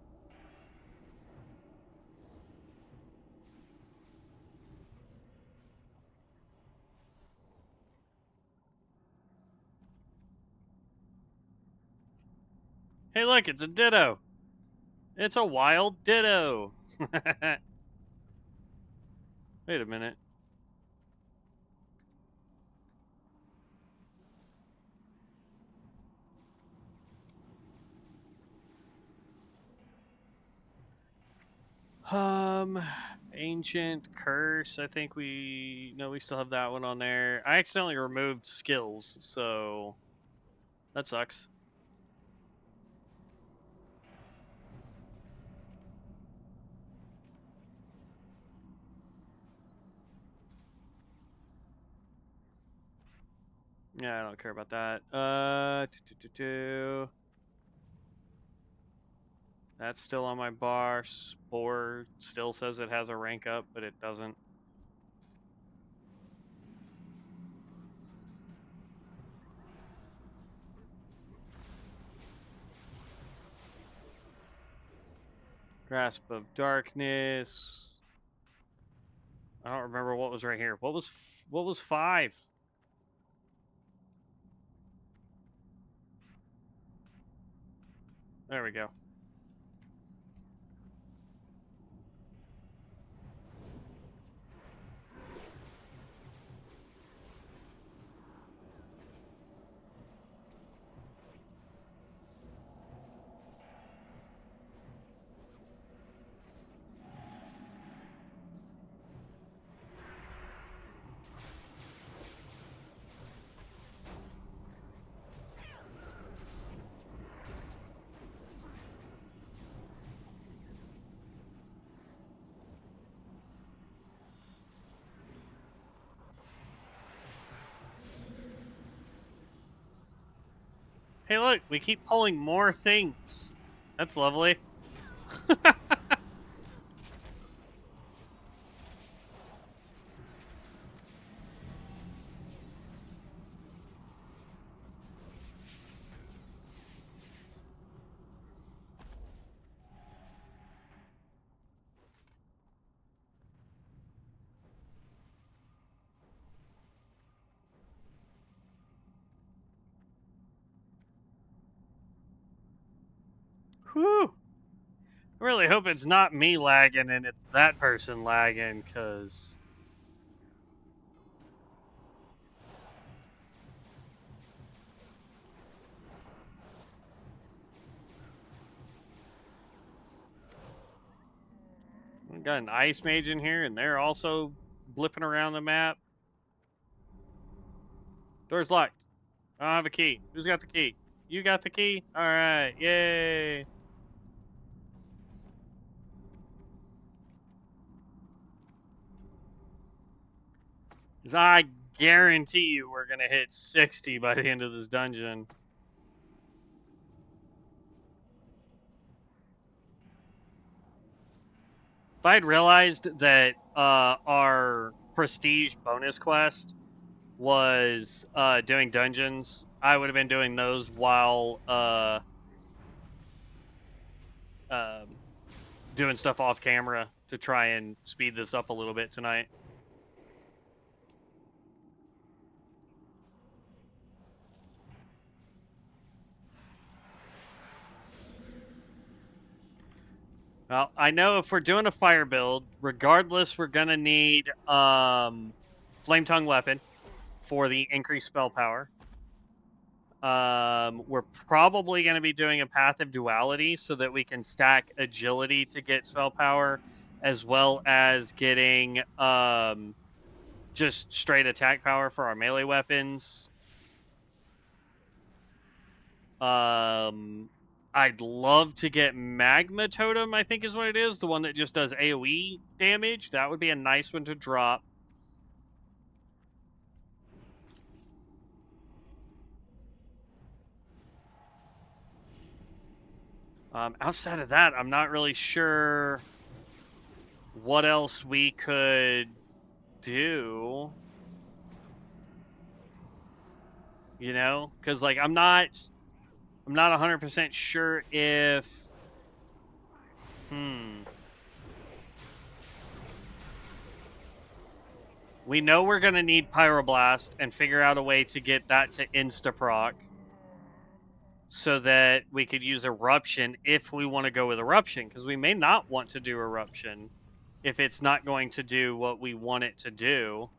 Hey, look, it's a ditto. It's a wild ditto. Wait a minute. Um, Ancient Curse. I think we still have that one on there. I accidentally removed skills, so that sucks. Yeah, I don't care about that. That's still on my bar. Spore still says it has a rank up, but it doesn't. Grasp of Darkness. I don't remember what was right here. What was 5? There we go. Hey, look, we keep pulling more things. That's lovely. Whew. I really hope it's not me lagging and it's that person lagging, because... We got an ice mage in here, and they're also blipping around the map. Door's locked. I don't have a key. Who's got the key? You got the key? Alright, yay! I guarantee you we're gonna hit 60 by the end of this dungeon. If I'd realized that our prestige bonus quest was doing dungeons, I would have been doing those while doing stuff off camera to try and speed this up a little bit tonight. Well, I know if we're doing a fire build, regardless, we're gonna need flame tongue weapon for the increased spell power. We're probably going to be doing a path of duality so that we can stack agility to get spell power, as well as getting just straight attack power for our melee weapons. I'd love to get Magma Totem, I think is what it is, the one that just does AoE damage. That would be a nice one to drop. Outside of that, I'm not really sure what else we could do. You know, because like I'm not 100% sure if we know we're gonna need Pyroblast and figure out a way to get that to insta-proc so that we could use Eruption if we want to go with Eruption, because we may not want to do Eruption if it's not going to do what we want it to do.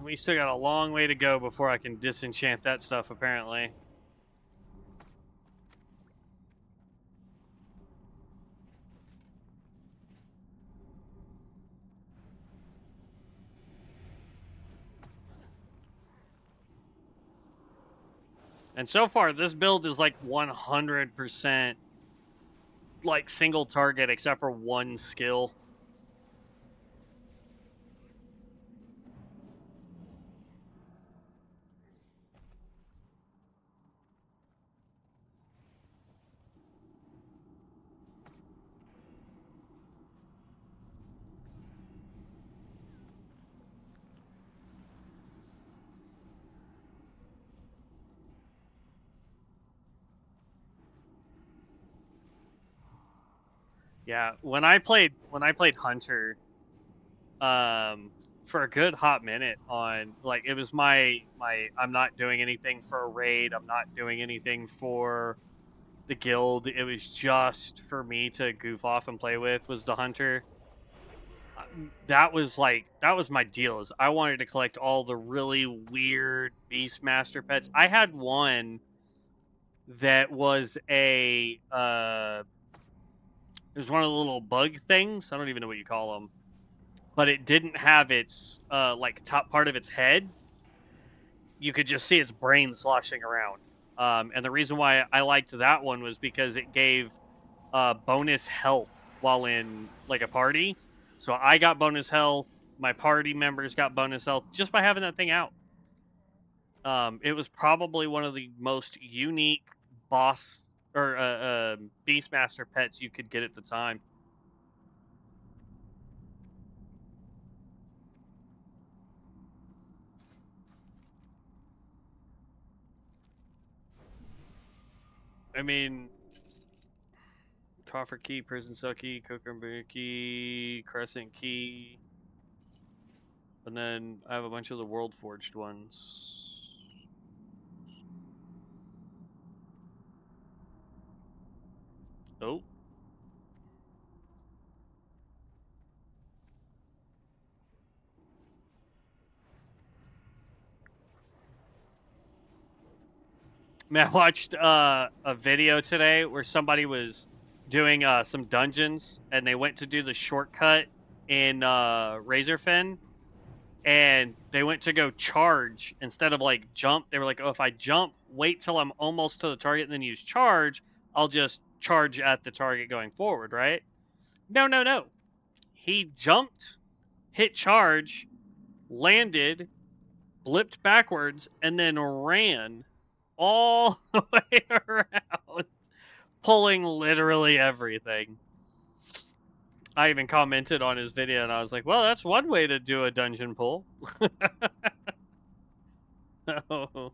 We still got a long way to go before I can disenchant that stuff, apparently. And so far, this build is like 100% like single target except for one skill. Yeah, when I played Hunter, for a good hot minute on like it was my I'm not doing anything for a raid, I'm not doing anything for the guild. It was just for me to goof off and play with was the Hunter. That was my deal. Is I wanted to collect all the really weird Beastmaster pets. I had one that was a it was one of the little bug things. I don't even know what you call them. but it didn't have its like top part of its head. You could just see its brain sloshing around. And the reason why I liked that one was because it gave bonus health while in like a party. So I got bonus health. My party members got bonus health just by having that thing out. It was probably one of the most unique boss or Beastmaster pets you could get at the time. I mean, Coffer Key, Prison Cell Key, Cucumber Key, Crescent Key, and then I have a bunch of the World Forged ones. Oh. Man, I watched a video today where somebody was doing some dungeons and they went to do the shortcut in Razorfen and they went to go charge instead of like jump. They were like, oh, if I jump, wait till I'm almost to the target and then use charge, I'll just charge at the target going forward, right? No, no, no. He jumped, hit charge, landed, blipped backwards, and then ran all the way around, pulling literally everything. I even commented on his video and I was like, well, that's one way to do a dungeon pull. Oh.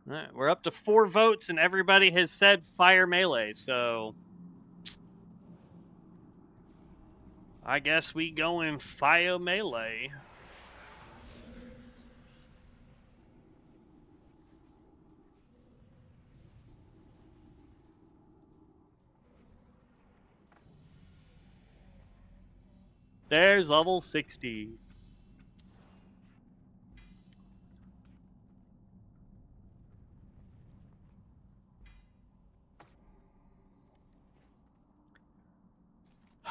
Right, we're up to 4 votes and everybody has said fire melee, so I guess we go in fire melee. There's level 60.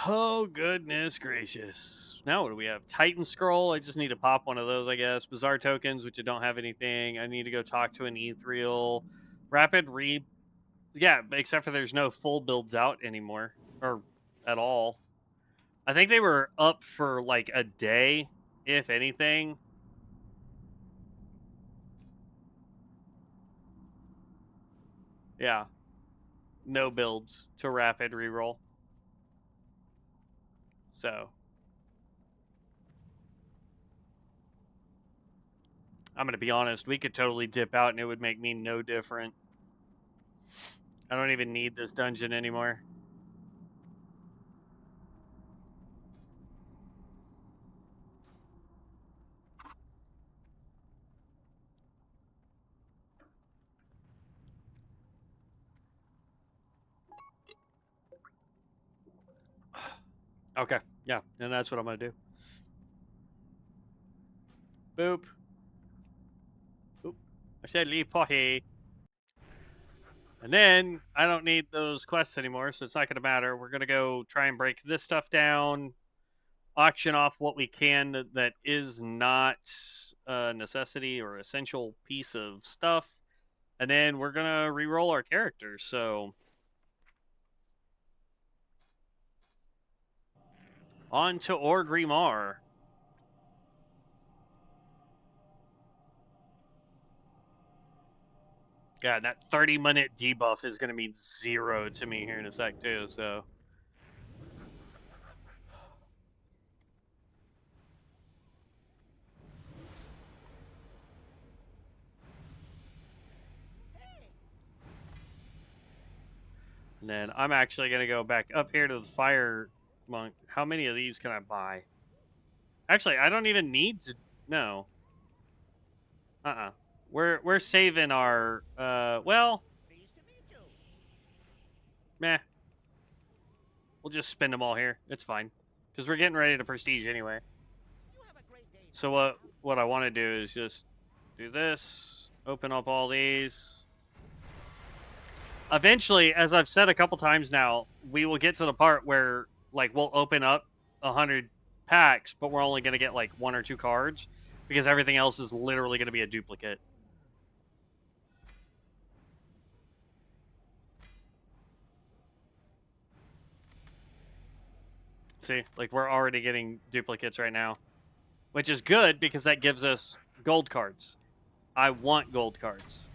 Oh, goodness gracious. Now what do we have? Titan Scroll. I just need to pop one of those, I guess. Bizarre Tokens, which I don't have anything. I need to go talk to an Ethereal. Rapid Re... Yeah, except for there's no full builds out anymore. Or at all. I think they were up for like a day, if anything. Yeah. No builds to Rapid Reroll. So... I'm going to be honest, we could totally dip out and it would make me no different. I don't even need this dungeon anymore. Okay, yeah, and that's what I'm going to do. Boop. Boop. I said leave potty. And then I don't need those quests anymore, so it's not going to matter. We're going to go try and break this stuff down, auction off what we can that is not a necessity or essential piece of stuff, and then we're going to re-roll our characters. So on to Orgrimmar. God, that 30-minute debuff is going to mean 0 to me here in a sec, too, so... And then I'm actually going to go back up here to the Fire Monk. How many of these can I buy? Actually, I don't even need to... No. Uh-uh. We're saving our... well... Meh. We'll just spend them all here. It's fine. Because we're getting ready to Prestige anyway. So what I want to do is just Do this. Open up all these. Eventually, as I've said a couple times now, we will get to the part where like we'll open up 100 packs, but we're only going to get like 1 or 2 cards because everything else is literally going to be a duplicate. See, like we're already getting duplicates right now, which is good because that gives us gold cards. I want gold cards.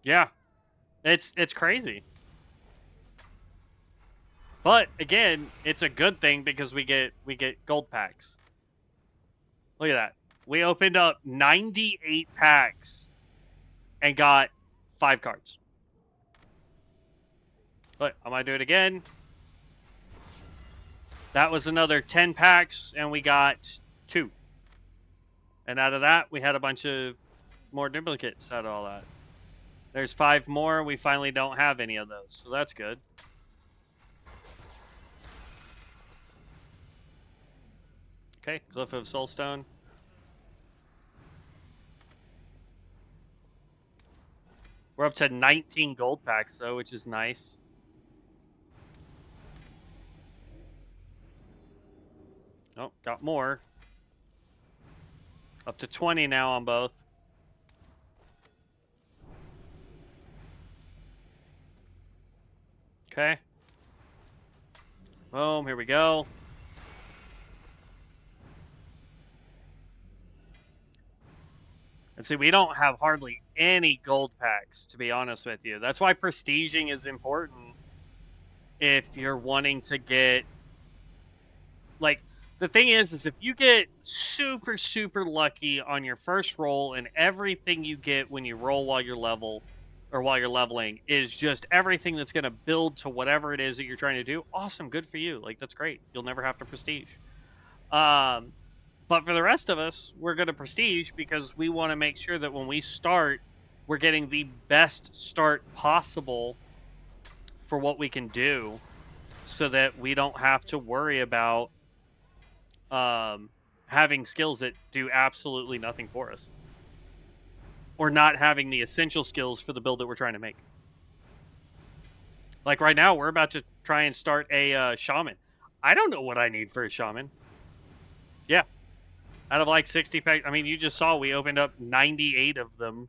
Yeah, it's crazy. But again, it's a good thing because we get gold packs. Look at that. We opened up 98 packs and got 5 cards. But I might do it again. That was another 10 packs and we got 2. And out of that, we had a bunch of more duplicates out of all that. There's 5 more. We finally don't have any of those, so that's good. Okay, Glyph of Soulstone. We're up to 19 gold packs, though, which is nice. Oh, got more. Up to 20 now on both. Okay. Boom, here we go. And see, we don't have hardly any gold packs, to be honest with you. That's why prestiging is important if you're wanting to get... Like, the thing is if you get super, super lucky on your first roll and everything you get when you roll while you're leveling is just everything that's going to build to whatever it is that you're trying to do, awesome, good for you. Like, that's great. You'll never have to prestige. But for the rest of us, we're going to prestige because we want to make sure that when we start, we're getting the best start possible for what we can do so that we don't have to worry about having skills that do absolutely nothing for us. Or not having the essential skills for the build that we're trying to make. Like right now, we're about to try and start a shaman. I don't know what I need for a shaman. Yeah. Out of like 60 packs, I mean, you just saw we opened up 98 of them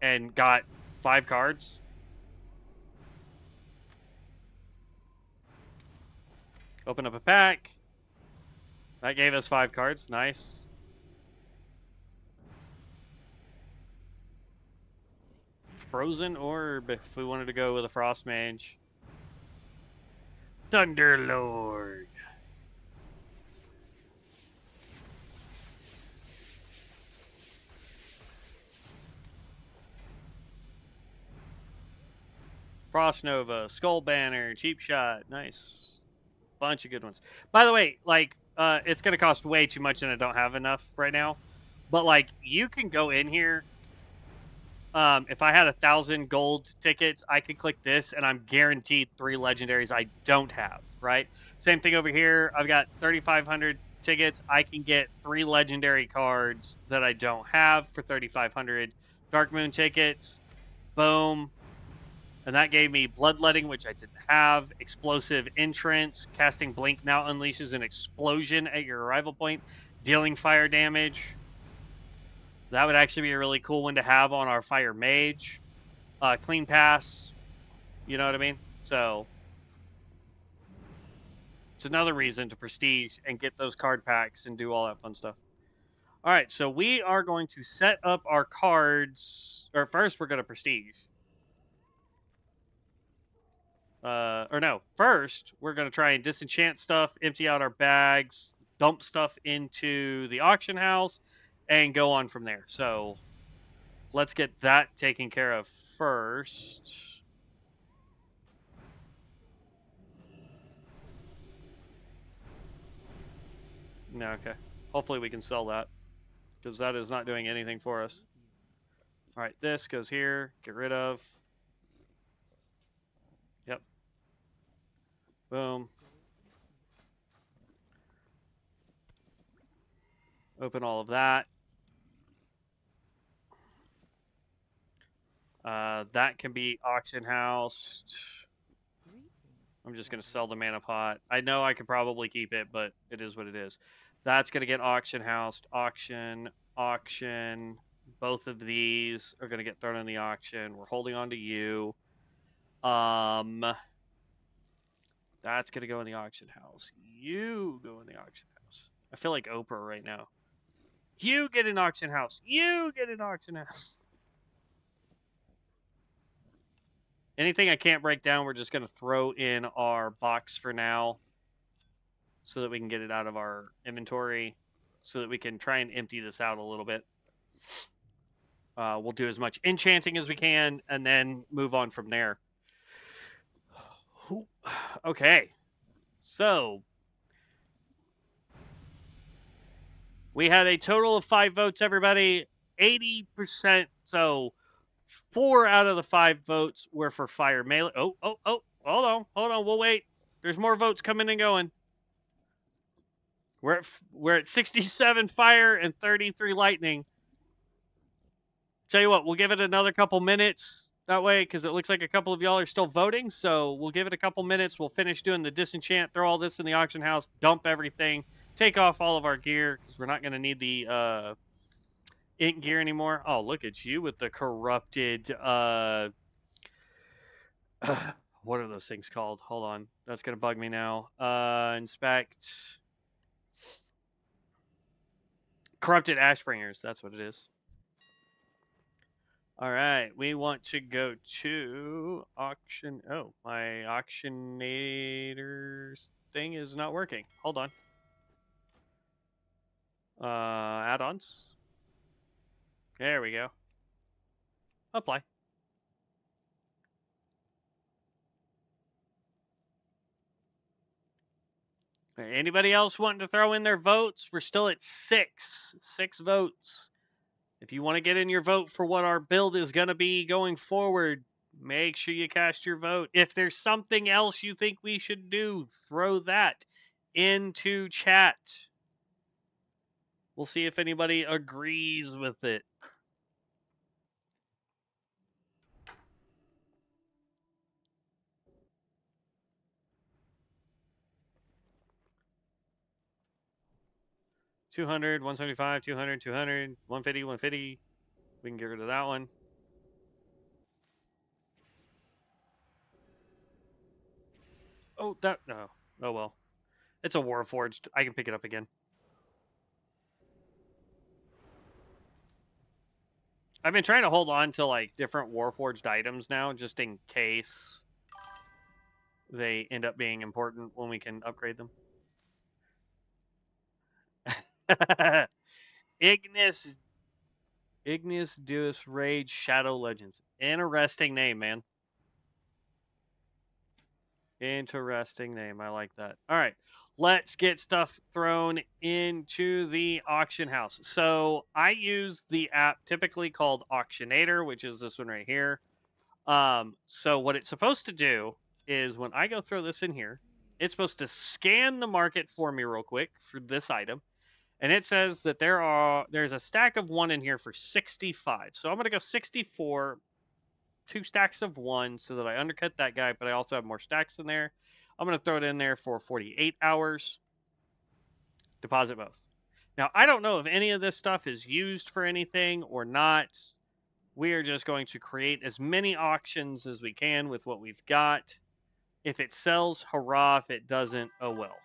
and got 5 cards. Open up a pack. That gave us 5 cards. Nice. Frozen Orb if we wanted to go with a Frost Mage. Thunderlord. Frost Nova, Skull Banner, Cheap Shot, nice. Bunch of good ones. By the way, like, it's going to cost way too much and I don't have enough right now. But, like, you can go in here. If I had 1,000 gold tickets, I could click this and I'm guaranteed 3 legendaries I don't have, right? Same thing over here. I've got 3,500 tickets. I can get 3 legendary cards that I don't have for 3,500 Darkmoon tickets. Boom. And that gave me Bloodletting, which I didn't have. Explosive Entrance. Casting Blink now unleashes an explosion at your arrival point, dealing fire damage. That would actually be a really cool one to have on our Fire Mage. Clean Pass. You know what I mean? So, it's another reason to prestige and get those card packs and do all that fun stuff. All right, so we are going to set up our cards. Or first, we're going to prestige. First, we're going to try and disenchant stuff, empty out our bags, dump stuff into the auction house, and go on from there. So, let's get that taken care of first. No, okay. Hopefully we can sell that, because that is not doing anything for us. All right, this goes here. Get rid of. Yep. Boom. Go in peace. Open all of that. That can be auction housed. Greetings, I'm just going to sell the travelers. mana pot. I know I could probably keep it, but it is what it is. That's going to get auction housed. Auction, auction. Both of these are going to get thrown in the auction. We're holding on to you. That's going to go in the auction house. You go in the auction house. I feel like Oprah right now. You get an auction house. You get an auction house. Anything I can't break down, we're just going to throw in our box for now so that we can get it out of our inventory so that we can try and empty this out a little bit. We'll do as much enchanting as we can and then move on from there. Okay. So we had a total of 5 votes, everybody. 80%. So 4 out of the 5 votes were for fire melee. Oh. Hold on. We'll wait. There's more votes coming and going. We're at 67 fire and 33 lightning. Tell you what, we'll give it another couple minutes that way because it looks like a couple of y'all are still voting. So we'll give it a couple minutes. We'll finish doing the disenchant, throw all this in the auction house, dump everything, take off all of our gear because we're not going to need the ink gear anymore. Oh, look at you with the corrupted. What are those things called? Hold on, that's going to bug me now. Inspect. Corrupted Ashbringers, that's what it is. All right, we want to go to auction. Oh, my auctionator's thing is not working. Hold on. Add-ons. There we go. Apply. Anybody else wanting to throw in their votes? We're still at 6 votes. If you want to get in your vote for what our build is going to be going forward, make sure you cast your vote. If there's something else you think we should do, throw that into chat. We'll see if anybody agrees with it. $200, $175, $200, $200, $150, $150. We can get rid of that one. Oh, that no. Oh well. It's a Warforged. I can pick it up again. I've been trying to hold on to like different Warforged items now, just in case they end up being important when we can upgrade them. Ignis Deus Rage Shadow Legends. Interesting name, man. Interesting name. I like that. All right. Let's get stuff thrown into the auction house. So I use the app typically called Auctionator, which is this one right here. So what it's supposed to do is when I go throw this in here, it's supposed to scan the market for me real quick for this item. And it says that there's a stack of 1 in here for 65. So I'm going to go 64, 2 stacks of 1 so that I undercut that guy, but I also have more stacks in there. I'm going to throw it in there for 48 hours. Deposit both. Now, I don't know if any of this stuff is used for anything or not. We are just going to create as many auctions as we can with what we've got. If it sells, hurrah. If it doesn't, oh well.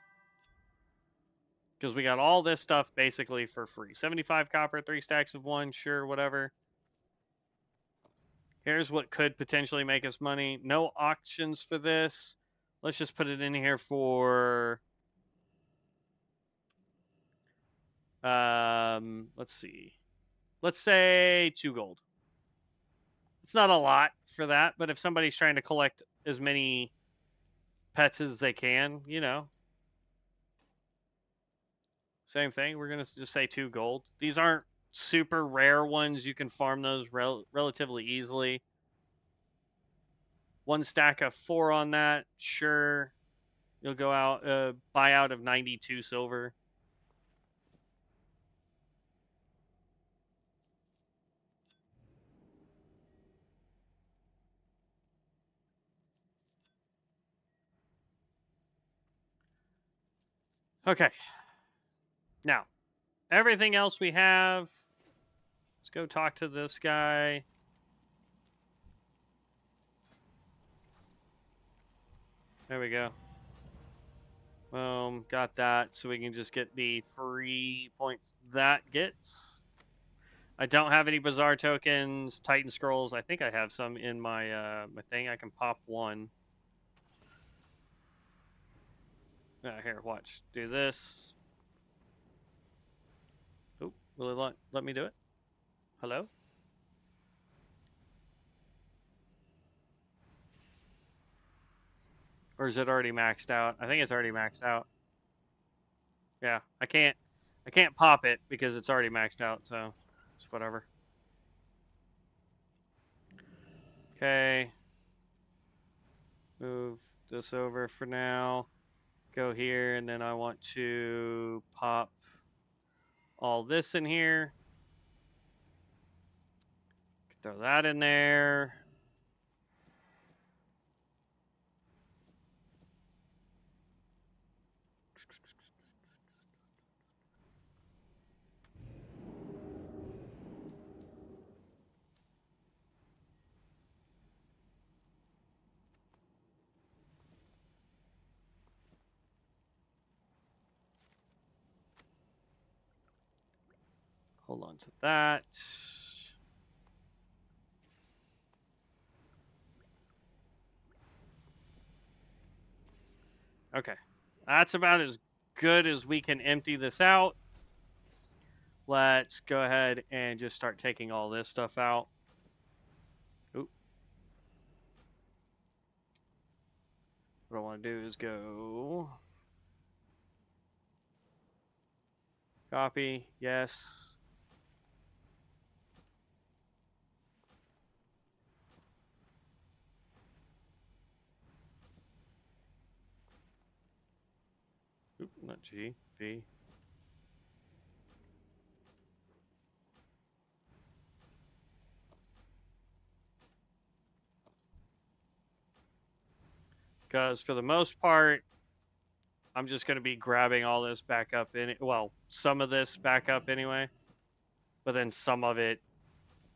Because we got all this stuff basically for free. 75 copper, 3 stacks of 1, sure, whatever. Here's what could potentially make us money. No auctions for this. Let's just put it in here for... let's see. Let's say 2 gold. It's not a lot for that, but if somebody's trying to collect as many pets as they can, you know. Same thing. We're going to just say 2 gold. These aren't super rare ones. You can farm those relatively easily. 1 stack of 4 on that. Sure. You'll go out, buy out of 92 silver. Okay. Now, everything else we have. Let's go talk to this guy. There we go. Boom, got that. So we can just get the free points that gets. I don't have any Bazaar tokens, Titan Scrolls. I think I have some in my my thing. I can pop one. Here, watch. Do this. Oh, will it let me do it? Hello? Or is it already maxed out? I think it's already maxed out. Yeah, I can't pop it because it's already maxed out, so it's whatever. Okay. Move this over for now. Go here, and then I want to pop all this in here. Throw that in there. Hold on to that. Okay. That's about as good as we can empty this out. Let's go ahead and just start taking all this stuff out. Oop. What I want to do is go copy, yes. Oop, not G, V. Because for the most part, I'm just going to be grabbing all this back up in it. Well, some of this back up anyway. But then some of it,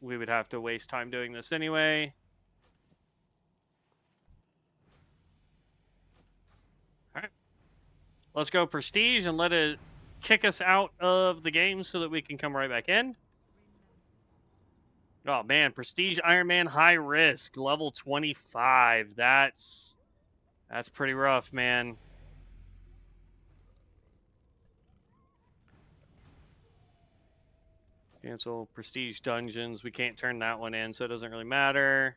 we would have to waste time doing this anyway. All right. Let's go prestige and let it kick us out of the game so that we can come right back in. Oh man, prestige Iron Man high risk, level 25. That's pretty rough, man. Cancel prestige dungeons. We can't turn that one in, so it doesn't really matter.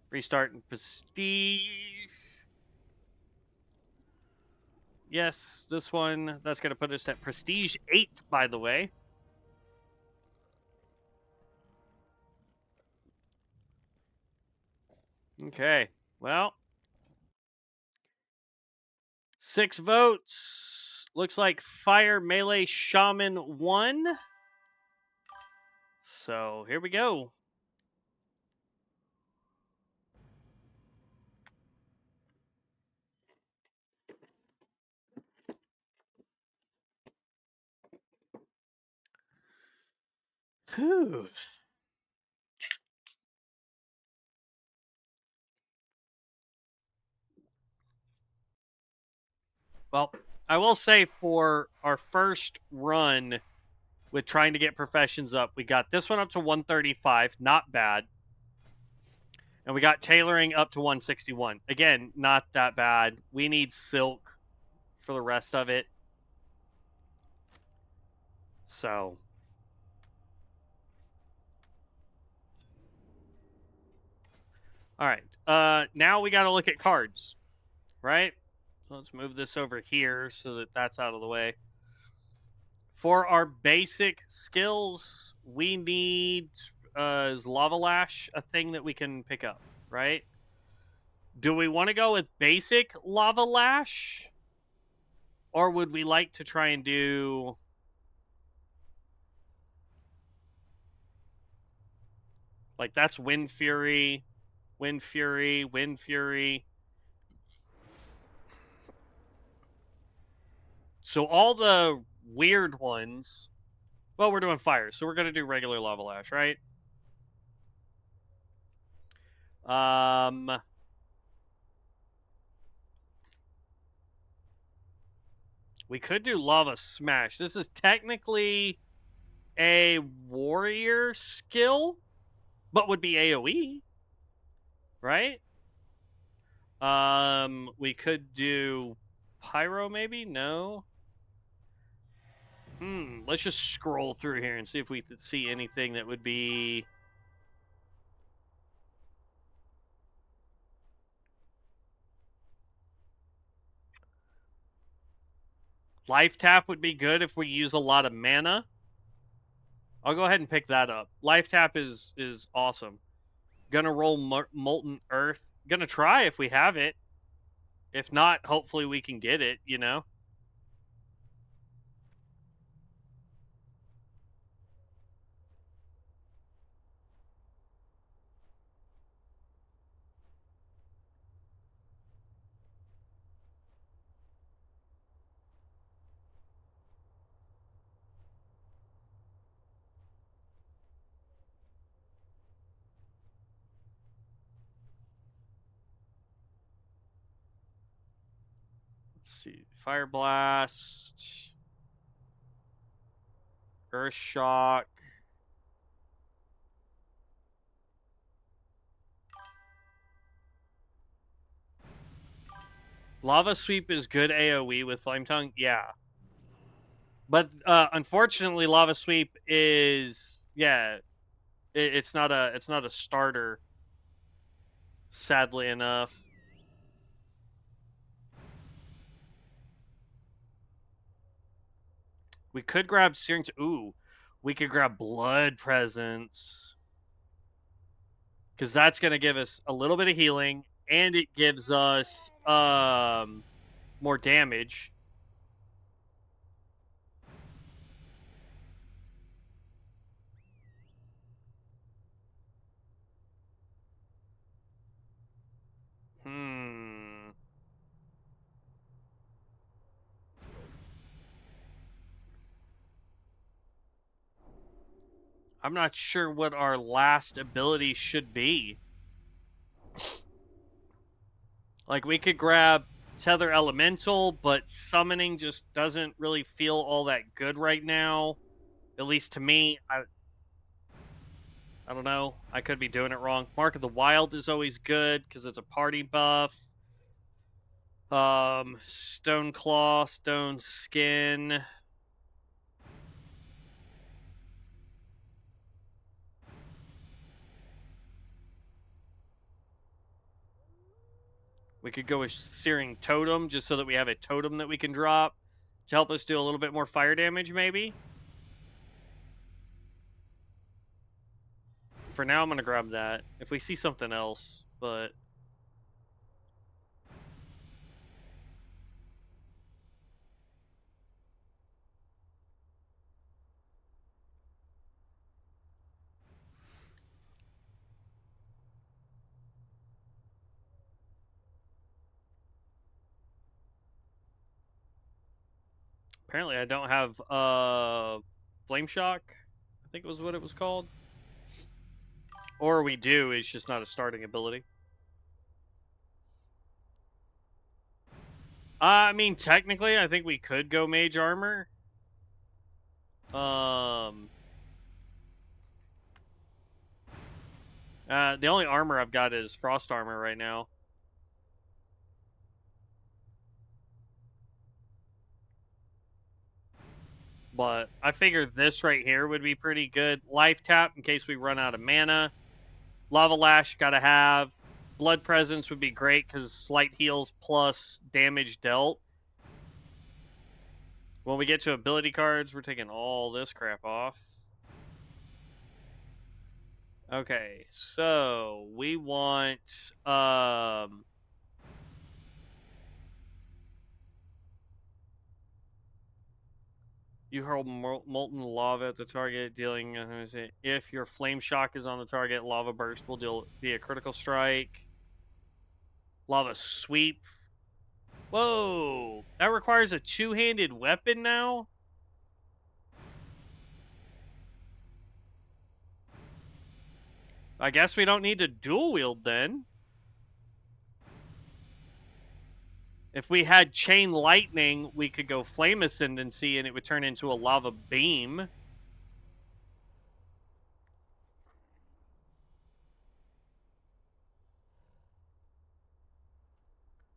Restart in prestige. Yes, this one, that's going to put us at prestige 8, by the way. Okay, well, 6 votes. Looks like Fire Melee Shaman won. So here we go. Whew. Well, I will say for our first run with trying to get professions up, we got this one up to 135, not bad. And we got tailoring up to 161. Again, not that bad. We need silk for the rest of it. So. All right. Now we got to look at cards, right? So let's move this over here so that that's out of the way. For our basic skills, we need is Lava Lash a thing that we can pick up, right? Do we want to go with basic Lava Lash? Or would we like to try and do... Like, that's Wind Fury, Wind Fury, Wind Fury. So all the weird ones... Well, we're doing fire, so we're going to do regular Lava Lash, right? We could do Lava Smash. This is technically a warrior skill, but would be AoE, right? We could do Pyro, maybe? No. Let's just scroll through here and see if we could see anything that would be... Life Tap would be good if we use a lot of mana. I'll go ahead and pick that up. Life Tap is awesome. Gonna roll Molten Earth. Gonna try if we have it. If not, hopefully we can get it, you know? Let's see. Fire Blast. Earth Shock. Lava Sweep is good AoE with Flame Tongue, yeah. But unfortunately, Lava Sweep is it's not a starter. Sadly enough, we could grab Searing. Ooh, we could grab Blood Presence because that's gonna give us a little bit of healing and it gives us more damage. I'm not sure what our last ability should be. Like, we could grab Tether Elemental, but summoning just doesn't really feel all that good right now. At least to me. I don't know. I could be doing it wrong. Mark of the Wild is always good because it's a party buff. Stone Claw, Stone Skin. We could go with Searing Totem just so that we have a totem that we can drop to help us do a little bit more fire damage, maybe. For now, I'm going to grab that. If we see something else, but... Apparently I don't have Flame Shock, I think it was what it was called. Or we do, it's just not a starting ability. I mean, technically, I think we could go Mage Armor. The only armor I've got is Frost Armor right now. But I figured this right here would be pretty good. Life Tap in case we run out of mana. Lava Lash, gotta have. Blood Presence would be great because slight heals plus damage dealt. When we get to ability cards, we're taking all this crap off. Okay, so we want You hurl molten lava at the target, dealing. If your flame shock is on the target, lava burst will be a critical strike. Lava sweep. Whoa! That requires a two-handed weapon now? I guess we don't need to dual wield then. If we had chain lightning, we could go flame ascendancy and it would turn into a lava beam.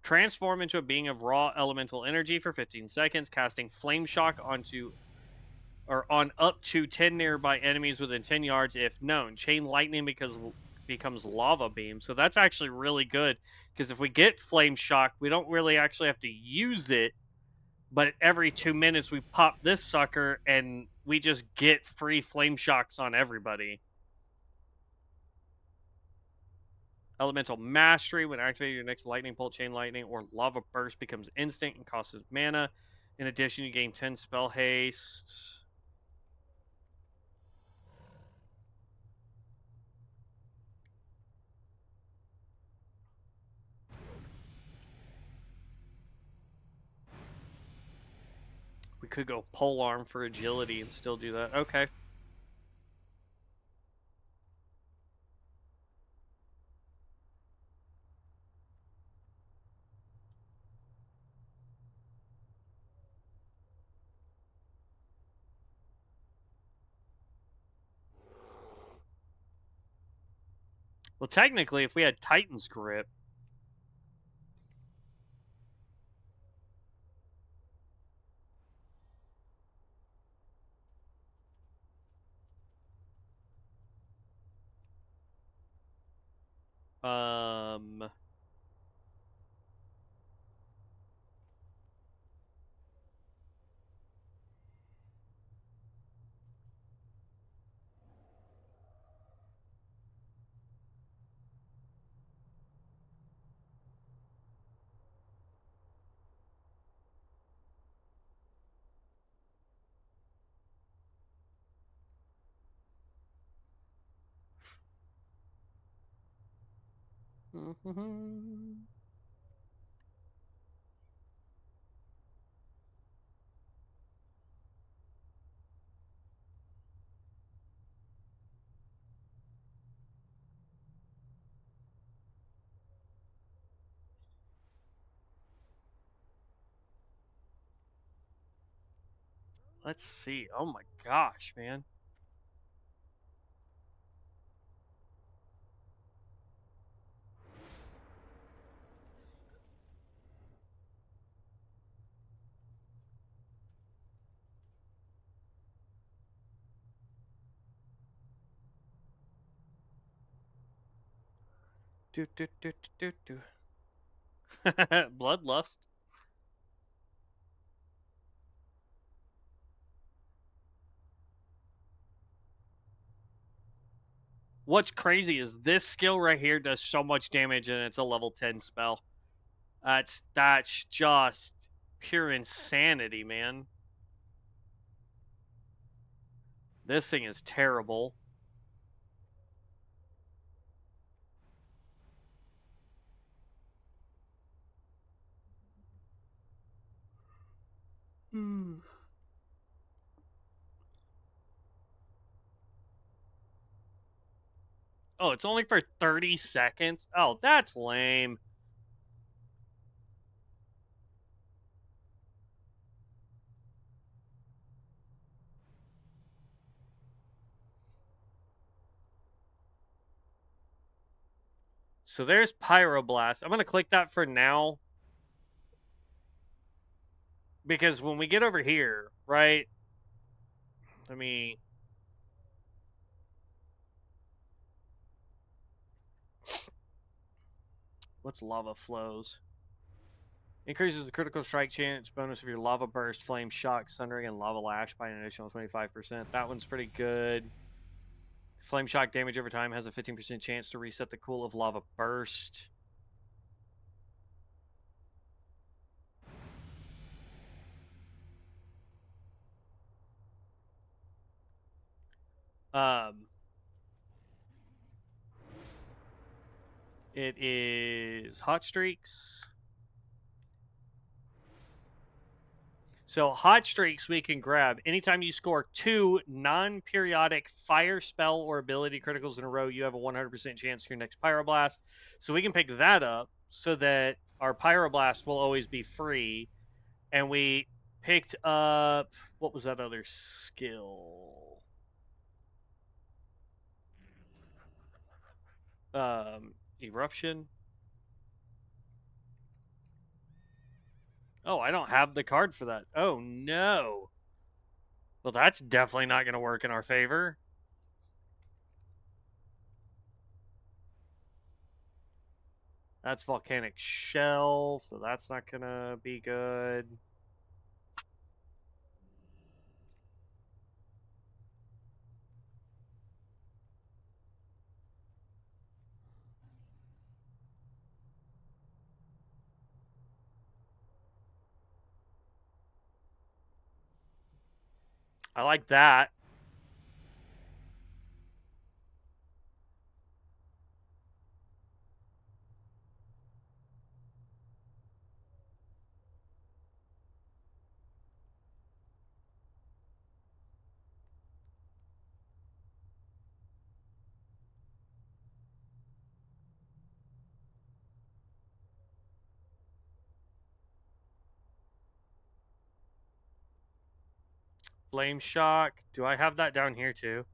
Transform into a being of raw elemental energy for 15 seconds, casting flame shock on up to 10 nearby enemies within 10 yards if known. Chain lightning becomes lava beam. So that's actually really good because if we get flame shock, we don't really actually have to use it, but every 2 minutes we pop this sucker and we just get free flame shocks on everybody. Elemental Mastery. When activated, your next Lightning Bolt, Chain Lightning, or Lava Burst becomes instant and costs mana. In addition, you gain 10 spell haste. We could go Polearm for agility and still do that. Okay. Well, technically, if we had Titan's Grip, um, let's see. Oh my gosh, man. Do do do do do. Bloodlust. What's crazy is this skill right here does so much damage and it's a level 10 spell. That's just pure insanity, man. This thing is terrible. Oh, it's only for 30 seconds? Oh, that's lame. So there's Pyroblast. I'm going to click that for now because when we get over here, right? Let me. What's Lava Flows? Increases the critical strike chance bonus of your Lava Burst, Flame Shock, Sundering, and Lava Lash by an additional 25%. That one's pretty good. Flame Shock damage over time has a 15% chance to reset the cool of Lava Burst. It is hot streaks. So hot streaks we can grab. Anytime you score 2 non-periodic fire spell or ability criticals in a row, you have a 100% chance for your next pyroblast. So we can pick that up so that our pyroblast will always be free. And we picked up, what was that other skill? Eruption. Oh, I don't have the card for that. Oh no. Well, that's definitely not going to work in our favor. That's volcanic shell, so that's not going to be good. I like that. Flame shock. Do I have that down here too?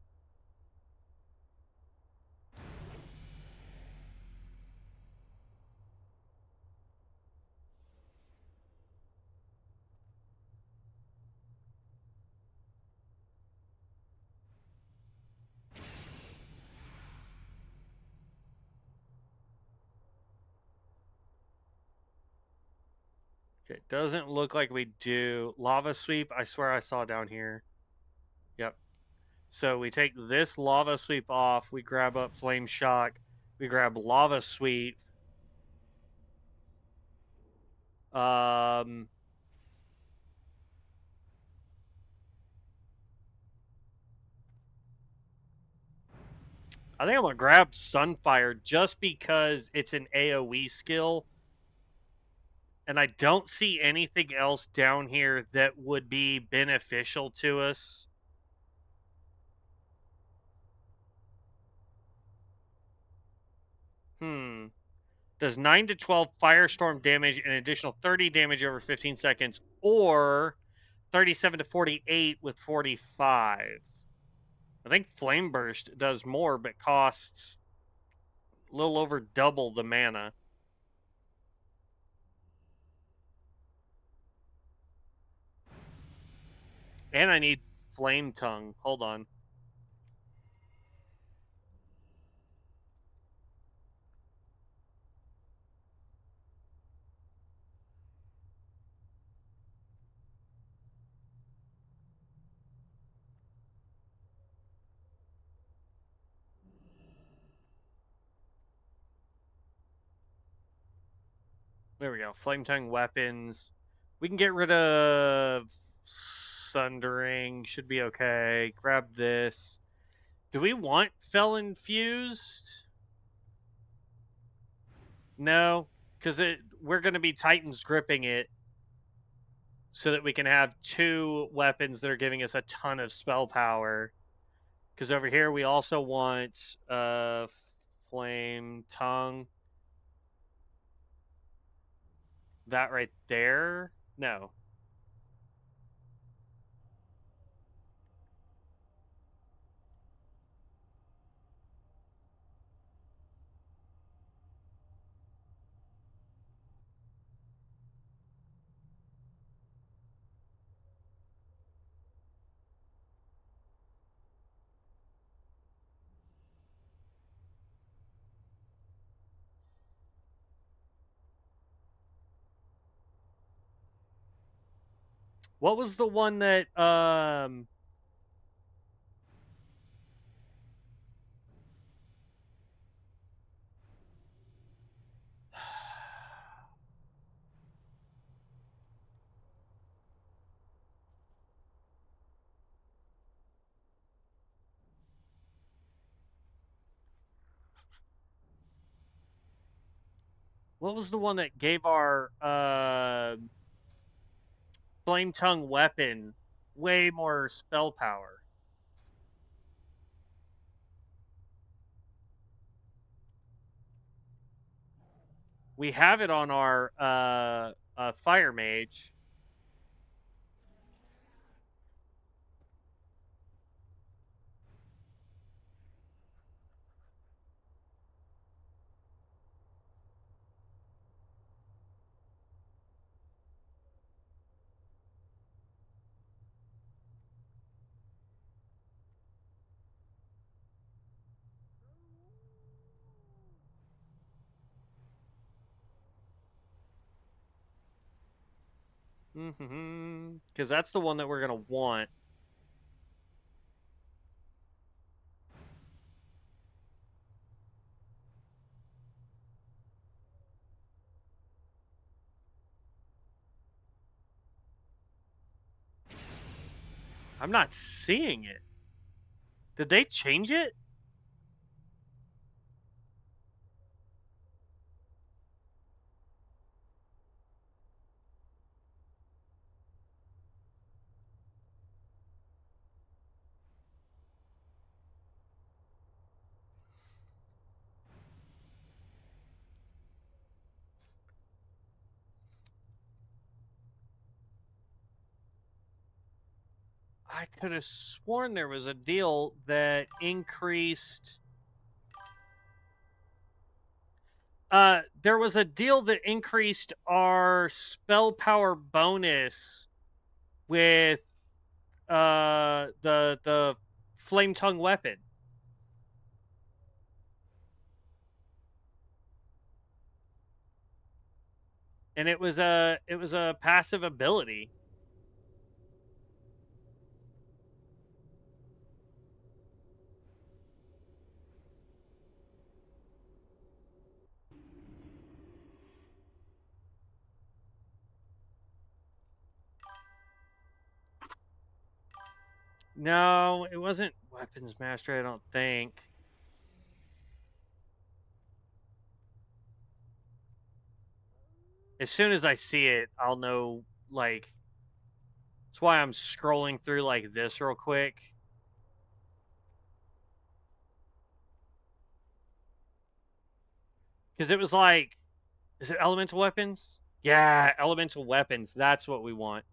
It doesn't look like we do. Lava sweep, I swear I saw down here. Yep. So we take this lava sweep off, we grab up flame shock, we grab lava sweep. Um I think I'm gonna grab Sunfire just because it's an AoE skill, and I don't see anything else down here that would be beneficial to us. Does 9 to 12 firestorm damage and additional 30 damage over 15 seconds, or 37 to 48 with 45. I think Flame Burst does more, but costs a little over double the mana. And I need Flame Tongue. Hold on. There we go. Flame Tongue weapons. We can get rid of Sundering. Should be okay. Grab this. Do we want Fel Infused? No, because we're going to be Titans gripping it so that we can have 2 weapons that are giving us a ton of spell power. Because over here we also want Flame Tongue. That right there? No. What was the one that What was the one that gave our flame tongue weapon way more spell power? We have it on our fire mage. Because that's the one that we're gonna want. I'm not seeing it. Did they change it? I could have sworn there was a deal that increased. There was a deal that increased our spell power bonus with the flame tongue weapon, and it was a passive ability. No, it wasn't weapons mastery. I don't think. As soon as I see it, I'll know. Like, that's why I'm scrolling through like this real quick. Because it was like, is it elemental weapons? Yeah, elemental weapons. That's what we want.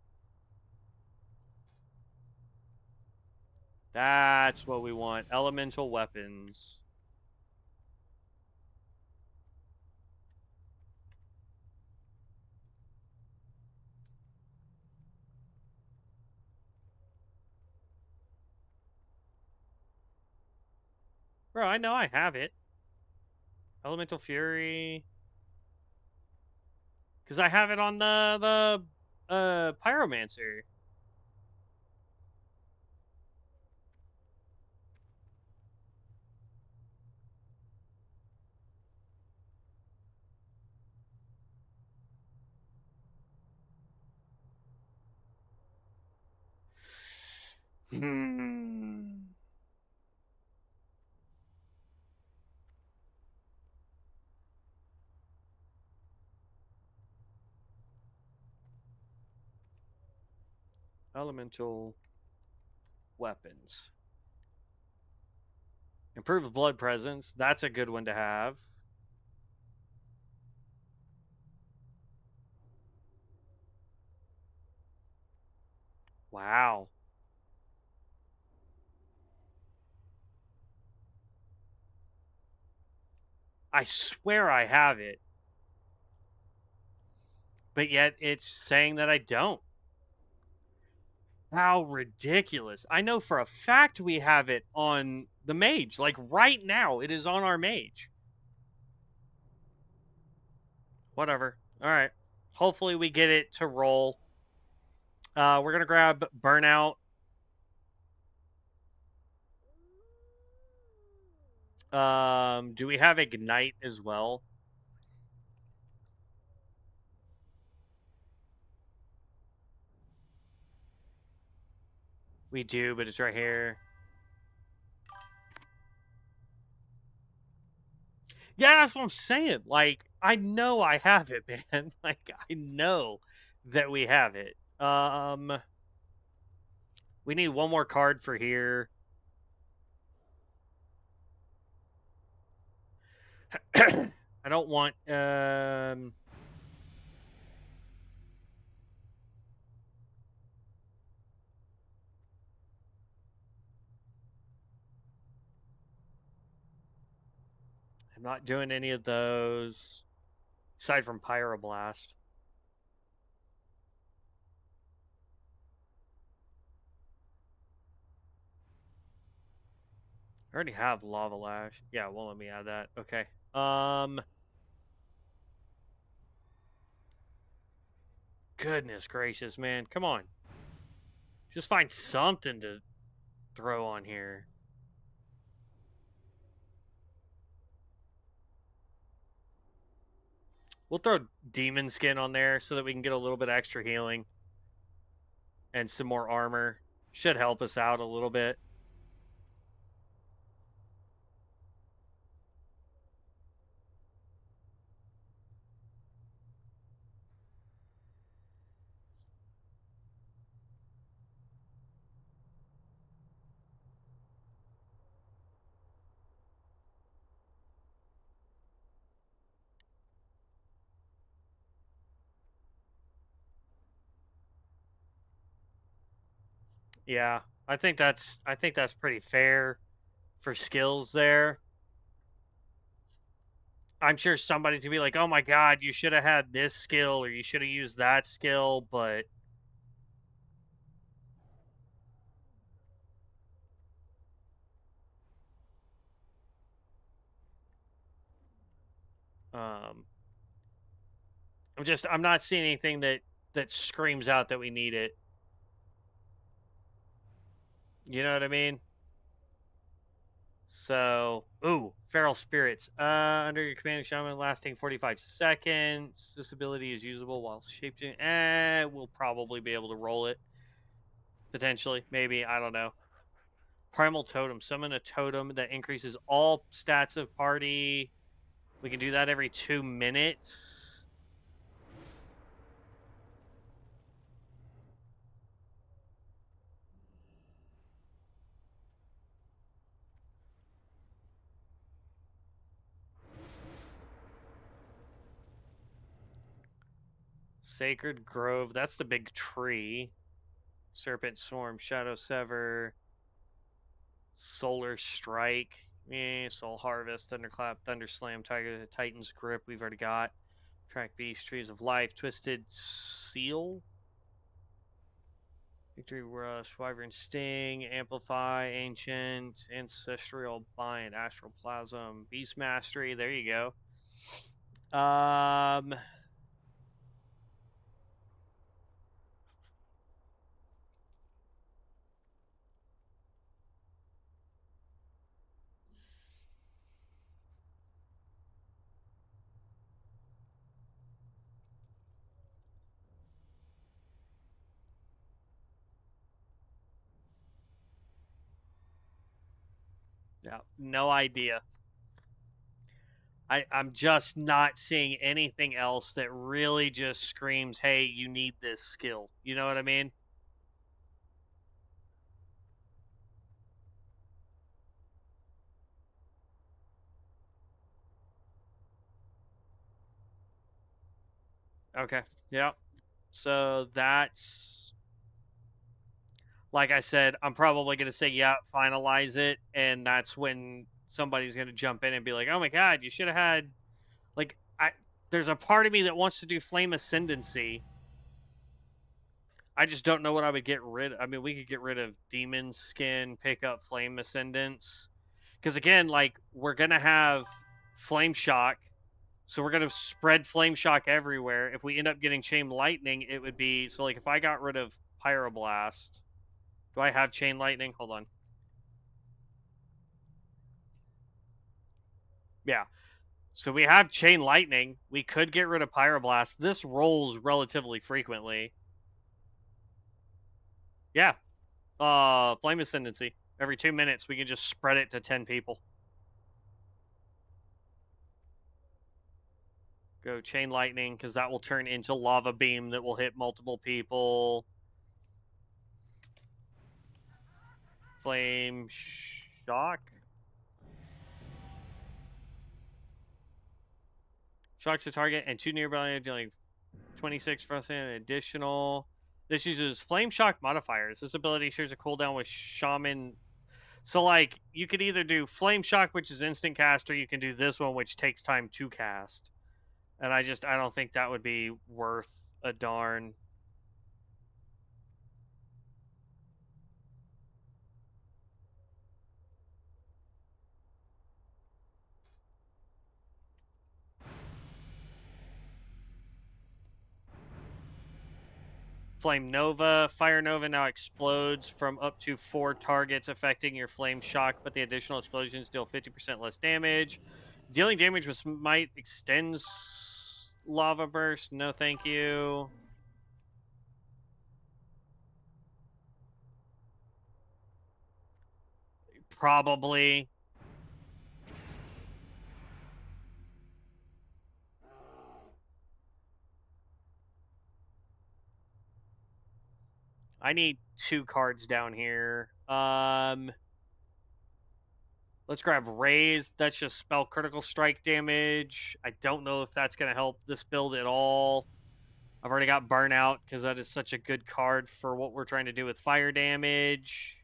That's what we want. Elemental weapons. Bro, I know I have it. Elemental Fury. Because I have it on the Pyromancer. Hmm. Elemental weapons. Improved blood presence. That's a good one to have. Wow. I swear I have it. But yet it's saying that I don't. How ridiculous. I know for a fact we have it on the mage. Like right now, it is on our mage. Whatever. All right. Hopefully we get it to roll. We're going to grab Burnout. Do we have Ignite as well? We do, but it's right here. Yeah, that's what I'm saying. Like, I know I have it, man. Like I know that we have it. We need one more card for here. I don't want I'm not doing any of those aside from Pyroblast. I already have Lava Lash. Yeah, well, let me add that. Okay. Goodness gracious, man. Come on. Just find something to throw on here. We'll throw Demon Skin on there so that we can get a little bit extra healing and some more armor. Should help us out a little bit. Yeah, I think that's pretty fair for skills there. I'm sure somebody's gonna be like, "Oh my god, you should have had this skill or you should have used that skill," but um, I'm not seeing anything that screams out that we need it. You know what I mean? So, ooh, Feral Spirits. Under your command, Shaman, lasting 45 seconds. This ability is usable while shaping. We'll probably be able to roll it. Potentially, maybe, I don't know. Primal Totem. Summon a totem that increases all stats of party. We can do that every 2 minutes. Sacred Grove. That's the big tree. Serpent Swarm. Shadow Sever. Solar Strike. Soul Harvest. Thunderclap. Thunderslam. Titan's Grip. We've already got. Track Beast. Trees of Life. Twisted Seal. Victory Rush. Wyvern Sting. Amplify. Ancient. Ancestral Bind. Astral Plasm. Beast Mastery. There you go. Yeah, no idea. I'm just not seeing anything else that really just screams, hey, you need this skill. You know what I mean? Okay. Yeah. So that's, like I said, I'm probably going to say, yeah, finalize it. And that's when somebody's going to jump in and be like, oh my God, you should have had, like, there's a part of me that wants to do Flame Ascendancy. I just don't know what I would get rid of. I mean, we could get rid of Demon Skin, pick up Flame Ascendance. Because again, like, we're going to have Flame Shock. So we're going to spread Flame Shock everywhere. If we end up getting Chain Lightning, it would be... So, like, if I got rid of Pyroblast... Do I have Chain Lightning? Hold on. Yeah. So we have Chain Lightning. We could get rid of Pyroblast. This rolls relatively frequently. Yeah. Flame Ascendancy. Every 2 minutes, we can just spread it to 10 people. Go chain lightning, because that will turn into lava beam that will hit multiple people. Flame shock. Shocks the target and 2 nearby, dealing 26 frostbite additional. This uses flame shock modifiers. This ability shares a cooldown with shaman. So, like, you could either do flame shock, which is instant cast, or you can do this one, which takes time to cast. And I don't think that would be worth a darn. Flame Nova. Fire Nova now explodes from up to 4 targets, affecting your flame shock, but the additional explosions deal 50% less damage. Dealing damage with Smite extends Lava Burst. No, thank you. Probably. I need 2 cards down here. Let's grab Raise. That's just spell critical strike damage. I don't know if that's going to help this build at all. I've already got Burnout because that is such a good card for what we're trying to do with fire damage.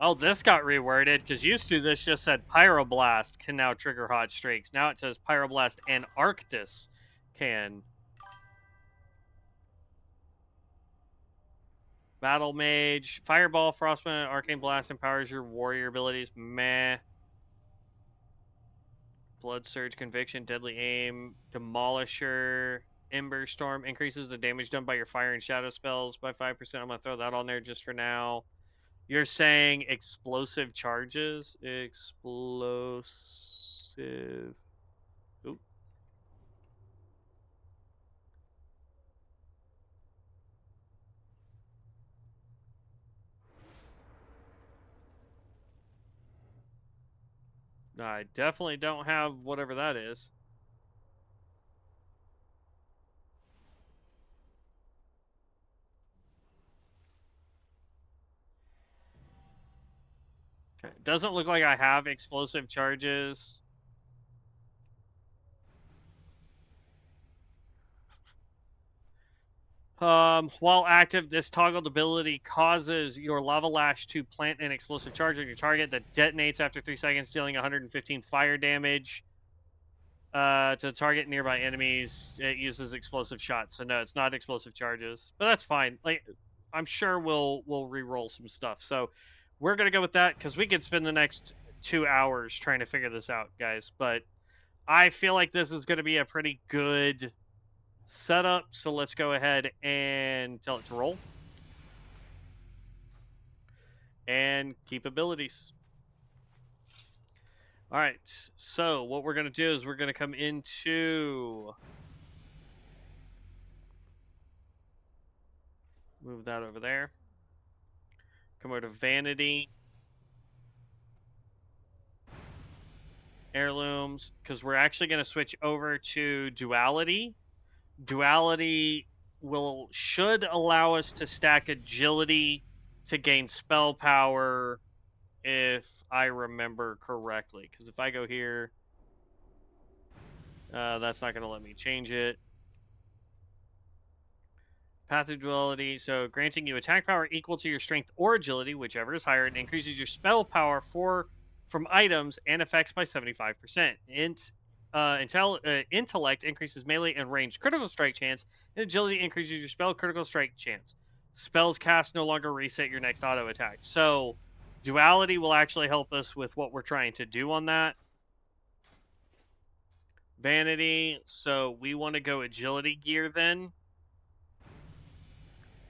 Oh, this got reworded because used to this just said Pyroblast can now trigger hot streaks. Now it says Pyroblast and Arctis can. Battle Mage, Fireball, Frostbite, Arcane Blast empowers your warrior abilities. Meh. Blood Surge, Conviction, Deadly Aim, Demolisher, Ember Storm increases the damage done by your fire and shadow spells by 5%. I'm going to throw that on there just for now. You're saying explosive charges? Explosive. Oop. I definitely don't have whatever that is. Okay. Doesn't look like I have explosive charges. While active, this toggled ability causes your Lava Lash to plant an explosive charge on your target that detonates after 3 seconds, dealing 115 fire damage to the target nearby enemies. It uses explosive shots, so no, it's not explosive charges, but that's fine. Like, I'm sure we'll re-roll some stuff. So we're gonna go with that because we could spend the next 2 hours trying to figure this out, guys. But I feel like this is gonna be a pretty good setup, so let's go ahead and tell it to roll. And keep abilities. All right, so what we're going to do is we're going to come into... Move that over there. Come over to Vanity. Heirlooms, because we're actually going to switch over to Duality. Duality should allow us to stack Agility to gain spell power, if I remember correctly. Because if I go here, that's not going to let me change it. Path of Duality, so granting you attack power equal to your strength or agility, whichever is higher, and increases your spell power from items and effects by 75%. Intellect increases melee and ranged critical strike chance, and agility increases your spell critical strike chance. Spells cast no longer reset your next auto attack. So Duality will actually help us with what we're trying to do on that. vanity, so we want to go agility gear then,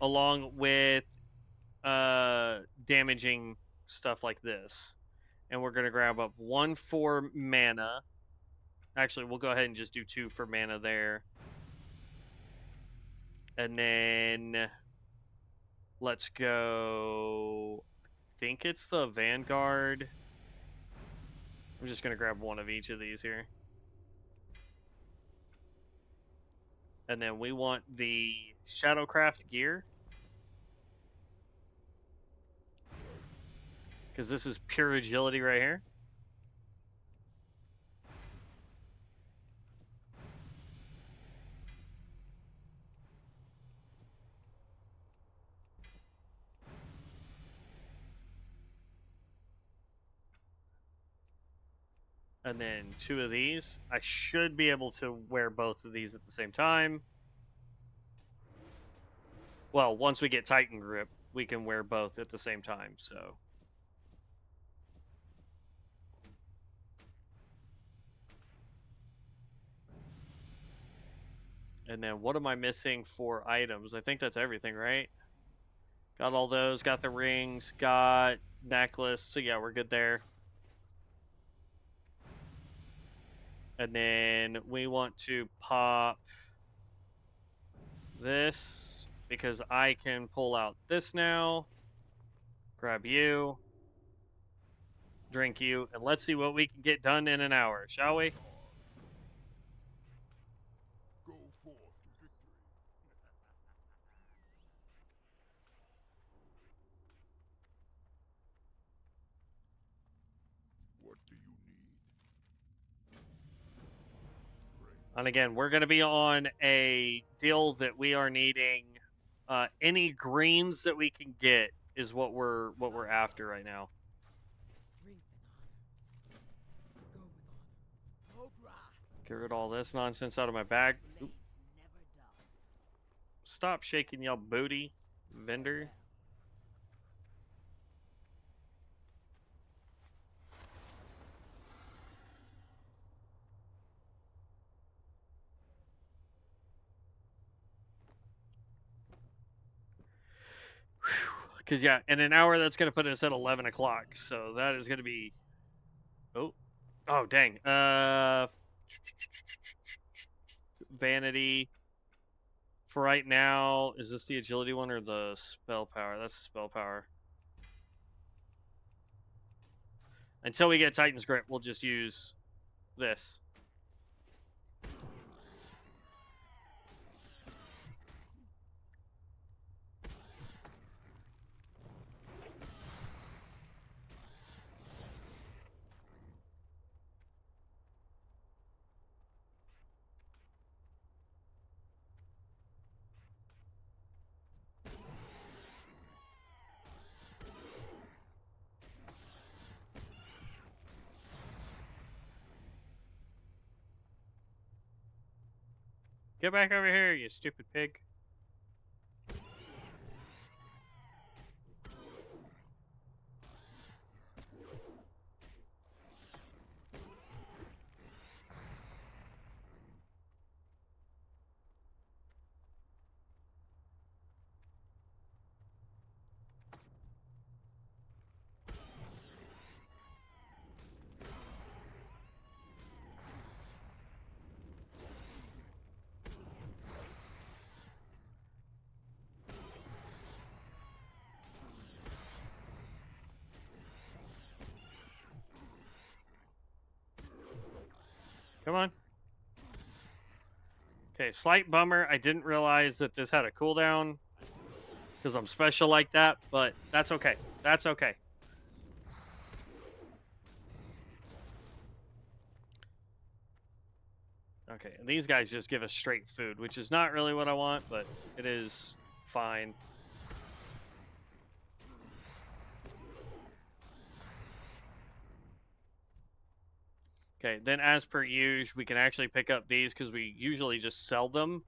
along with damaging stuff like this. And we're going to grab up 1 for mana. Actually, we'll go ahead and just do 2 for mana there. And then let's go, I think it's the Vanguard. I'm just going to grab 1 of each of these here. And then we want the Shadowcraft gear, because this is pure agility right here. And then 2 of these. I should be able to wear both of these at the same time. Well, once we get Titan Grip, we can wear both at the same time, so. And then what am I missing for items? I think that's everything, right? Got all those, got the rings, got necklace, so yeah, we're good there. And then we want to pop this, because I can pull out this now. Grab you. Drink you. And let's see what we can get done in an hour, shall we? Go forth to victory. What do you need? Strength. And again, we're going to be on a deal that we are needing. Any greens that we can get is what we're after right now. Strength and honor. Go with honor. Ogra. Get rid of all this nonsense out of my bag. Oop. Blades never dull. Stop shaking y'all booty, vendor. Because, yeah, in an hour, that's going to put us at 11 o'clock. So that is going to be... Oh, dang. Vanity. For right now, is this the agility one or the spell power? That's spell power. Until we get Titan's Grip, we'll just use this. Get back over here, you stupid pig. Come on. Okay, slight bummer. I didn't realize that this had a cooldown because I'm special like that, but that's okay. That's okay. Okay, and these guys just give us straight food, which is not really what I want, but it is fine. Okay, then as per usual, we can actually pick up these because we usually just sell them,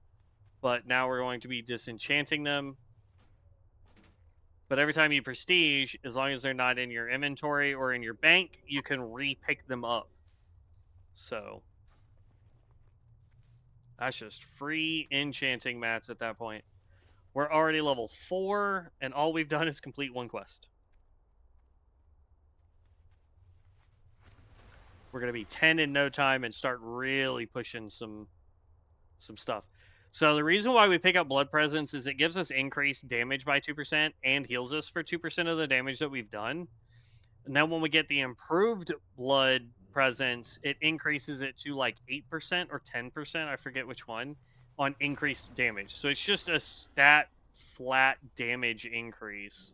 but now we're going to be disenchanting them. But every time you prestige, as long as they're not in your inventory or in your bank, you can re-pick them up. So That's just free enchanting mats at that point. We're already level 4, and all we've done is complete one quest. We're going to be 10 in no time and start really pushing some stuff. So the reason why we pick up Blood Presence is it gives us increased damage by 2% and heals us for 2% of the damage that we've done. And then when we get the improved Blood Presence, it increases it to like 8% or 10%, I forget which one, on increased damage. So it's just a stat flat damage increase.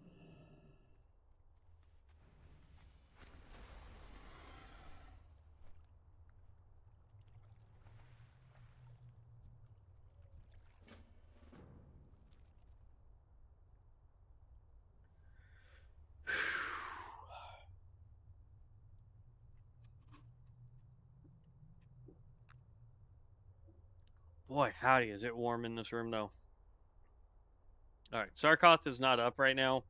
Boy, howdy, is it warm in this room, though. Alright, Sarkoth is not up right now.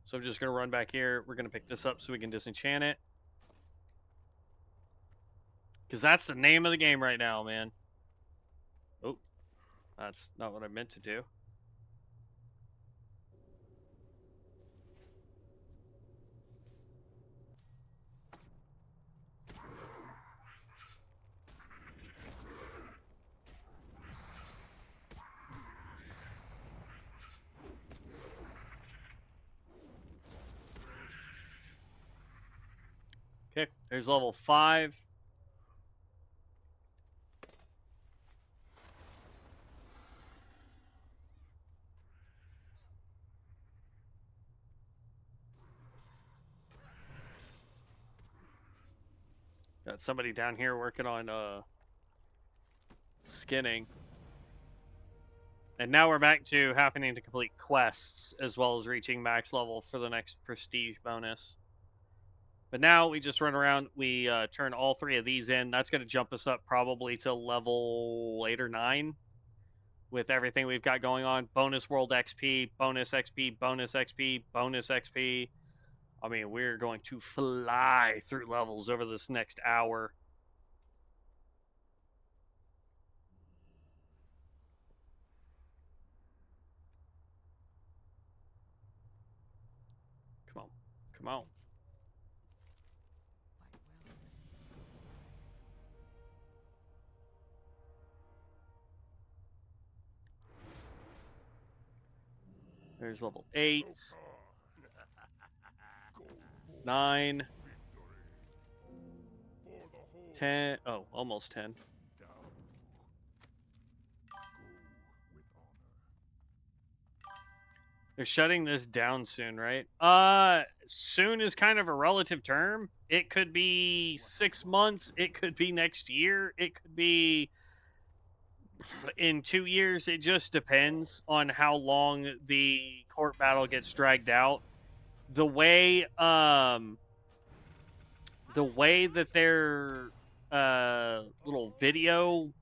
So I'm just going to run back here. We're going to pick this up so we can disenchant it. Because that's the name of the game right now, man. Oh, that's not what I meant to do. Okay, there's level 5. Got somebody down here working on skinning. And now we're back to happening to complete quests as well as reaching max level for the next prestige bonus. But now we just run around, we turn all 3 of these in. That's going to jump us up probably to level 8 or 9 with everything we've got going on. Bonus world XP, bonus XP, bonus XP, bonus XP. I mean, we're going to fly through levels over this next hour. Come on. Come on. There's level 8, 9, 10. Oh, almost 10. They're shutting this down soon, right? Soon is kind of a relative term. It could be 6 months. It could be next year. It could be in 2 years. It just depends on how long the court battle gets dragged out. The way that their little video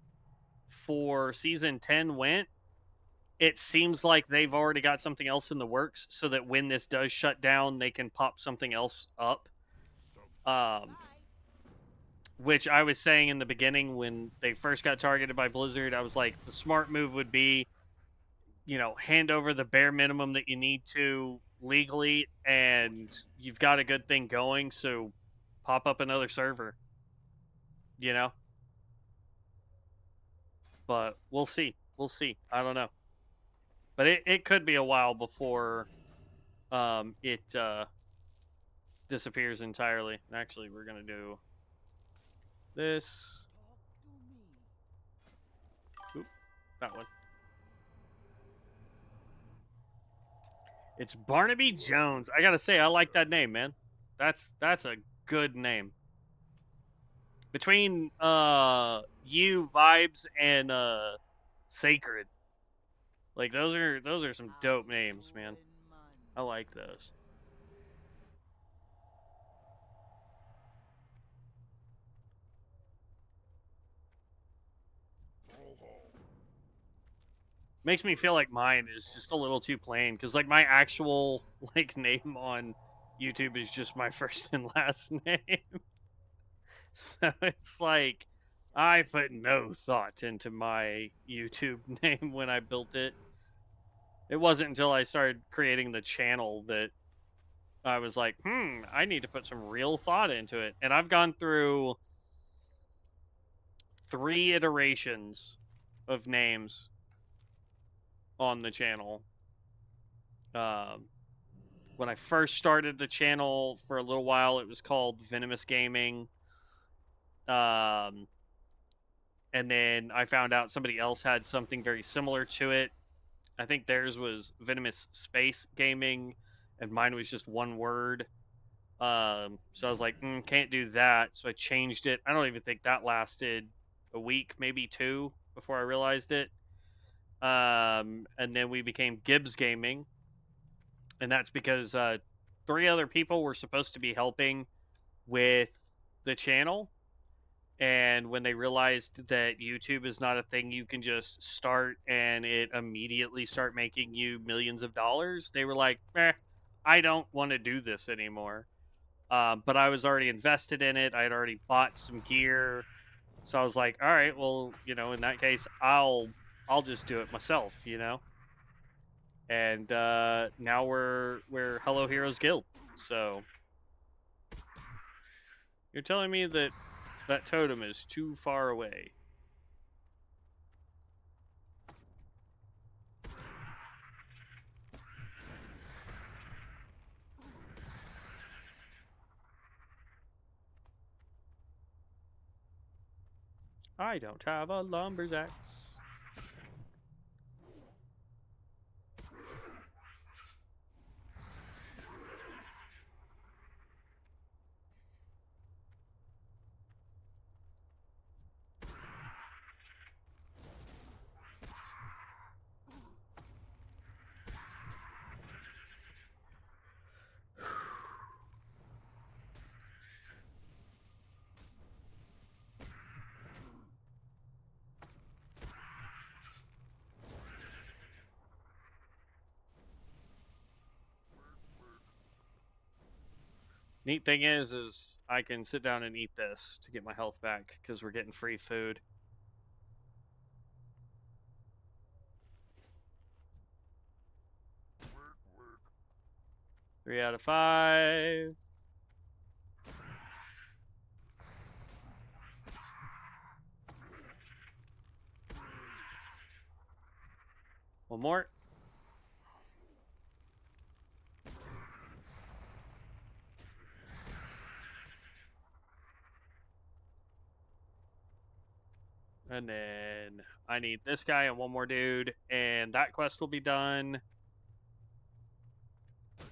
for season 10 went, it seems like they've already got something else in the works so that when this does shut down, they can pop something else up. Which I was saying in the beginning when they first got targeted by Blizzard, I was like, the smart move would be, hand over the bare minimum that you need to legally, and you've got a good thing going, so pop up another server. But we'll see. We'll see. I don't know. But it could be a while before it disappears entirely. Actually, we're going to do this. Oop, that one. It's Barnaby Jones. I got to say, I like that name, man. That's a good name. Between you, Vibes, and Sacred. Like, those are some dope names, man. I like those. Makes me feel like mine is just a little too plain, because like my actual name on YouTube is just my first and last name. So it's like I put no thought into my YouTube name when I built it. It wasn't until I started creating the channel that I was like, I need to put some real thought into it. And I've gone through 3 iterations of names on the channel. When I first started the channel for a little while, it was called Venomous Gaming. And then I found out somebody else had something very similar to it. I think theirs was Venomous Space Gaming, and mine was just one word. So I was like, can't do that. So I changed it. I don't even think that lasted a week, maybe 2, before I realized it. And then we became Gibbs Gaming, and that's because 3 other people were supposed to be helping with the channel. And when they realized that YouTube is not a thing you can just start and it immediately start making you millions of dollars, they were like, I don't want to do this anymore. But I was already invested in it. I had already bought some gear. So I was like, all right, well, in that case, I'll just do it myself, And now we're Hello Heroes Guild. So you're telling me that that totem is too far away? I don't have a lumberjax. Neat thing is I can sit down and eat this to get my health back because we're getting free food. Work. 3 out of 5. One more. And then I need this guy and one more dude, and that quest will be done. I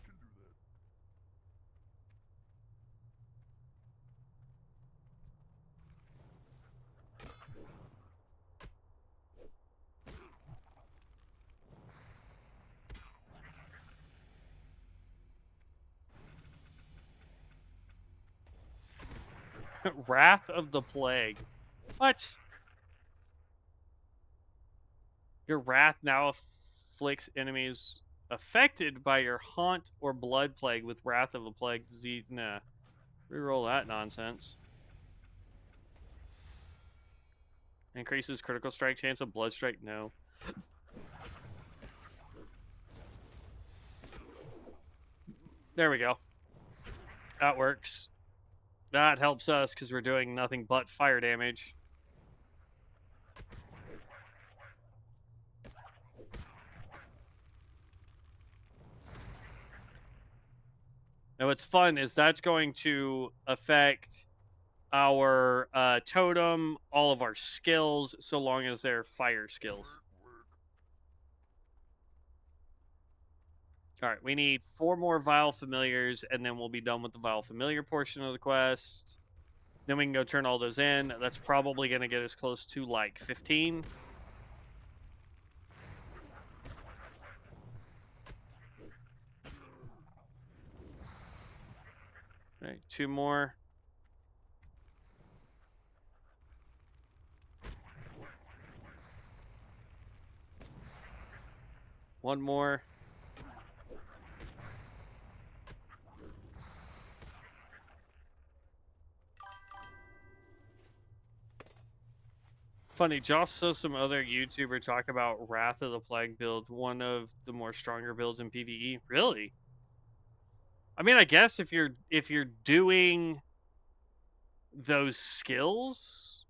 can do Wrath of the Plague. What? Your wrath now afflicts enemies affected by your haunt or blood plague with Wrath of the Plague disease. Nah. Reroll that nonsense. Increases critical strike chance of blood strike. No. There we go. That works. That helps us because we're doing nothing but fire damage. And what's fun is that's going to affect our totem, all of our skills, so long as they're fire skills. All right, we need 4 more Vile Familiars, and then we'll be done with the Vile Familiar portion of the quest. Then we can go turn all those in. That's probably going to get us close to like 15. All right, 2 more. One more. Funny, Josh saw some other YouTuber talk about Wrath of the Plague build, one of the more stronger builds in PvE. Really? I mean, I guess if you're doing those skills,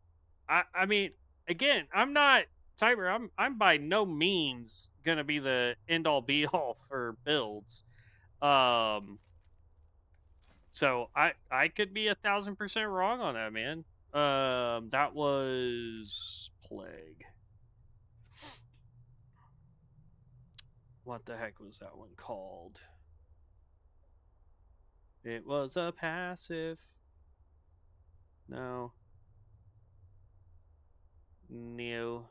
I mean, again, I'm not Tiber. I'm by no means gonna be the end all be all for builds. So I could be 1,000% wrong on that, man. That was Plague. What the heck was that one called? It was a passive. No. Neo.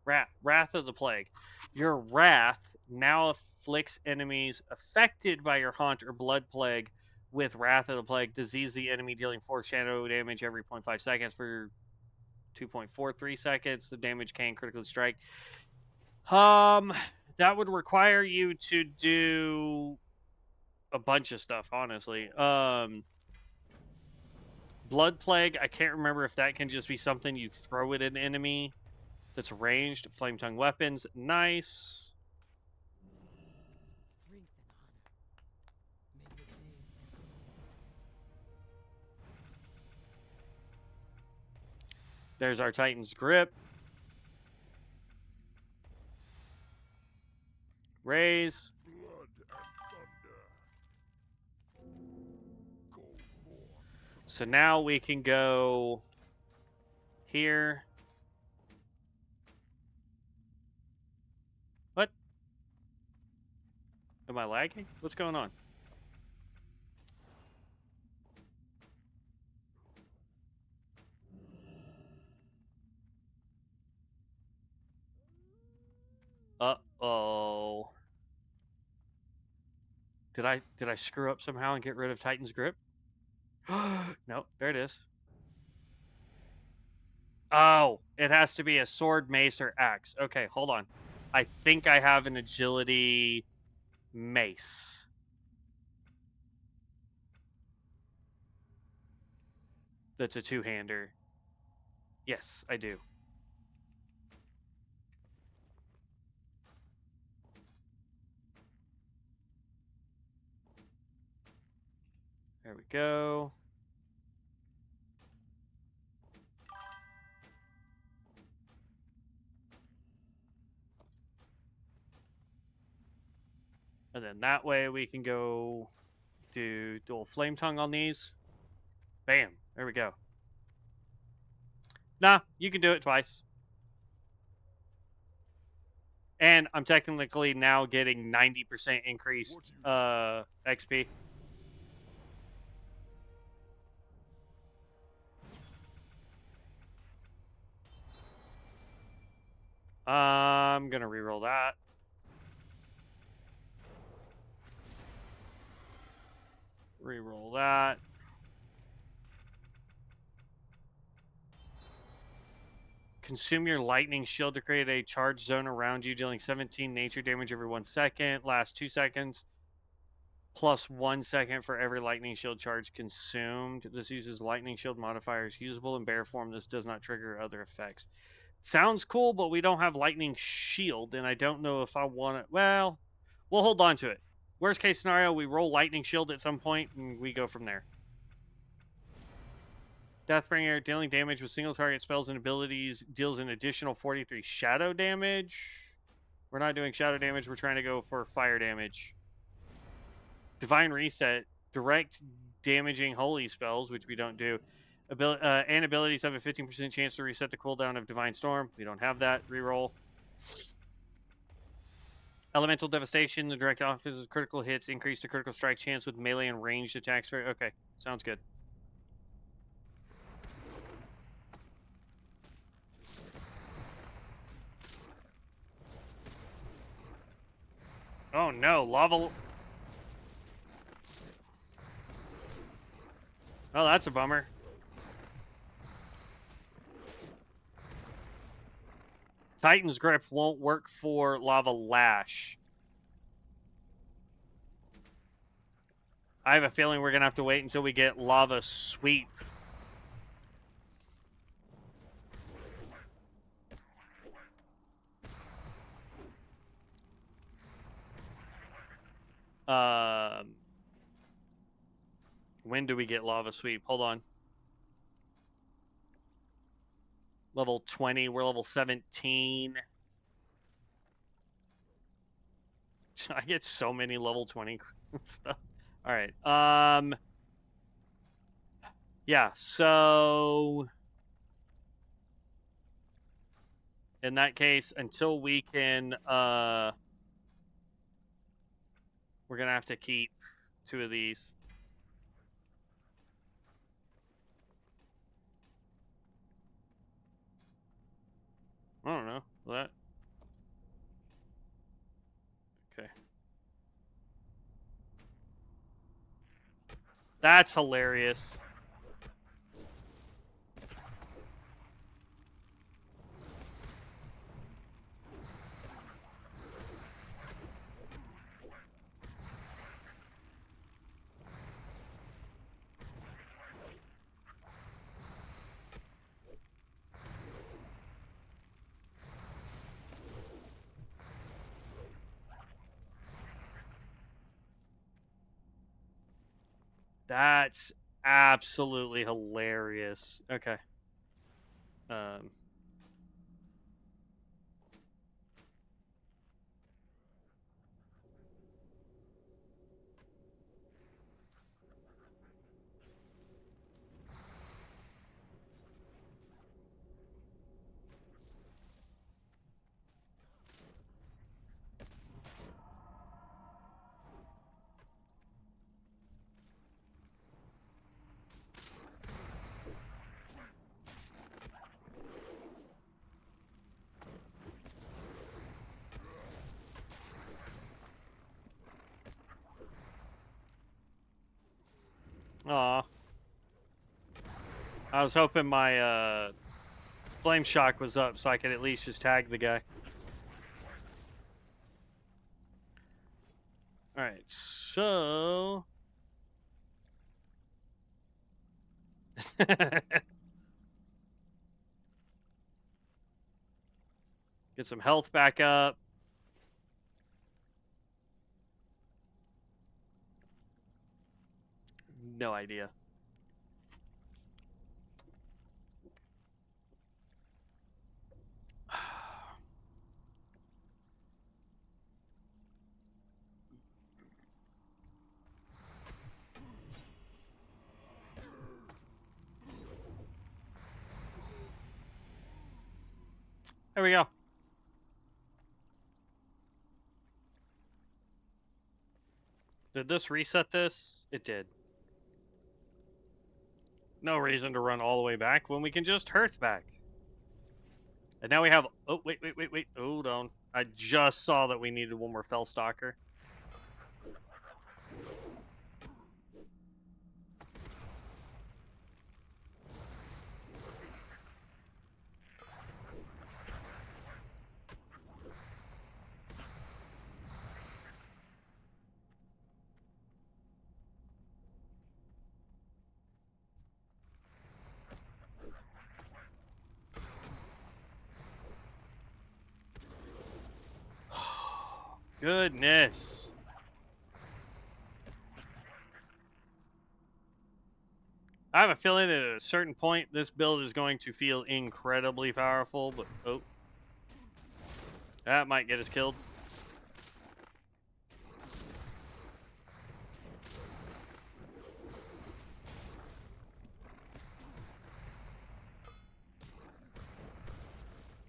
Wrath of the Plague. Your wrath now afflicts enemies affected by your haunt or blood plague with Wrath of the Plague. Disease the enemy, dealing 4 shadow damage every 0.5 seconds for 2.43 seconds. The damage can critically strike. That would require you to do a bunch of stuff, honestly. Blood Plague, I can't remember if that can just be something you throw at an enemy that's ranged. Flame Tongue weapons, nice. Strength and honor. May your days never end. There's our Titan's Grip. Raise. Blood and thunder. Go forth. So now we can go here. What? Am I lagging? What's going on? Uh-oh. Did I screw up somehow and get rid of Titan's Grip? No, there it is. Oh, it has to be a sword, mace, or axe. Okay, hold on. I think I have an agility mace. That's a two-hander. Yes, I do. There we go. And then that way we can go do dual flame tongue on these. Bam. There we go. Nah, you can do it twice. And I'm technically now getting 90% increased XP. I'm gonna reroll that. Reroll that. Consume your lightning shield to create a charge zone around you, dealing 17 nature damage every 1 second. Last 2 seconds. Plus 1 second for every lightning shield charge consumed. This uses lightning shield modifiers. Usable in bear form. This does not trigger other effects. Sounds cool, but we don't have lightning shield, and I don't know if I want it. Well, we'll hold on to it. Worst case scenario, we roll lightning shield at some point, and we go from there. Deathbringer, dealing damage with single target spells and abilities, deals an additional 43 shadow damage. We're not doing shadow damage. We're trying to go for fire damage. Divine Reset, direct damaging holy spells, which we don't do. And abilities have a 15% chance to reset the cooldown of Divine Storm. We don't have that. Reroll. Elemental Devastation, the direct offensive critical hits increase the critical strike chance with melee and ranged attacks. Okay, sounds good. Oh no, lava. Oh, that's a bummer. Titan's Grip won't work for Lava Lash. I have a feeling we're going to have to wait until we get Lava Sweep. When do we get lava sweep? Hold on. Level 20. We're level 17. I get so many level 20 stuff. All right. Yeah. So in that case, until we can, we're gonna have to keep 2 of these. I don't know that. Okay. That's hilarious. That's absolutely hilarious. Okay. Um. Aw. I was hoping my flame shock was up so I could at least just tag the guy. All right. So. Get some health back up. No idea. There we go. Did this reset this? It did. No reason to run all the way back when we can just hearth back. And now we have... Oh, wait. Hold on. I just saw that we needed one more Fellstalker. Goodness. I have a feeling that at a certain point, this build is going to feel incredibly powerful, but... Oh. That might get us killed.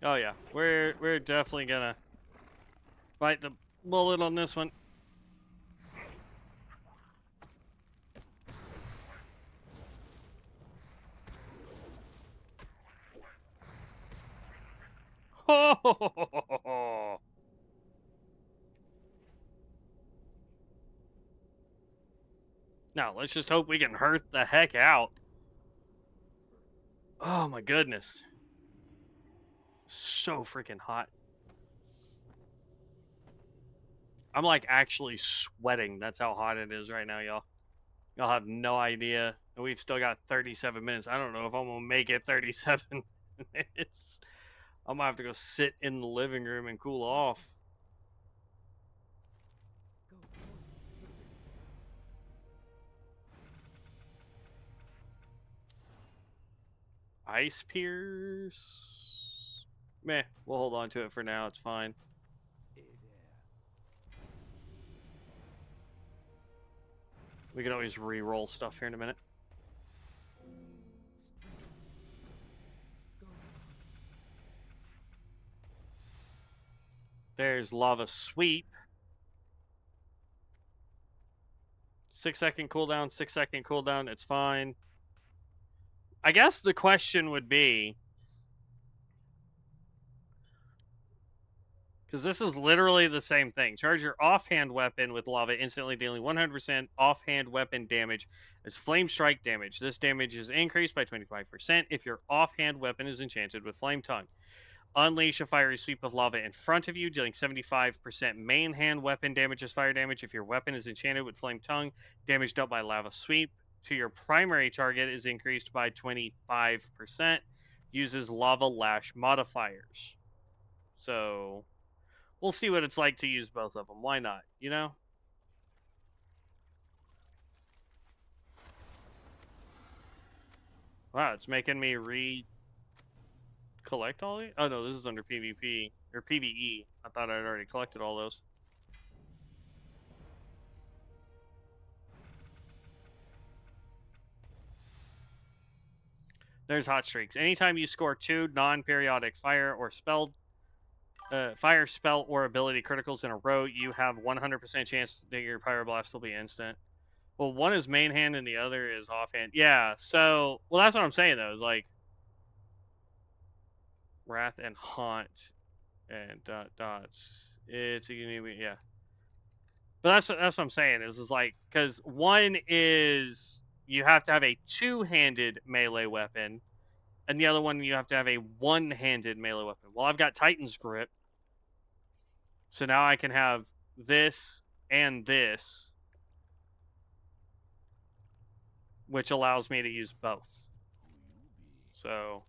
Oh yeah, we're definitely gonna bite the bullet on this one. Oh! Now let's just hope we can hurt the heck out. Oh my goodness, so freaking hot. I'm like actually sweating. That's how hot it is right now, y'all. Y'all have no idea. And we've still got 37 minutes. I don't know if I'm gonna make it 37 minutes. I'm gonna have to go sit in the living room and cool off. Go forth with Ice Pierce. Meh, we'll hold on to it for now. It's fine. Hey there. We can always re-roll stuff here in a minute. There's Lava Sweep. 6-second cooldown, 6-second cooldown. It's fine. I guess the question would be, because this is literally the same thing. Charge your offhand weapon with lava, instantly dealing 100% offhand weapon damage as flame strike damage. This damage is increased by 25% if your offhand weapon is enchanted with flame tongue. Unleash a fiery sweep of lava in front of you, dealing 75% main hand weapon damage as fire damage. If your weapon is enchanted with flame tongue, damage dealt by lava sweep to your primary target is increased by 25%. Uses lava lash modifiers. So we'll see what it's like to use both of them. Why not? You know? Wow, it's making me collect all these? Oh no, this is under PvP or PvE. I thought I'd already collected all those. There's hot streaks. Anytime you score 2 non-periodic fire or spell, fire spell or ability criticals in a row, you have 100% chance that your pyroblast will be instant. Well, one is main hand and the other is offhand. Yeah. So, well, that's what I'm saying though. Is like Wrath and Haunt and dots. It's a yeah. But that's what I'm saying is like because one is you have to have a two-handed melee weapon, and the other one you have to have a one-handed melee weapon. Well, I've got Titan's Grip, so now I can have this and this, which allows me to use both. So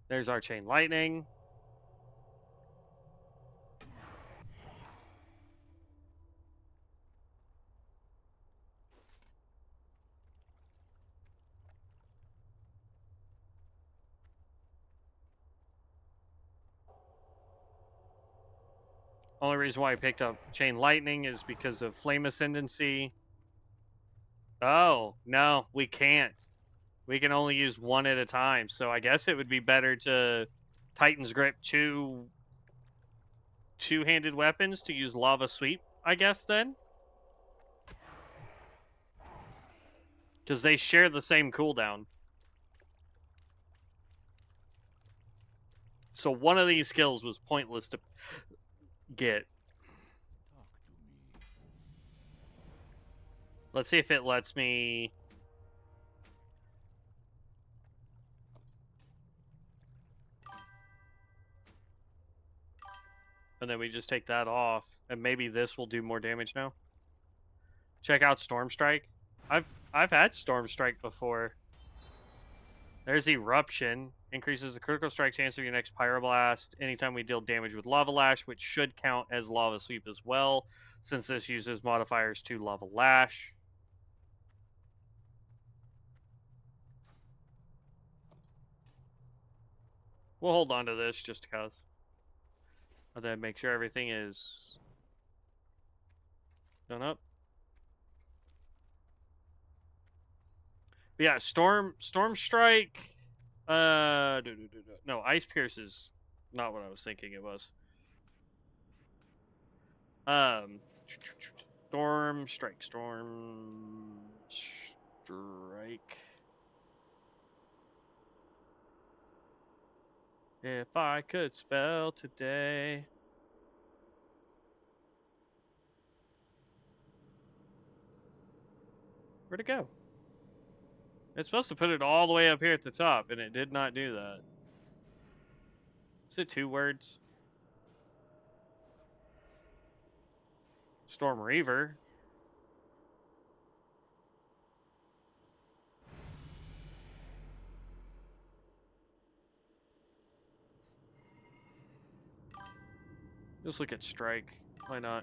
there's our Chain Lightning. Only reason why I picked up Chain Lightning is because of Flame Ascendancy. Oh, no, we can't. We can only use one at a time, so I guess it would be better to Titan's Grip two-handed weapons to use Lava Sweep, I guess, then? Because they share the same cooldown. So one of these skills was pointless to get. Let's see if it lets me... And then we just take that off, and maybe this will do more damage now. Check out Storm Strike. I've had Storm Strike before. There's Eruption. Increases the critical strike chance of your next Pyroblast anytime we deal damage with Lava Lash, which should count as Lava Sweep as well, since this uses modifiers to Lava Lash. We'll hold on to this just because. And then make sure everything is done up. But yeah, Storm Strike. No, Ice Pierce is not what I was thinking it was. Storm Strike. If I could spell today. Where'd it go? It's supposed to put it all the way up here at the top, and it did not do that. Is it 2 words? Storm Reaver. Just look at Strike. Why not?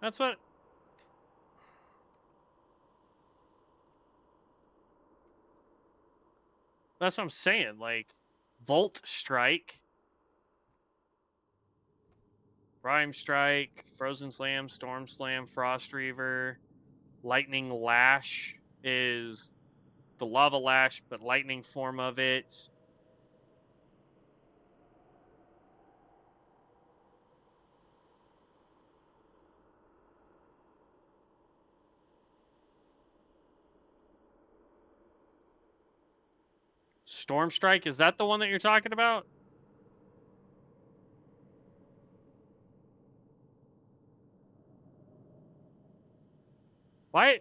That's what. That's what I'm saying. Like, Volt Strike, Rhyme Strike, Frozen Slam, Storm Slam, Frost Reaver, Lightning Lash is the Lava Lash, but lightning form of it. Storm Strike, is that the one that you're talking about? Why?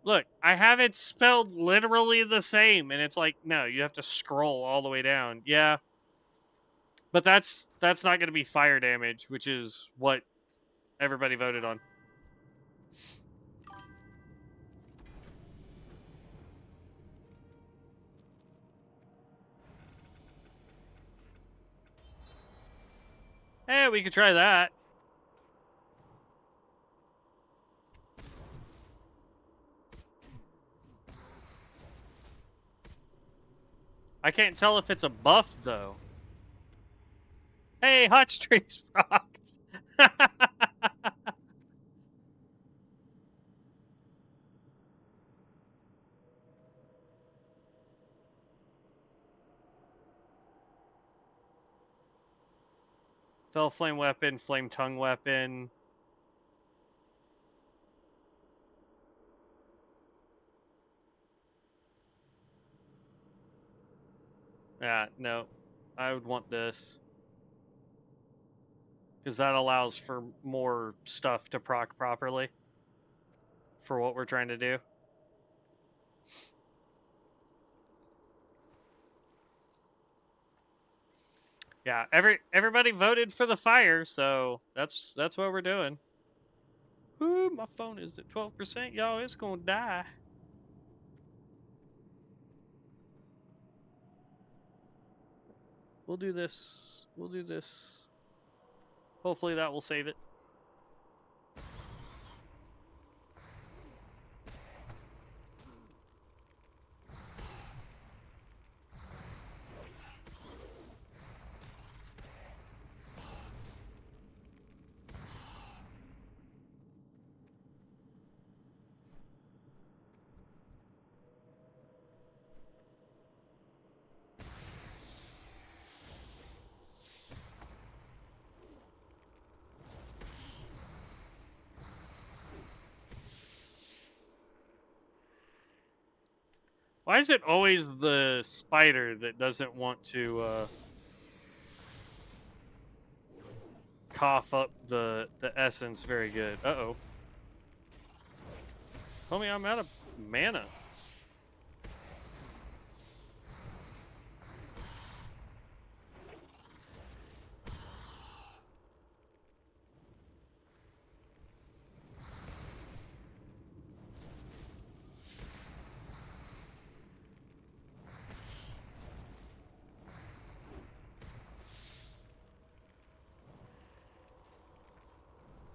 Look, I have it spelled literally the same, and it's like, no, you have to scroll all the way down. Yeah, but that's not going to be fire damage, which is what everybody voted on. Hey, we could try that. I can't tell if it's a buff, though. Hey, Hot Strings rocked. Fell Flame Weapon, Flame Tongue Weapon. Yeah, no. I would want this. Because that allows for more stuff to proc properly. For what we're trying to do. Yeah, everybody voted for the fire, so that's what we're doing. Ooh, my phone is at 12%, y'all. It's gonna die. We'll do this. We'll do this. Hopefully that will save it. Why is it always the spider that doesn't want to cough up the essence very good? Uh-oh. Homie, I'm out of mana.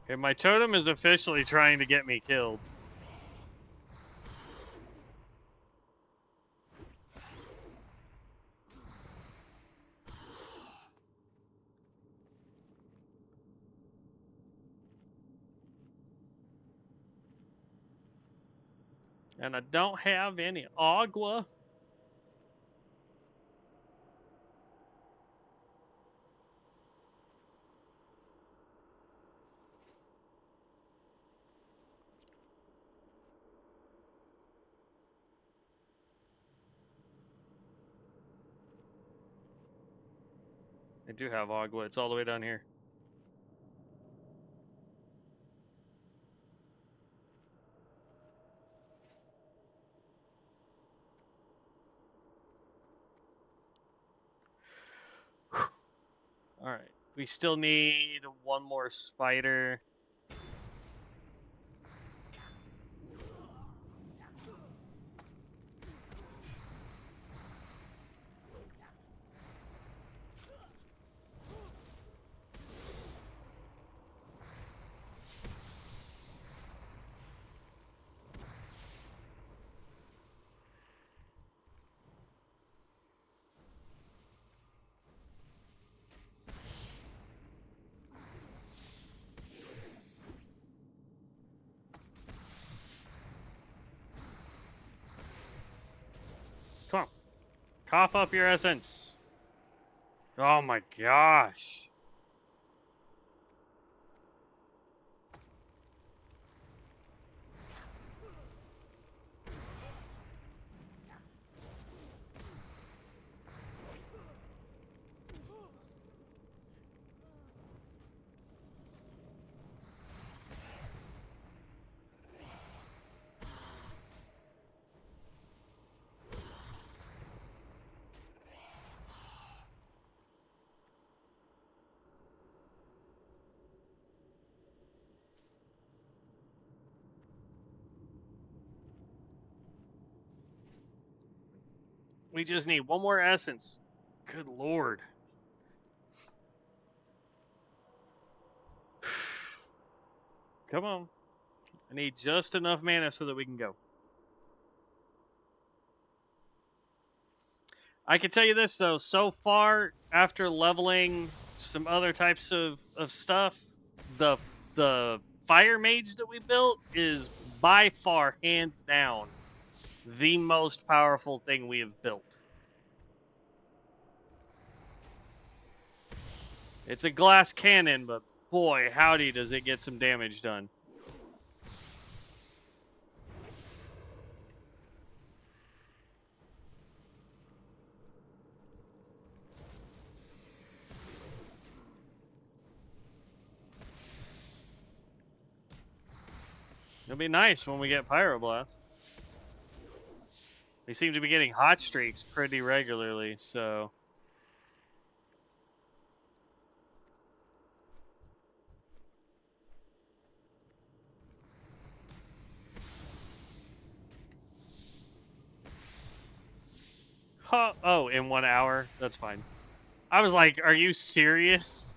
Okay, my totem is officially trying to get me killed. And I don't have any agua. I do have agua. It's all the way down here. Alright. We still need one more spider. Cough up your essence. Oh my gosh. We just need one more essence. Good lord. Come on. I need just enough mana so that we can go. I can tell you this though, so far after leveling some other types of stuff, the fire mage that we built is by far, hands down, the most powerful thing we have built. It's a glass cannon, but boy, howdy does it get some damage done. It'll be nice when we get Pyroblast. We seem to be getting hot streaks pretty regularly, so... Huh. Oh, in 1 hour? That's fine. I was like, are you serious?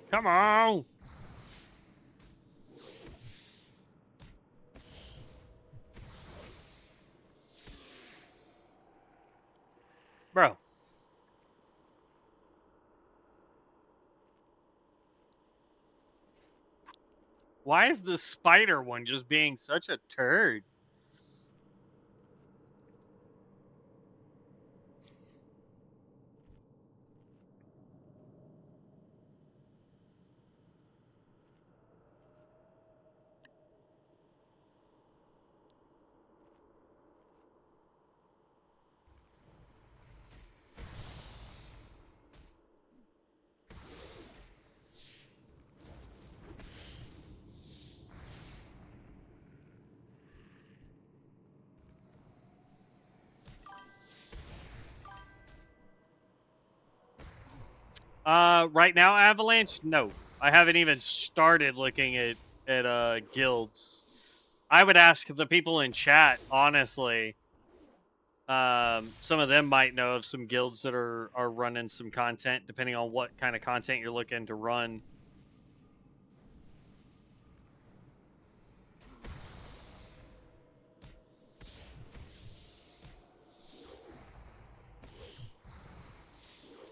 Come on! Bro. Why is the spider one just being such a turd? Right now, Avalanche? No. I haven't even started looking at guilds. I would ask the people in chat, honestly. Some of them might know of some guilds that are running some content, depending on what kind of content you're looking to run.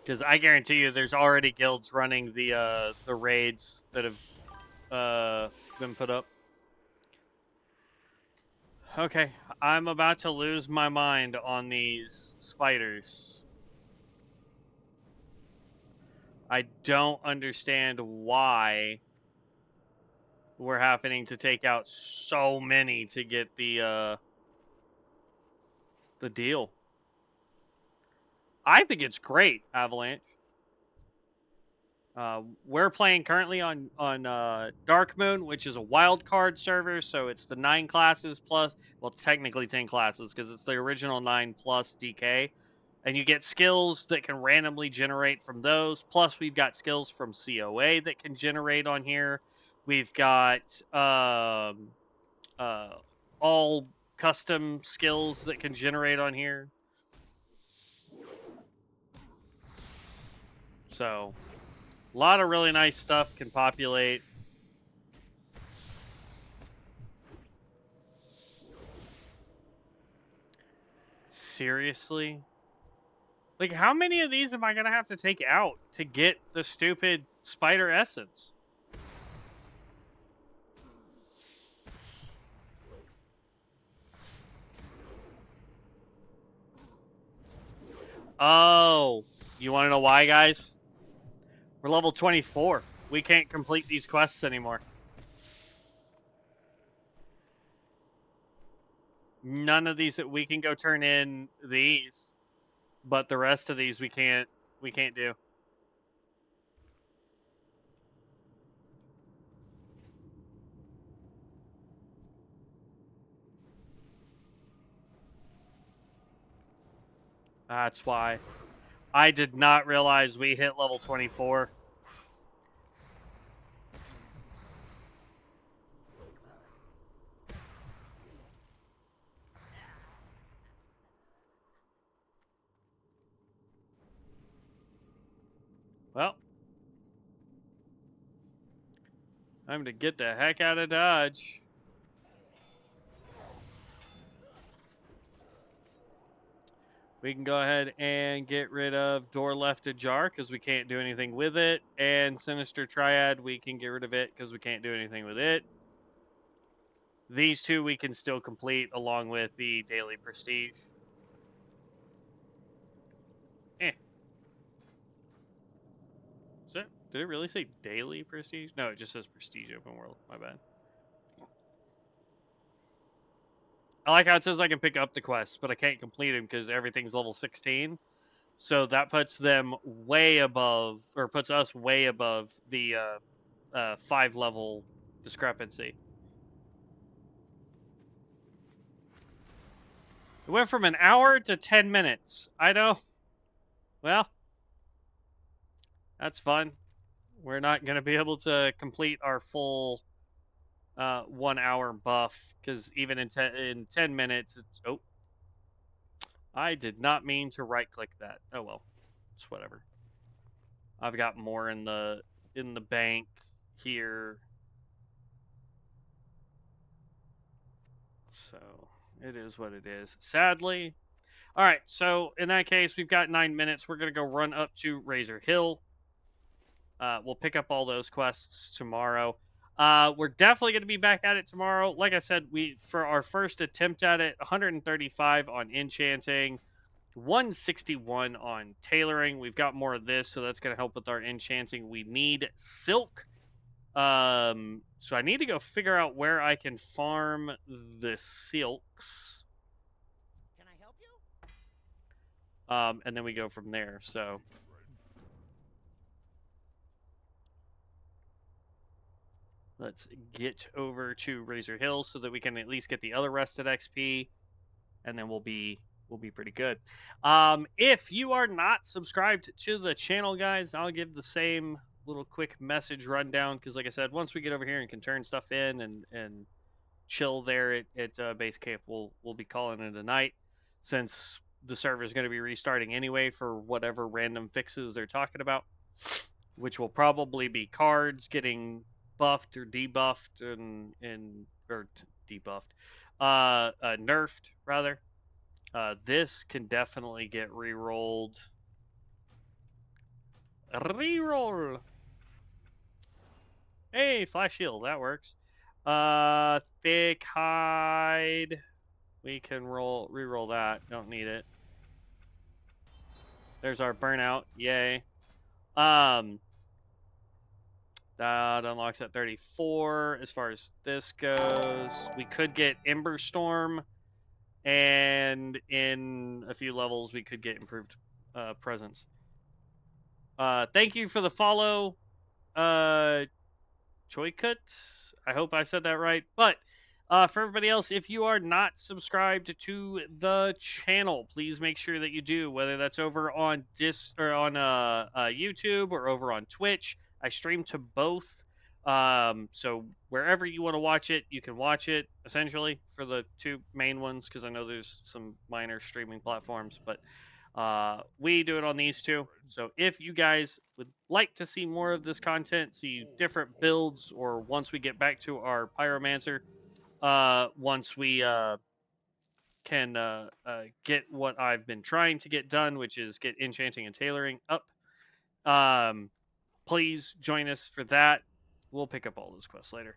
Because I guarantee you, there's already guilds running the raids that have been put up. Okay, I'm about to lose my mind on these spiders. I don't understand why we're having to take out so many to get the deal. I think it's great, Avalanche. We're playing currently on Darkmoon, which is a wild card server, so it's the 9 classes plus, well, technically 10 classes because it's the original 9 plus DK, and you get skills that can randomly generate from those. Plus, we've got skills from COA that can generate on here. We've got all custom skills that can generate on here. So, a lot of really nice stuff can populate. Seriously? Like, how many of these am I gonna have to take out to get the stupid spider essence? Oh, you want to know why, guys? We're level 24. We can't complete these quests anymore. None of these, we can go turn in these, but the rest of these we can't do. That's why. I did not realize we hit level 24. Well, time to get the heck out of Dodge. We can go ahead and get rid of Door Left Ajar because we can't do anything with it. And Sinister Triad, we can get rid of it because we can't do anything with it. These two we can still complete along with the Daily Prestige. Did it really say Daily Prestige? No, it just says Prestige Open World. My bad. I like how it says I can pick up the quests, but I can't complete them because everything's level 16. So that puts them way above, or puts us way above the 5 level discrepancy. It went from an hour to 10 minutes. I know. Well, that's fun. We're not going to be able to complete our full 1 hour buff because even in 10 minutes, it's, oh, I did not mean to right click that. Oh well, it's whatever. I've got more in the bank here. So it is what it is. Sadly. All right, so in that case, we've got 9 minutes. We're going to go run up to Razor Hill. We'll pick up all those quests tomorrow. We're definitely going to be back at it tomorrow. Like I said, for our first attempt at it, 135 on enchanting, 161 on tailoring. We've got more of this, so that's going to help with our enchanting. We need silk. So I need to go figure out where I can farm the silks. Can I help you? And then we go from there. So let's get over to Razor Hill so that we can at least get the other rested XP, and then we'll be pretty good. If you are not subscribed to the channel, guys, I'll give the same little quick message rundown because, like I said, once we get over here and can turn stuff in and chill there at base camp, we'll be calling it a night since the server is going to be restarting anyway for whatever random fixes they're talking about, which will probably be cards getting buffed or debuffed or debuffed, nerfed rather. This can definitely get re-rolled. Reroll. Hey, flash shield, that works. Thick hide. We can re-roll that. Don't need it. There's our burnout. Yay. That unlocks at 34. As far as this goes, we could get Ember Storm, and in a few levels we could get improved presence. Thank you for the follow, Choykut. I hope I said that right. But for everybody else, if you are not subscribed to the channel, please make sure that you do. Whether that's over on YouTube or over on Twitch, I stream to both. So wherever you want to watch it, you can watch it. Essentially, for the two main ones, because I know there's some minor streaming platforms, but we do it on these two. So if you guys would like to see more of this content, see different builds, or once we get back to our pyromancer, once we can get what I've been trying to get done, which is get enchanting and tailoring up. Please join us for that. We'll pick up all those quests later.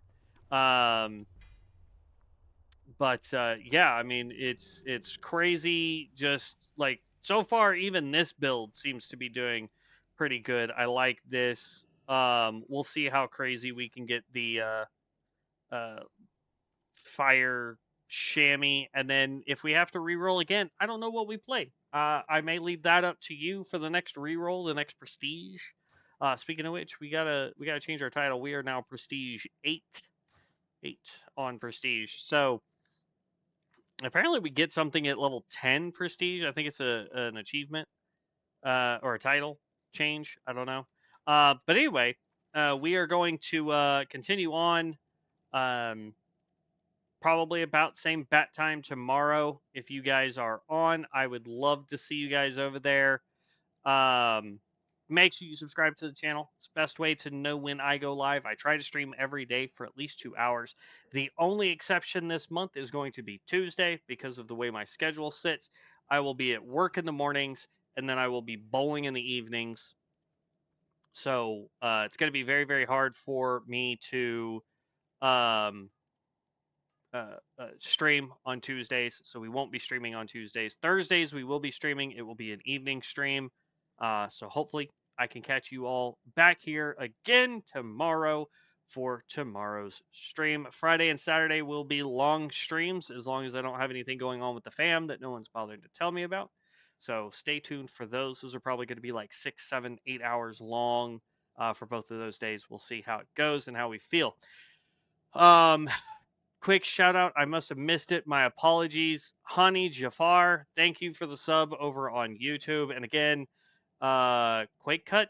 But yeah, I mean, it's crazy. Just like so far, even this build seems to be doing pretty good. I like this. We'll see how crazy we can get the uh, fire chamois, and then if we have to re-roll again, I don't know what we play. I may leave that up to you for the next re-roll, the next prestige. Speaking of which, we gotta change our title. We are now prestige 8 on prestige. So apparently we get something at level 10 prestige. I think it's an achievement or a title change. I don't know. But anyway, we are going to continue on. Um, Probably about same bat time tomorrow. If you guys are on, I would love to see you guys over there. Um, Make sure you subscribe to the channel. It's the best way to know when I go live. I try to stream every day for at least 2 hours. The only exception this month is going to be Tuesday because of the way my schedule sits. I will be at work in the mornings and then I will be bowling in the evenings. So it's going to be very, very hard for me to um, stream on Tuesdays, so we won't be streaming on Tuesdays. Thursdays we will be streaming. It will be an evening stream. So hopefully I can catch you all back here again tomorrow for tomorrow's stream. Friday and Saturday will be long streams as long as I don't have anything going on with the fam that no one's bothered to tell me about. So stay tuned for those. Those are probably going to be like 6, 7, 8 hours long for both of those days. We'll see how it goes and how we feel. Quick shout out. I must have missed it. My apologies. Hani Jafar, thank you for the sub over on YouTube. And again, Quake Cut,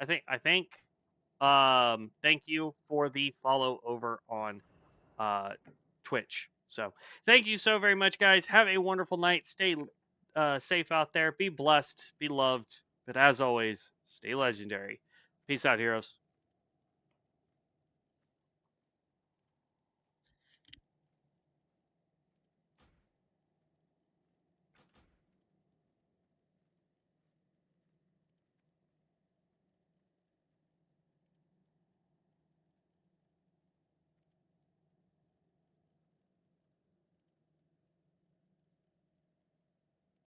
I think. Thank you for the follow over on Twitch. So thank you so very much, guys. Have a wonderful night. Stay safe out there. Be blessed. Be loved. But as always, stay legendary. Peace out, heroes.